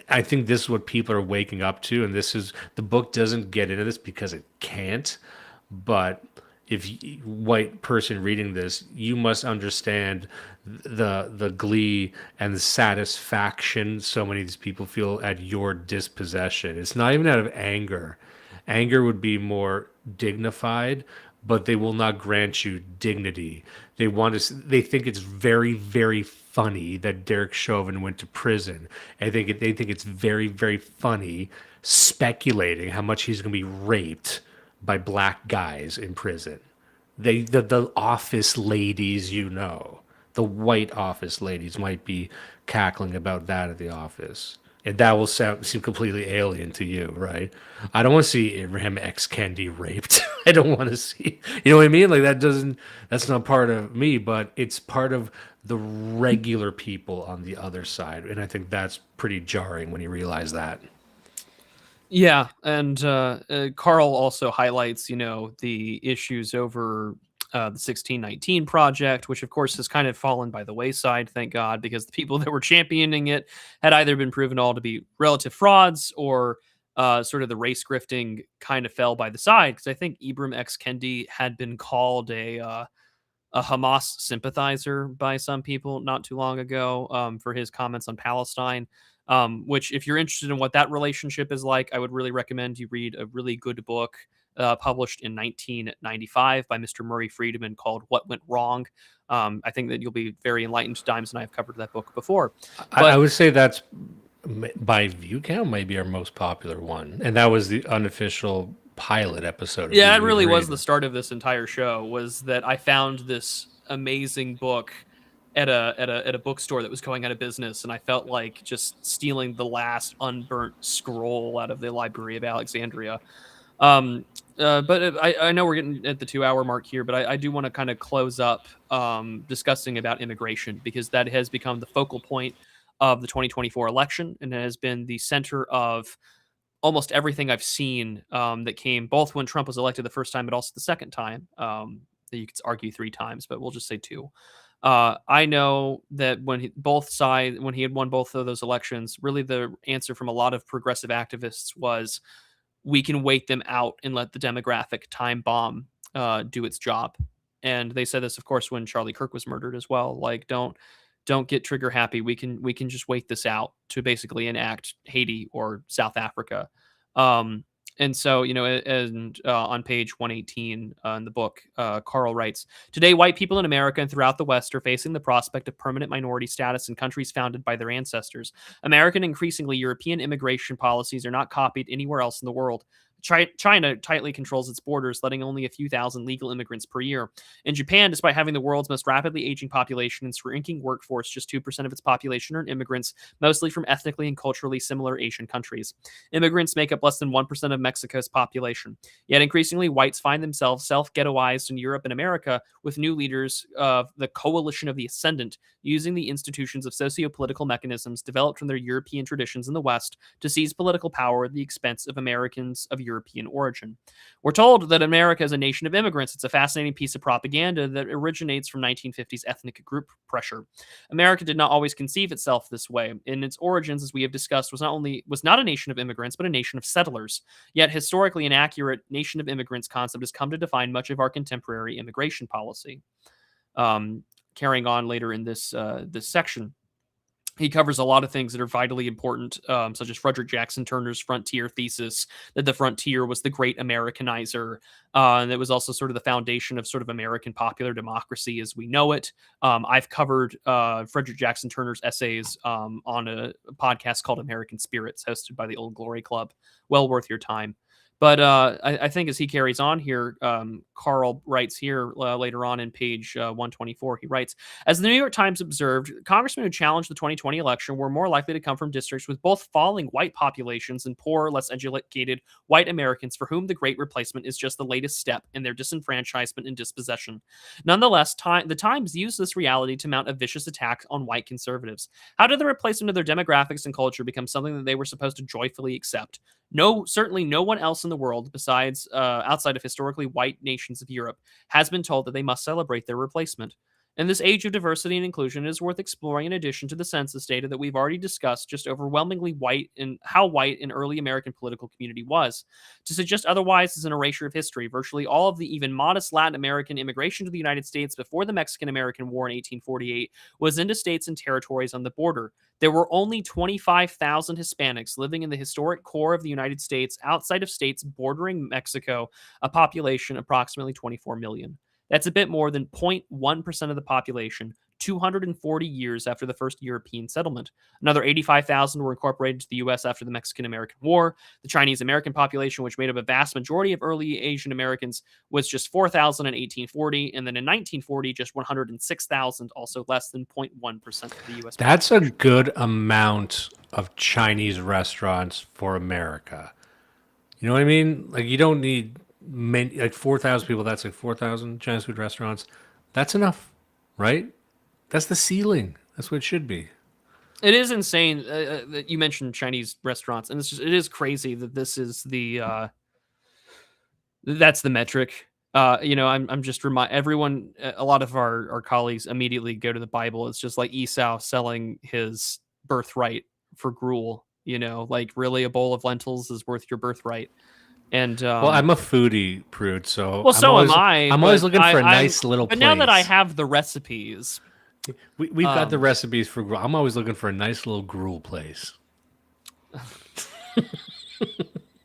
I think this is what people are waking up to, and this is the book doesn't get into this because it can't. But if white person reading this, you must understand the glee and the satisfaction so many of these people feel at your dispossession. It's not even out of anger. Anger would be more dignified, but they will not grant you dignity. They want to. They think it's very, very funny that Derek Chauvin went to prison. They think it's very, very funny speculating how much he's going to be raped by black guys in prison. The office ladies, the white office ladies might be cackling about that at the office. And that will seem completely alien to you, right? I don't want to see Abraham X. Kendi raped. I don't want to see, you know what I mean? Like that's not part of me, but it's part of the regular people on the other side. And I think that's pretty jarring when you realize that. Yeah, and Carl also highlights, the issues over the 1619 project, which of course has kind of fallen by the wayside, thank God, because the people that were championing it had either been proven all to be relative frauds or sort of the race grifting kind of fell by the side. Because I think Ibram X. Kendi had been called a Hamas sympathizer by some people not too long ago for his comments on Palestine. Which, if you're interested in what that relationship is like, I would really recommend you read a really good book published in 1995 by Mr. Murray Friedman called What Went Wrong. I think that you'll be very enlightened. Dimes and I have covered that book before. But I would say that's, by view count, maybe our most popular one. And that was the unofficial pilot episode. Yeah, it really was the start of this entire show, was that I found this amazing book at a bookstore that was going out of business, and I felt like just stealing the last unburnt scroll out of the Library of Alexandria. But I know we're getting at the 2-hour mark here, but I do want to kind of close up discussing about immigration, because that has become the focal point of the 2024 election, and it has been the center of almost everything I've seen that came both when Trump was elected the first time, but also the second time. You could argue 3 times, but we'll just say 2. I know that when he had won both of those elections, really the answer from a lot of progressive activists was, we can wait them out and let the demographic time bomb do its job. And they said this, of course, when Charlie Kirk was murdered as well. Like, don't get trigger happy. We can just wait this out to basically enact Haiti or South Africa. And so, on page 118 in the book, Carl writes, "Today, white people in America and throughout the West are facing the prospect of permanent minority status in countries founded by their ancestors. American, increasingly European immigration policies are not copied anywhere else in the world. China tightly controls its borders, letting only a few thousand legal immigrants per year. In Japan, despite having the world's most rapidly aging population and shrinking workforce, just 2% of its population are immigrants, mostly from ethnically and culturally similar Asian countries. Immigrants make up less than 1% of Mexico's population. Yet increasingly, whites find themselves self-ghettoized in Europe and America, with new leaders of the Coalition of the Ascendant using the institutions of socio-political mechanisms developed from their European traditions in the West to seize political power at the expense of Americans of European origin. We're told that America is a nation of immigrants. It's a fascinating piece of propaganda that originates from 1950s ethnic group pressure. America did not always conceive itself this way. In its origins, as we have discussed, was not a nation of immigrants, but a nation of settlers. Yet historically inaccurate nation of immigrants concept has come to define much of our contemporary immigration policy." Carrying on later in this section, he covers a lot of things that are vitally important, such as Frederick Jackson Turner's frontier thesis, that the frontier was the great Americanizer. And it was also sort of the foundation of sort of American popular democracy as we know it. I've covered Frederick Jackson Turner's essays on a podcast called American Spirits, hosted by the Old Glory Club. Well worth your time. But I think as he carries on here, Carl writes here later on in page 124, he writes, as the New York Times observed, congressmen who challenged the 2020 election were more likely to come from districts with both falling white populations and poor, less educated white Americans for whom the Great Replacement is just the latest step in their disenfranchisement and dispossession. Nonetheless, the Times used this reality to mount a vicious attack on white conservatives. How did the replacement of their demographics and culture become something that they were supposed to joyfully accept? No, certainly no one else in the world, besides outside of historically white nations of Europe, has been told that they must celebrate their replacement. In this age of diversity and inclusion, it is worth exploring in addition to the census data that we've already discussed, just overwhelmingly white and how white an early American political community was. To suggest otherwise is an erasure of history. Virtually all of the even modest Latin American immigration to the United States before the Mexican-American War in 1848 was into states and territories on the border. There were only 25,000 Hispanics living in the historic core of the United States outside of states bordering Mexico, a population approximately 24 million. That's a bit more than 0.1% of the population, 240 years after the first European settlement. Another 85,000 were incorporated to the U.S. after the Mexican-American War. The Chinese-American population, which made up a vast majority of early Asian Americans, was just 4,000 in 1840, and then in 1940, just 106,000, also less than 0.1% of the U.S. That's a good amount of Chinese restaurants for America. You know what I mean? Like, you don't need many, like 4,000 people. That's like 4,000 Chinese food restaurants. That's enough, right? That's the ceiling. That's what it should be. It is insane that you mentioned Chinese restaurants, and it is crazy that this is the that's the metric. I'm just everyone. A lot of our colleagues immediately go to the Bible. It's just like Esau selling his birthright for gruel. Like, really, a bowl of lentils is worth your birthright. And well, I'm a foodie, Prude, so am I. I'm always looking for a nice little place. But now that I have the recipes, we've got the recipes for gruel. I'm always looking for a nice little gruel place.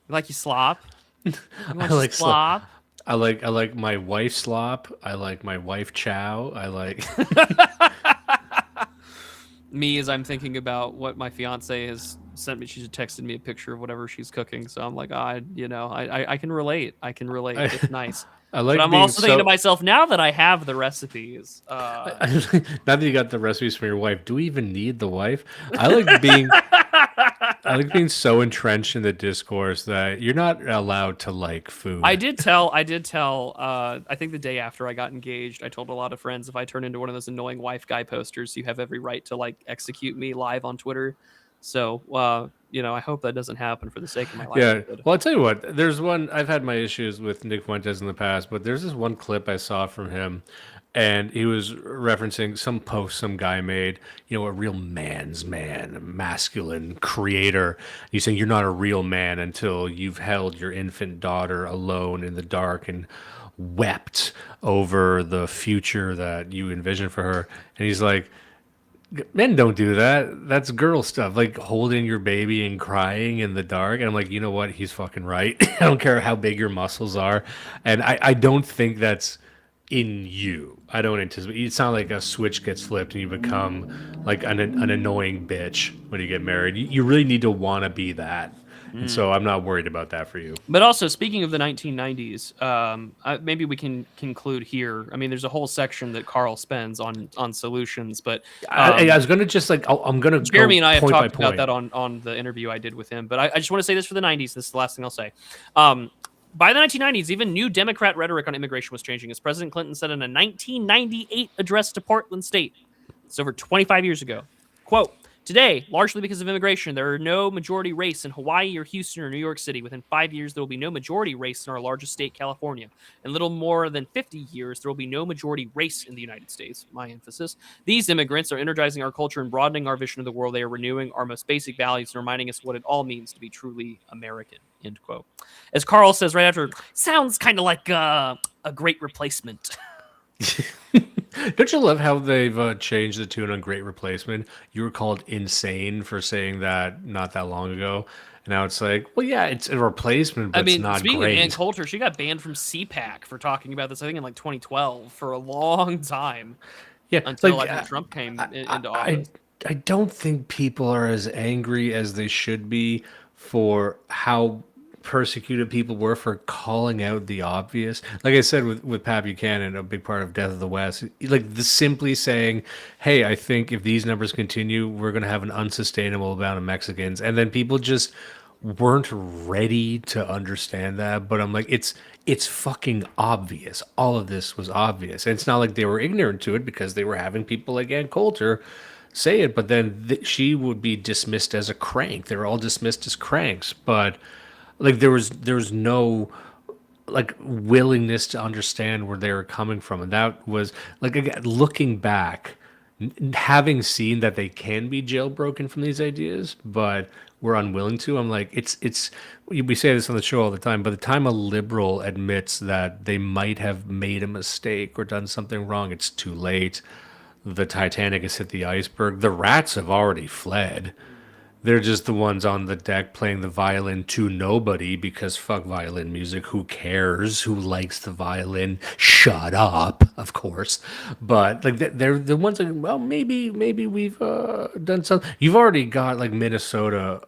Like you slop. I like slop. I like my wife slop. I like my wife chow. I like me as I'm thinking about what my fiance has sent me. She's texted me a picture of whatever she's cooking. So I'm like, I can relate. I can relate. It's nice. I like. But I'm also thinking to myself, now that I have the recipes. Now that you got the recipes from your wife, do we even need the wife? I like being so entrenched in the discourse that you're not allowed to like food. I did tell. I think the day after I got engaged, I told a lot of friends, if I turn into one of those annoying wife guy posters, you have every right to like execute me live on Twitter. So, I hope that doesn't happen for the sake of my life. Yeah. Well, I'll tell you what, there's one, I've had my issues with Nick Fuentes in the past, but there's this one clip I saw from him, and he was referencing some post some guy made, a real man's man, a masculine creator. He's saying you're not a real man until you've held your infant daughter alone in the dark and wept over the future that you envision for her. And he's like, men don't do that. That's girl stuff. Like holding your baby and crying in the dark. And I'm like, you know what? He's fucking right. I don't care how big your muscles are. And I don't think that's in you. I don't anticipate. It's not like a switch gets flipped and you become like an annoying bitch when you get married. You really need to want to be that. And so I'm not worried about that for you. But also, speaking of the 1990s, maybe we can conclude here. I mean, there's a whole section that Carl spends on solutions, but I was going to just like, I'm going to Jeremy and I have talked about that on the interview I did with him. But I just want to say this for the 90s. This is the last thing I'll say. By the 1990s, even new Democrat rhetoric on immigration was changing, as President Clinton said in a 1998 address to Portland State. It's over 25 years ago. Quote, today, largely because of immigration, there are no majority race in Hawaii or Houston or New York City. Within 5 years, there will be no majority race in our largest state, California. In little more than 50 years, there will be no majority race in the United States. My emphasis. These immigrants are energizing our culture and broadening our vision of the world. They are renewing our most basic values and reminding us what it all means to be truly American. End quote. As Carl says right after, sounds kind of like a great replacement. Don't you love how they've changed the tune on Great Replacement? You were called insane for saying that not that long ago. And now it's like, well, yeah, it's a replacement, but it's not speaking great. Of Ann Coulter, she got banned from CPAC for talking about this, I think, in like 2012 for a long time. Yeah, until Trump came into office. I don't think people are as angry as they should be for how persecuted people were for calling out the obvious. Like I said with Pat Buchanan, a big part of Death of the West, like the simply saying, "Hey, I think if these numbers continue, we're going to have an unsustainable amount of Mexicans," and then people just weren't ready to understand that. But I'm like, it's fucking obvious. All of this was obvious, and it's not like they were ignorant to it because they were having people like Ann Coulter say it, but then she would be dismissed as a crank. They were all dismissed as cranks, but like there was no like willingness to understand where they were coming from, and that was like, again, looking back, having seen that they can be jailbroken from these ideas, but we're unwilling to. I'm like, it's we say this on the show all the time. By the time a liberal admits that they might have made a mistake or done something wrong, it's too late. The Titanic has hit the iceberg. The rats have already fled. They're just the ones on the deck playing the violin to nobody because fuck violin music. Who cares? Who likes the violin? Shut up, of course. But like they're the ones that, well, maybe we've done something. You've already got like Minnesota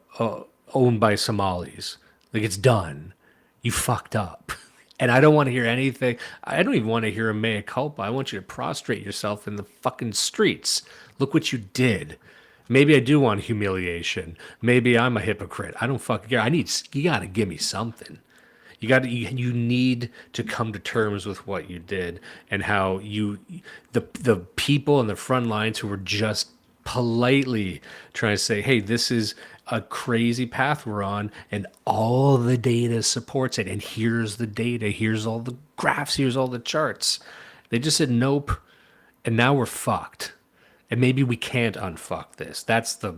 owned by Somalis. Like it's done. You fucked up. And I don't want to hear anything. I don't even want to hear a mea culpa. I want you to prostrate yourself in the fucking streets. Look what you did. Maybe I do want humiliation. Maybe I'm a hypocrite. I don't fucking care. You got to give me something. You need to come to terms with what you did and how the people on the front lines who were just politely trying to say, hey, this is a crazy path we're on and all the data supports it. And here's the data. Here's all the graphs. Here's all the charts. They just said, nope. And now we're fucked. And maybe we can't unfuck this. That's the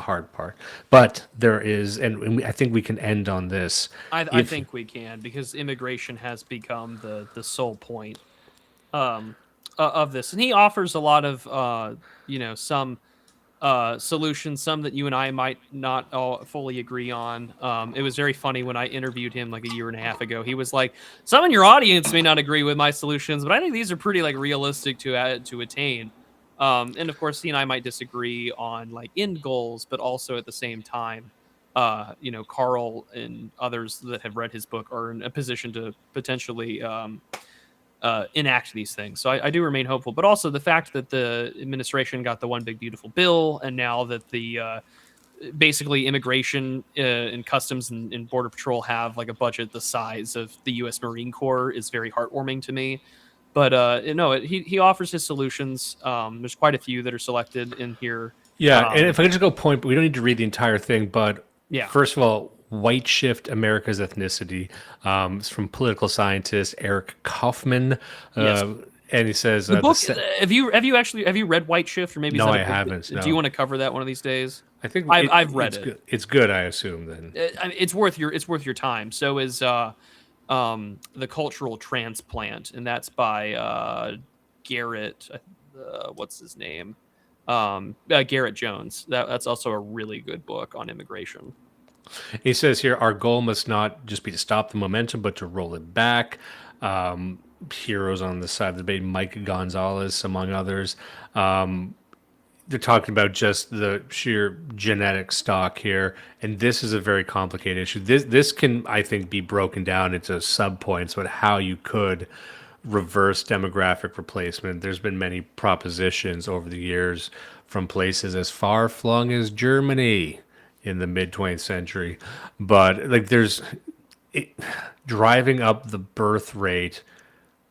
hard part. But there is, and I think we can end on this. I think we can, because immigration has become the sole point of this. And he offers a lot of, some solutions, some that you and I might not all fully agree on. It was very funny when I interviewed him like a year and a half ago. He was like, some in your audience may not agree with my solutions, but I think these are pretty like realistic to attain. And of course, he and I might disagree on like end goals, but also at the same time, Carl and others that have read his book are in a position to potentially enact these things. So I do remain hopeful, but also the fact that the administration got the one big beautiful bill, and now that the basically immigration and customs and border patrol have like a budget the size of the U.S. Marine Corps is very heartwarming to me. But he offers his solutions. There's quite a few that are selected in here. Yeah, and if I could just go point, but we don't need to read the entire thing. But yeah, first of all, White Shift America's Ethnicity. It's from political scientist Eric Kaufman. Yes. And he says the book. Have you read White Shift, or maybe no, I haven't. No. Do you want to cover that one of these days? I think I've read it. Good. It's good, I assume. Then it's worth your time. So is The Cultural Transplant, and that's by Garrett. What's his name? Garrett Jones. That's also a really good book on immigration. He says here, our goal must not just be to stop the momentum, but to roll it back. Heroes on the side of the debate, Mike Gonzalez, among others. They're talking about just the sheer genetic stock here, and this is a very complicated issue. This can, I think, be broken down into sub-points about how you could reverse demographic replacement. There's been many propositions over the years from places as far-flung as Germany in the mid-20th century. But like driving up the birth rate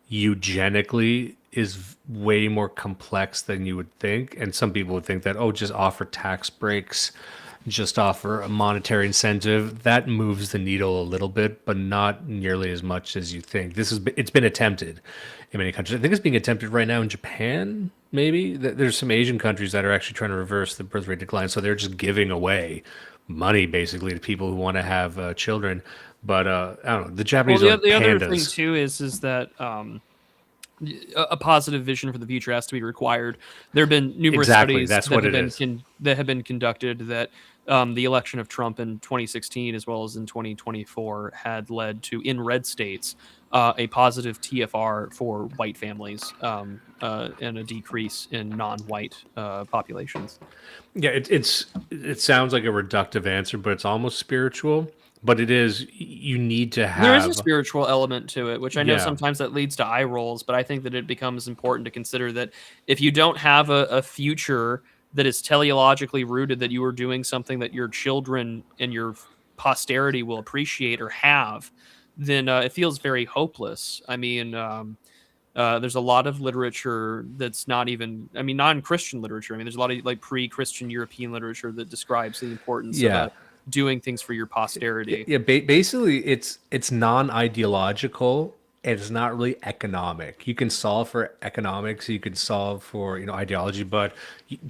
eugenically is way more complex than you would think. And some people would think that, just offer tax breaks, just offer a monetary incentive. That moves the needle a little bit, but not nearly as much as you think. It's been attempted in many countries. I think it's being attempted right now in Japan, maybe. There's some Asian countries that are actually trying to reverse the birth rate decline. So they're just giving away money basically to people who want to have children. But I don't know. The Japanese are the pandas. other thing too is that a positive vision for the future has to be required. There have been numerous studies that have been conducted that the election of Trump in 2016 as well as in 2024 had led to, in red states, a positive TFR for white families and a decrease in non-white populations. Yeah, it sounds like a reductive answer, but it's almost spiritual. but you need to have. There is a spiritual element to it, which I know Yeah. sometimes that leads to eye rolls, but I think that it becomes important to consider that if you don't have a future that is teleologically rooted, that you are doing something that your children and your posterity will appreciate or have, then it feels very hopeless. I mean, there's a lot of literature that's not even, I mean, non-Christian literature. I mean, there's a lot of like pre-Christian European literature that describes the importance of doing things for your posterity. Yeah, basically, it's non-ideological. And it's not really economic. You can solve for economics, you can solve for ideology, but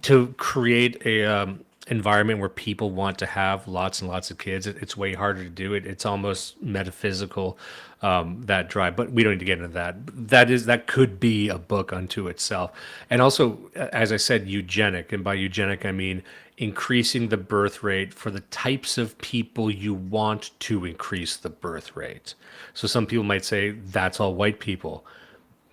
to create a environment where people want to have lots and lots of kids, it's way harder to do it. It's almost metaphysical, that drive. But we don't need to get into that. That could be a book unto itself. And also, as I said, eugenic, and by eugenic I mean increasing the birth rate for the types of people you want to increase the birth rate. So some people might say that's all white people.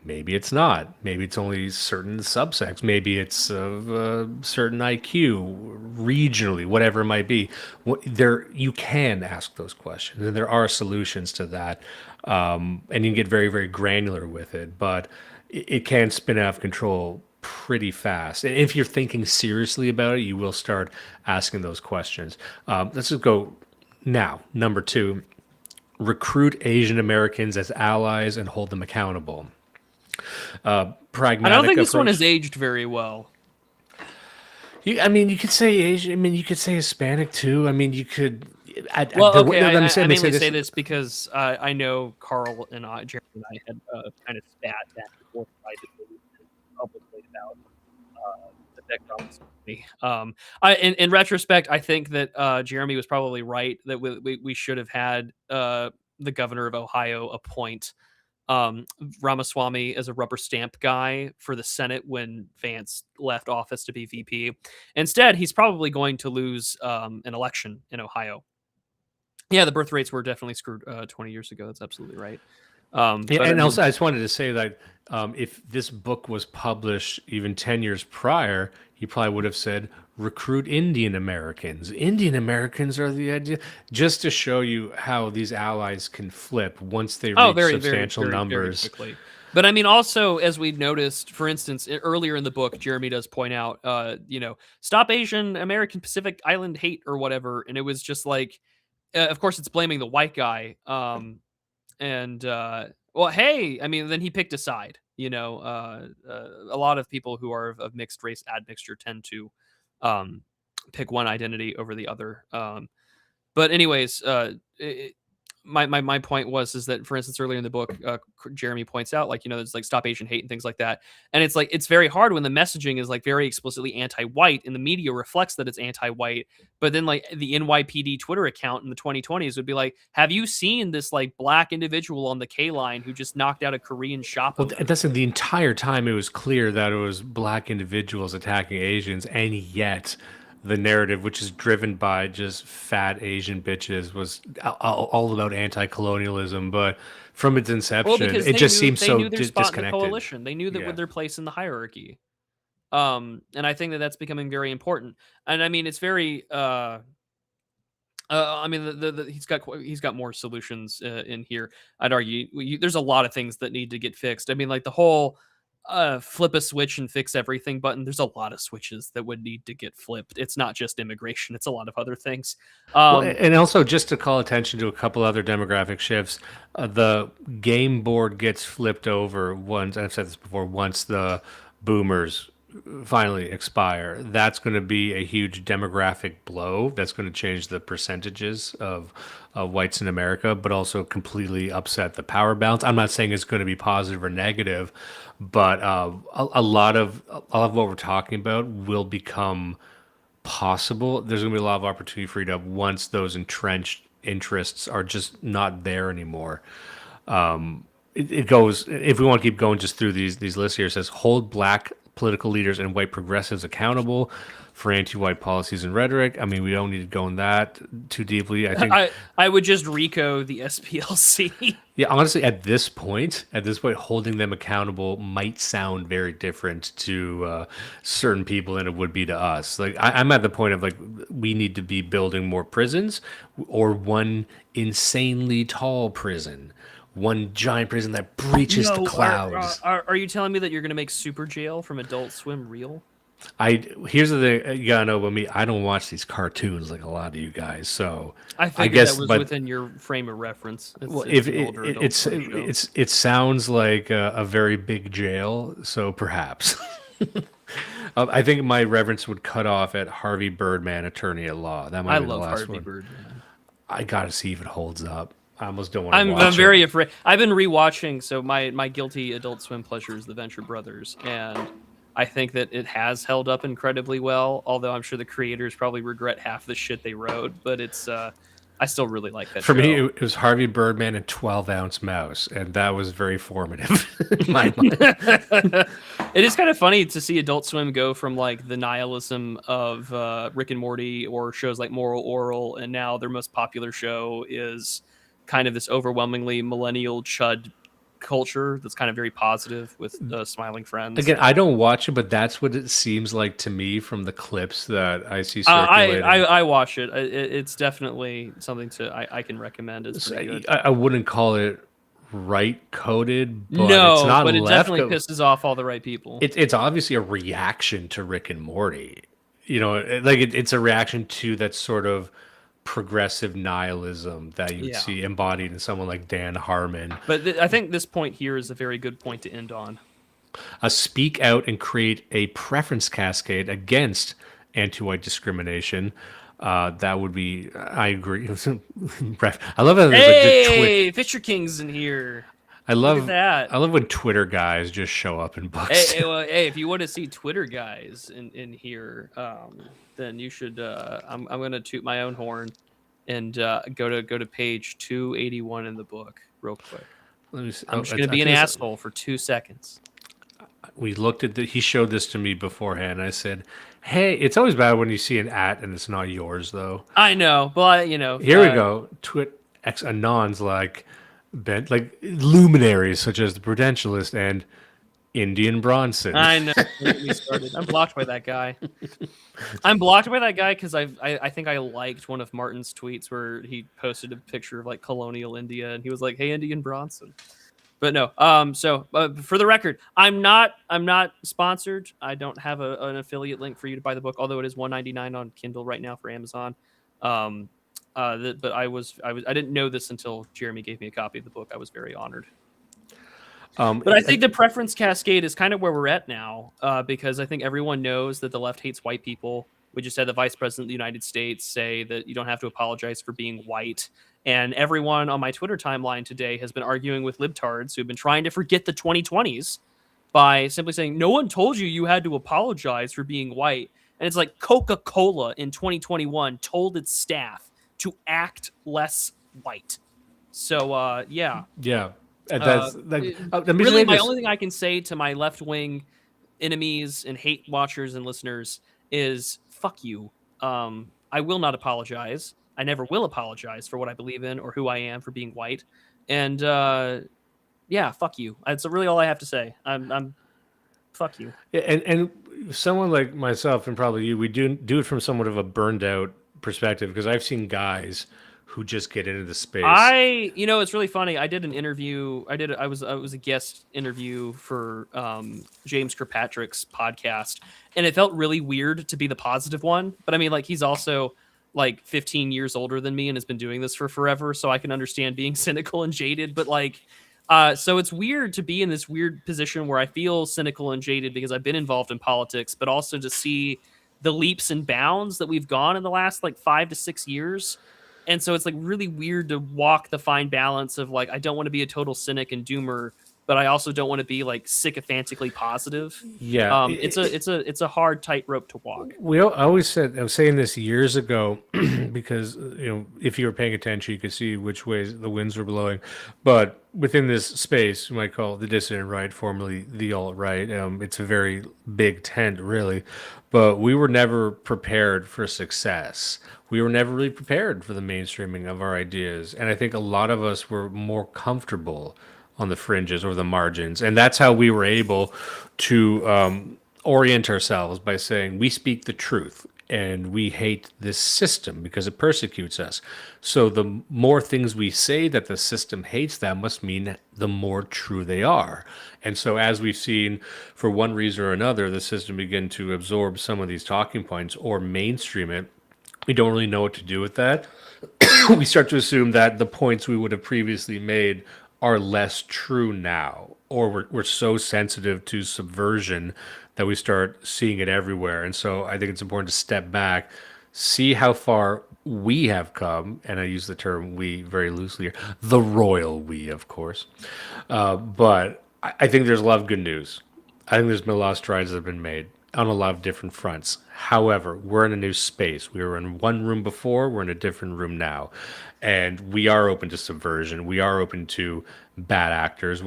Maybe it's not. Maybe it's only certain subsects. Maybe it's of a certain IQ, regionally, whatever it might be. You can ask those questions, and there are solutions to that. And you can get very, very granular with it, but it can spin out of control pretty fast. And if you're thinking seriously about it, you will start asking those questions. Let's just go now. Number 2, recruit Asian Americans as allies and hold them accountable. Pragmatic. I don't think this approach. one has aged very well. You could say Asian. I mean, you could say Hispanic too. I mean, you could. I mainly say this because I know Carl and Jeremy and I had kind of spat back and forth publicly about the Beck in retrospect, I think that Jeremy was probably right that we should have had the governor of Ohio appoint Ramaswamy as a rubber stamp guy for the Senate when Vance left office to be VP. Instead, he's probably going to lose an election in Ohio. Yeah, the birth rates were definitely screwed 20 years ago. That's absolutely right. Also, I just wanted to say that if this book was published even 10 years prior, he probably would have said, recruit Indian Americans. Indian Americans are the idea, just to show you how these allies can flip once they reach substantial numbers. Very quickly. But I mean, also, as we noticed, for instance, earlier in the book, Jeremy does point out, stop Asian American Pacific Island hate or whatever. And it was just like, of course, it's blaming the white guy. Well, hey, I mean, then he picked a side. A lot of people who are of mixed race admixture tend to pick one identity over the other. But anyways, my point is that, for instance, earlier in the book, Jeremy points out, there's like stop Asian hate and things like that. And it's like, it's very hard when the messaging is like very explicitly anti-white and the media reflects that it's anti-white. But then like the NYPD Twitter account in the 2020s would be like, have you seen this like black individual on the K line who just knocked out a Korean shop? Well, that's the entire time it was clear that it was black individuals attacking Asians, and yet the narrative, which is driven by just fat Asian bitches, was all about anti-colonialism. But from its inception, it just seems so disconnected. Coalition. They knew that their place in the hierarchy. And I think that that's becoming very important. And I mean, it's very. He's got more solutions in here. I'd argue there's a lot of things that need to get fixed. I mean, like the whole flip a switch and fix everything button. There's a lot of switches that would need to get flipped. It's not just immigration. It's a lot of other things. And also, just to call attention to a couple other demographic shifts, the game board gets flipped over once. I've said this before. Once the boomers finally expire, that's going to be a huge demographic blow. That's going to change the percentages of whites in America, but also completely upset the power balance. I'm not saying it's going to be positive or negative, but a lot of what we're talking about will become possible. There's going to be a lot of opportunity for you once those entrenched interests are just not there anymore. It goes, if we want to keep going just through these lists here, it says hold black political leaders and white progressives accountable for anti-white policies and rhetoric. I mean, we don't need to go in that too deeply. I think I would just RICO the SPLC. yeah, honestly, at this point, holding them accountable might sound very different to certain people than it would be to us. Like, I'm at the point of like, we need to be building more prisons, or one insanely tall prison, one giant prison that breaches the clouds. Are you telling me that you're going to make Super Jail from Adult Swim real? Here's the thing you gotta know about me. I don't watch these cartoons like a lot of you guys, so I guess that was within your frame of reference. It sounds like a very big jail, so perhaps. I think my reference would cut off at Harvey Birdman, Attorney at Law. That might be the last one. Birdman. I gotta see if it holds up. I almost don't want to watch it. I'm very afraid. I've been rewatching, so my guilty Adult Swim pleasure is the Venture Brothers, and I think that it has held up incredibly well, although I'm sure the creators probably regret half the shit they wrote, but it's I still really like that show. For me, it was Harvey Birdman and 12-ounce mouse, and that was very formative in my mind. It is kind of funny to see Adult Swim go from like the nihilism of Rick and Morty or shows like Moral Oral, and now their most popular show is kind of this overwhelmingly millennial chud culture that's kind of very positive with smiling friends. Again, I don't watch it, but that's what it seems like to me from the clips that I see circulating. I watch it. It's definitely something I can recommend. It's pretty good. I wouldn't call it right coded, but no, it's not but it left definitely pisses off all the right people. It's obviously a reaction to Rick and Morty. You know, it's a reaction to that sort of progressive nihilism that you see embodied in someone like Dan Harmon. But I think this point here is a very good point to end on. Speak out and create a preference cascade against anti-white discrimination. That would be, I agree. I love how there's like Fisher King's in here. I love that. I love when Twitter guys just show up in books. Hey, if you want to see Twitter guys in here, then you should. I'm gonna toot my own horn and go to page 281 in the book real quick. I'm just gonna be an asshole for 2 seconds. We looked at he showed this to me beforehand. And I said, "Hey, it's always bad when you see an and it's not yours, though." I know, but here we go. X Anons like luminaries such as the Prudentialist and Indian Bronson. I know. I'm blocked by that guy. I'm blocked by that guy because I think I liked one of Martin's tweets where he posted a picture of like colonial India and he was like, "Hey, Indian Bronson." But no. So for the record, I'm not sponsored. I don't have an affiliate link for you to buy the book, although it is $1.99 on Kindle right now for Amazon. But I didn't know this until Jeremy gave me a copy of the book. I was very honored. But I think the preference cascade is kind of where we're at now, because I think everyone knows that the left hates white people. We just had the Vice President of the United States say that you don't have to apologize for being white. And everyone on my Twitter timeline today has been arguing with libtards who've been trying to forget the 2020s by simply saying, no one told you had to apologize for being white. And it's like Coca-Cola in 2021 told its staff to act less white. So, yeah. Yeah. Really, my only thing I can say to my left-wing enemies and hate watchers and listeners is, fuck you. I will not apologize. I never will apologize for what I believe in or who I am for being white. And, yeah, fuck you. That's really all I have to say. I'm fuck you. And someone like myself and probably you, we do it from somewhat of a burned out perspective, because I've seen guys who just get into the space. It's really funny. I did an interview. I was a guest interview for James Kirkpatrick's podcast, and it felt really weird to be the positive one. But I mean, like, he's also like 15 years older than me and has been doing this for forever, so I can understand being cynical and jaded. But like, so it's weird to be in this weird position where I feel cynical and jaded because I've been involved in politics, but also to see the leaps and bounds that we've gone in the last like 5 to 6 years. And so it's like really weird to walk the fine balance of like, I don't want to be a total cynic and doomer, but I also don't want to be like sycophantically positive. Yeah, It's a hard tightrope to walk. I always said, I was saying this years ago because if you were paying attention, you could see which ways the winds were blowing. But within this space, you might call it the dissident right, formerly the alt right. It's a very big tent, really. But we were never prepared for success. We were never really prepared for the mainstreaming of our ideas, and I think a lot of us were more comfortable on the fringes or the margins, and that's how we were able to orient ourselves by saying we speak the truth and we hate this system because it persecutes us. So the more things we say that the system hates, that must mean the more true they are. And so as we've seen, for one reason or another, the system begin to absorb some of these talking points or mainstream it, we don't really know what to do with that. We start to assume that the points we would have previously made are less true now, or we're so sensitive to subversion that we start seeing it everywhere. And so I think it's important to step back, see how far we have come, and I use the term we very loosely here, the royal we, of course. But I think there's a lot of good news. I think there's been a lot of strides that have been made on a lot of different fronts. However, we're in a new space. We were in one room before, we're in a different room now. And we are open to subversion. We are open to bad actors.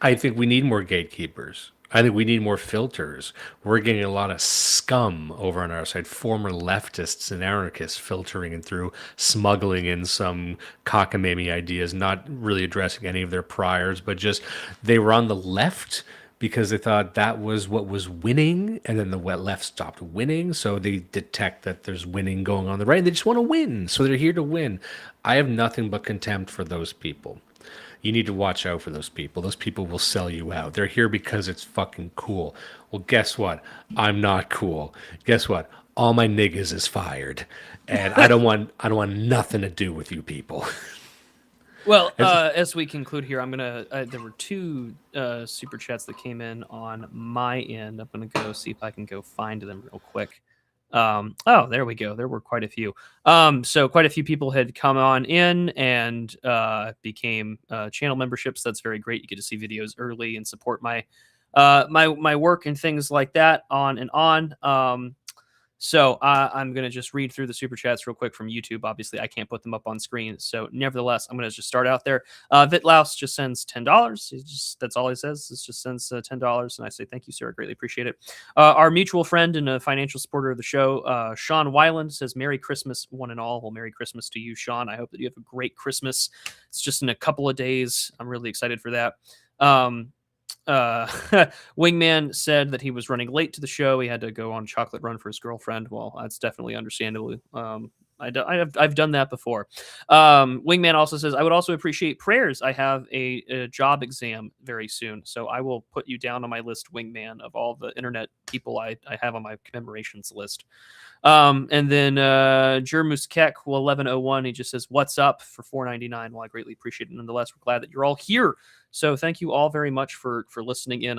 I think we need more gatekeepers. I think we need more filters. We're getting a lot of scum over on our side, former leftists and anarchists filtering in through, smuggling in some cockamamie ideas, not really addressing any of their priors, but just they were on the left because they thought that was what was winning, and then the left stopped winning, so they detect that there's winning going on the right, and they just want to win, so they're here to win. I have nothing but contempt for those people. You need to watch out for those people. Those people will sell you out. They're here because it's fucking cool. Well, guess what? I'm not cool. Guess what? All my niggas is fired, and I don't want nothing to do with you people. Well, as we conclude here, I'm gonna. There were two super chats that came in on my end. I'm gonna go see if I can go find them real quick. Oh, there we go. There were quite a few. So quite a few people had come on in and became channel memberships. That's very great. You get to see videos early and support my my work and things like that. On and on. So I'm going to just read through the super chats real quick from YouTube. Obviously, I can't put them up on screen. So nevertheless, I'm going to just start out there. Vitlaus just sends $10. That's all he says. It just sends $10. And I say, thank you, sir. I greatly appreciate it. Our mutual friend and a financial supporter of the show, Sean Weiland, says, Merry Christmas, one and all. Well, Merry Christmas to you, Sean. I hope that you have a great Christmas. It's just in a couple of days. I'm really excited for that. Wingman said that he was running late to the show. He had to go on a chocolate run for his girlfriend. Well, that's definitely understandable. I've done that before. Wingman also says, I would also appreciate prayers. I have a job exam very soon, so I will put you down on my list, Wingman, of all the internet people I have on my commemorations list. And then Jermuskek 1101, he just says, what's up for $4.99. Well, I greatly appreciate it. Nonetheless, we're glad that you're all here. So thank you all very much for listening in.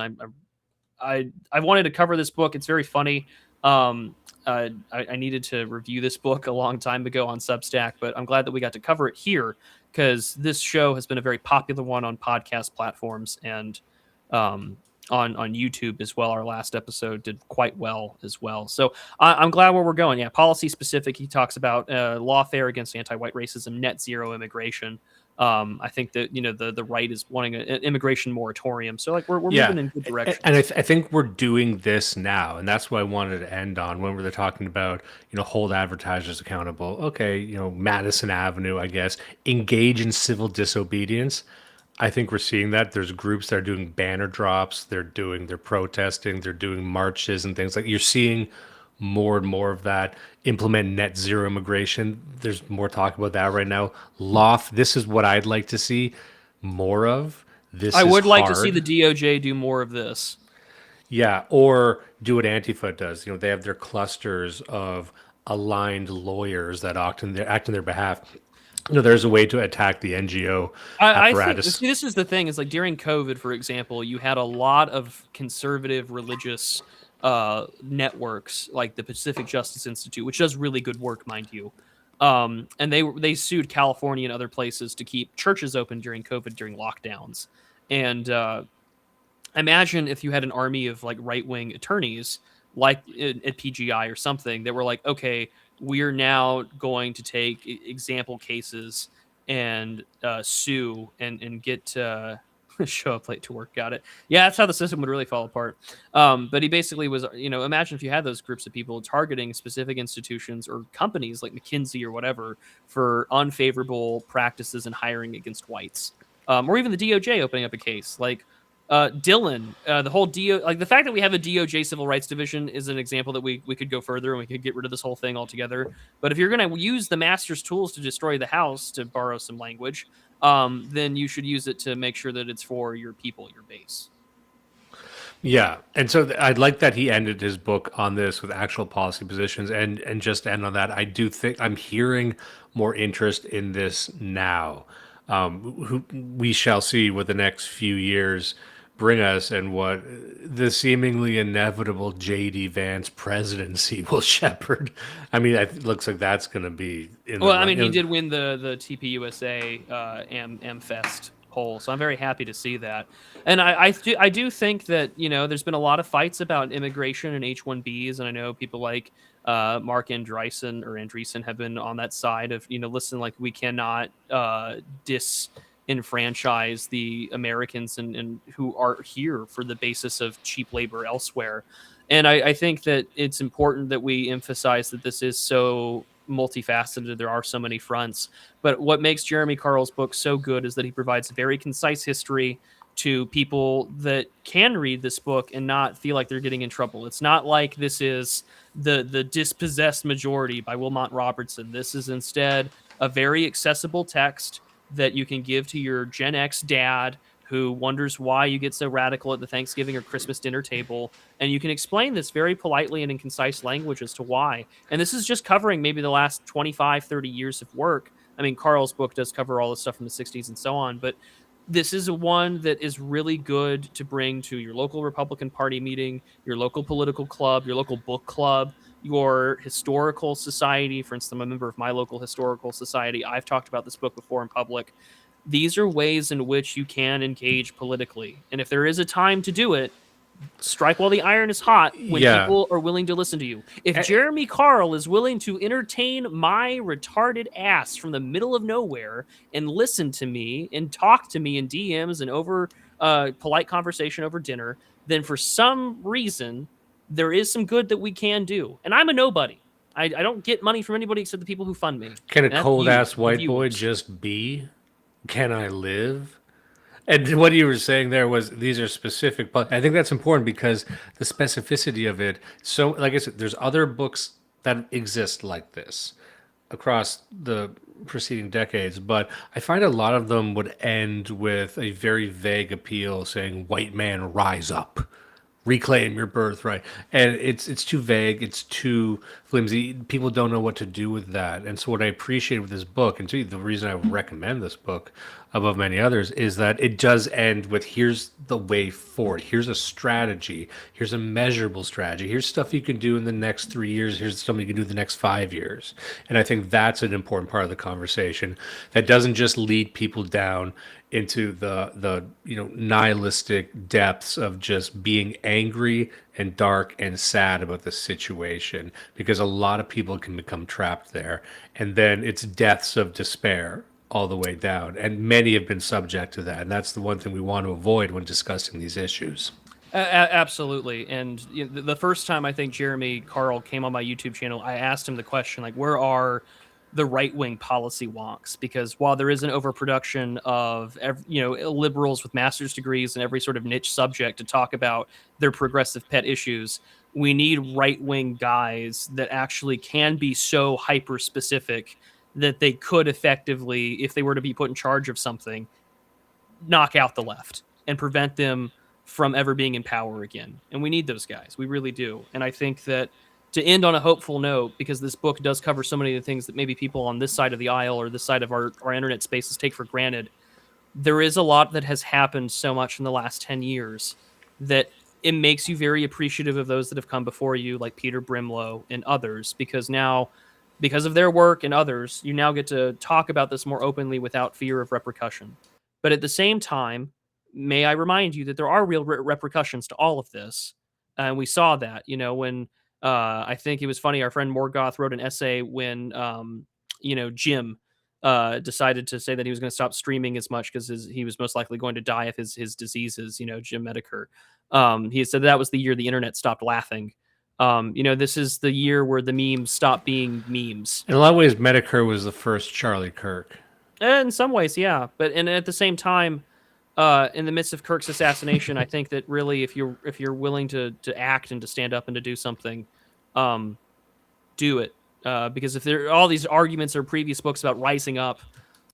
I wanted to cover this book. It's very funny. I needed to review this book a long time ago on Substack, but I'm glad that we got to cover it here because this show has been a very popular one on podcast platforms and on YouTube as well. Our last episode did quite well as well. So I'm glad where we're going. Yeah, policy specific. He talks about lawfare against anti-white racism, net zero immigration. I think that the right is wanting an immigration moratorium. So like we're moving in good direction. And I think we're doing this now, and that's what I wanted to end on when we're talking about hold advertisers accountable. Okay, Madison Avenue, I guess, engage in civil disobedience. I think we're seeing that. There's groups that are doing banner drops. They're protesting. They're doing marches and things like. You're seeing more and more of that. Implement net zero immigration. There's more talk about that right now. This is what I'd like to see more of. I would like to see the DOJ do more of this. Yeah, or do what Antifa does. They have their clusters of aligned lawyers that act on their behalf. There's a way to attack the NGO apparatus. I think, this is the thing. Is like during COVID, for example, you had a lot of conservative religious networks like the Pacific Justice Institute, which does really good work, mind you. And they sued California and other places to keep churches open during COVID, during lockdowns. And imagine if you had an army of like right-wing attorneys like at PGI or something that were like, okay, we're now going to take example cases and sue and get show up late to work. Got it. Yeah, that's how the system would really fall apart. But he basically was, imagine if you had those groups of people targeting specific institutions or companies like McKinsey or whatever for unfavorable practices in hiring against whites, or even the DOJ opening up a case like Dylan, the whole like the fact that we have a DOJ civil rights division is an example that we could go further and we could get rid of this whole thing altogether. But if you're going to use the master's tools to destroy the house, to borrow some language, then you should use it to make sure that it's for your people, your base. Yeah, and so I'd like that he ended his book on this with actual policy positions, and just to end on that, I do think I'm hearing more interest in this now. We shall see what the next few years bring us and what the seemingly inevitable J.D. Vance presidency will shepherd. I mean, it looks like that's going to be. He did win the TPUSA AmFest poll, so I'm very happy to see that. And I do think that there's been a lot of fights about immigration and H-1Bs, and I know people like Mark Andreessen have been on that side of listen, like we cannot disenfranchise the Americans and who are here for the basis of cheap labor elsewhere. And I think that it's important that we emphasize that this is so multifaceted. There are so many fronts. But what makes Jeremy Carl's book so good is that he provides a very concise history to people that can read this book and not feel like they're getting in trouble. It's not like this is the Dispossessed Majority by Wilmot Robertson. This is instead a very accessible text that you can give to your Gen X dad who wonders why you get so radical at the Thanksgiving or Christmas dinner table. And you can explain this very politely and in concise language as to why. And this is just covering maybe the last 25, 30 years of work. I mean, Carl's book does cover all this stuff from the 60s and so on, but this is one that is really good to bring to your local Republican Party meeting, your local political club, your local book club, your historical society. For instance, I'm a member of my local historical society. I've talked about this book before in public. These are ways in which you can engage politically. And if there is a time to do it, strike while the iron is hot when people are willing to listen to you. If Jeremy Carl is willing to entertain my retarded ass from the middle of nowhere and listen to me and talk to me in DMs and over polite conversation over dinner, then for some reason, there is some good that we can do. And I'm a nobody. I don't get money from anybody except the people who fund me. Can a cold-ass white boy just be? Can I live? And what you were saying there was these are specific, but I think that's important because the specificity of it. So, like I said, there's other books that exist like this across the preceding decades, but I find a lot of them would end with a very vague appeal saying, white man, rise up. Reclaim your birthright, and it's too vague, it's too flimsy. People don't know what to do with that. And so what I appreciate with this book, and the reason I would recommend this book above many others, is that it does end with here's the way forward, here's a strategy, here's a measurable strategy, here's stuff you can do in the next 3 years, here's something you can do in the next 5 years. And I think that's an important part of the conversation that doesn't just lead people down into the nihilistic depths of just being angry and dark and sad about the situation, because a lot of people can become trapped there, and then it's deaths of despair all the way down, and many have been subject to that, and that's the one thing we want to avoid when discussing these issues. Absolutely. And the first time I think Jeremy Carl came on my YouTube channel, I asked him the question, like, where are the right-wing policy wonks? Because while there is an overproduction of liberals with master's degrees and every sort of niche subject to talk about their progressive pet issues, we need right-wing guys that actually can be so hyper-specific that they could effectively, if they were to be put in charge of something, knock out the left and prevent them from ever being in power again. And we need those guys. We really do. And I think that to end on a hopeful note, because this book does cover so many of the things that maybe people on this side of the aisle or this side of our internet spaces take for granted, there is a lot that has happened so much in the last 10 years that it makes you very appreciative of those that have come before you, like Peter Brimlow and others, because now, because of their work and others, you now get to talk about this more openly without fear of repercussion. But at the same time, may I remind you that there are real repercussions to all of this, and we saw that. When I think it was funny, our friend Morgoth wrote an essay when Jim decided to say that he was going to stop streaming as much because he was most likely going to die of his diseases. Jim Medicare. He said that was the year the internet stopped laughing. This is the year where the memes stopped being memes. In a lot of ways, Medicare was the first Charlie Kirk. In some ways, yeah. But at the same time, in the midst of Kirk's assassination, I think that really, if you're willing to act and to stand up and to do something, do it. Because if there are all these arguments or previous books about rising up,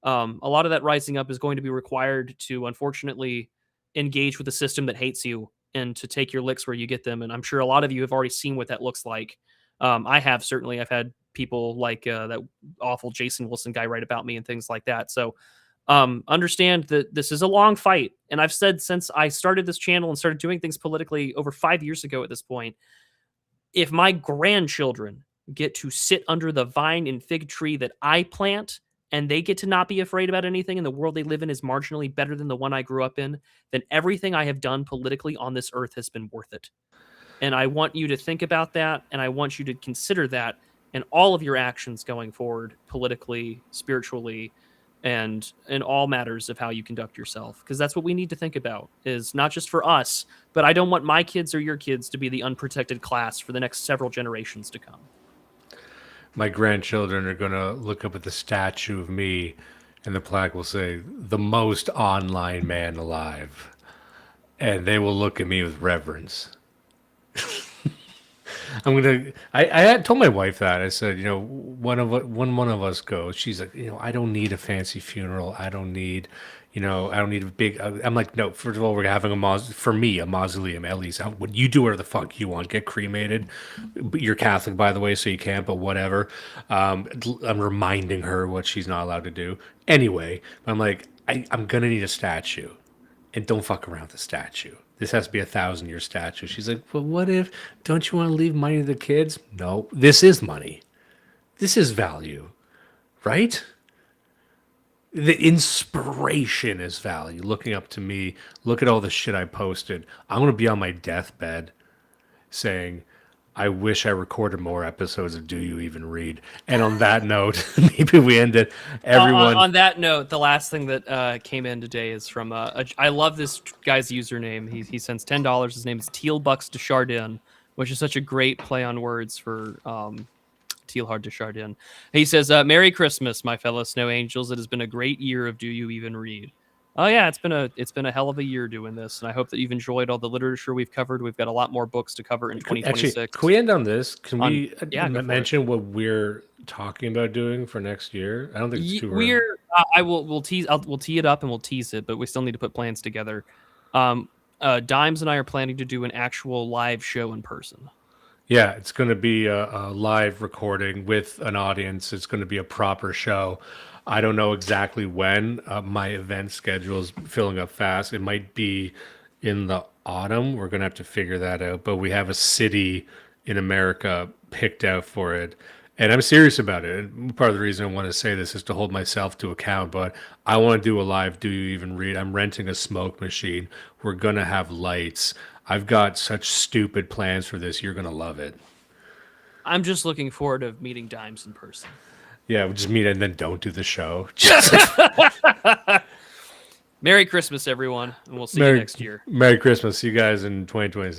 a lot of that rising up is going to be required to, unfortunately, engage with a system that hates you and to take your licks where you get them. And I'm sure a lot of you have already seen what that looks like. I have, certainly. I've had people like that awful Jason Wilson guy write about me and things like that. So understand that this is a long fight. And I've said since I started this channel and started doing things politically over 5 years ago at this point, if my grandchildren get to sit under the vine and fig tree that I plant, and they get to not be afraid about anything, and the world they live in is marginally better than the one I grew up in, then everything I have done politically on this earth has been worth it. And I want you to think about that, and I want you to consider that in all of your actions going forward, politically, spiritually, and in all matters of how you conduct yourself. Because that's what we need to think about, is not just for us, but I don't want my kids or your kids to be the unprotected class for the next several generations to come. My grandchildren are going to look up at the statue of me, and the plaque will say, "The most online man alive." And they will look at me with reverence. I had told my wife that. I said, when one of us goes, she's like, I don't need a fancy funeral. I don't need a big. I'm like, no. First of all, we're having a mausoleum. At least, would you do whatever the fuck you want? Get cremated. You're Catholic, by the way, so you can't. But whatever. I'm reminding her what she's not allowed to do. Anyway, I'm like, I'm gonna need a statue, and don't fuck around with the statue. This has to be a 1,000-year statue. She's like, well, what if? Don't you want to leave money to the kids? No, this is money. This is value, right? The inspiration is value. Looking up to me, look at all the shit I posted. I'm going to be on my deathbed saying, I wish I recorded more episodes of Do You Even Read? And on that note, maybe we end it. Everyone. On that note, the last thing that came in today is from, I love this guy's username. He sends $10. His name is Tealbucks Desjardins, which is such a great play on words for Tealhard Desjardins. He says, Merry Christmas, my fellow snow angels. It has been a great year of Do You Even Read? Oh yeah, it's been a hell of a year doing this, and I hope that you've enjoyed all the literature we've covered. We've got a lot more books to cover in 2026. Actually, can we end on this? Can we mention what we're talking about doing for next year? I don't think it's too early. We'll tee it up and we'll tease it, but we still need to put plans together. Dimes and I are planning to do an actual live show in person. Yeah, it's going to be a live recording with an audience. It's going to be a proper show. I don't know exactly when. My event schedule is filling up fast. It might be in the autumn. We're going to have to figure that out. But we have a city in America picked out for it. And I'm serious about it. And part of the reason I want to say this is to hold myself to account. But I want to do a live Do You Even Read? I'm renting a smoke machine. We're going to have lights. I've got such stupid plans for this. You're going to love it. I'm just looking forward to meeting Dimes in person. Yeah, we just meet and then don't do the show. Merry Christmas, everyone, and we'll see you next year. Merry Christmas. See you guys in 2026.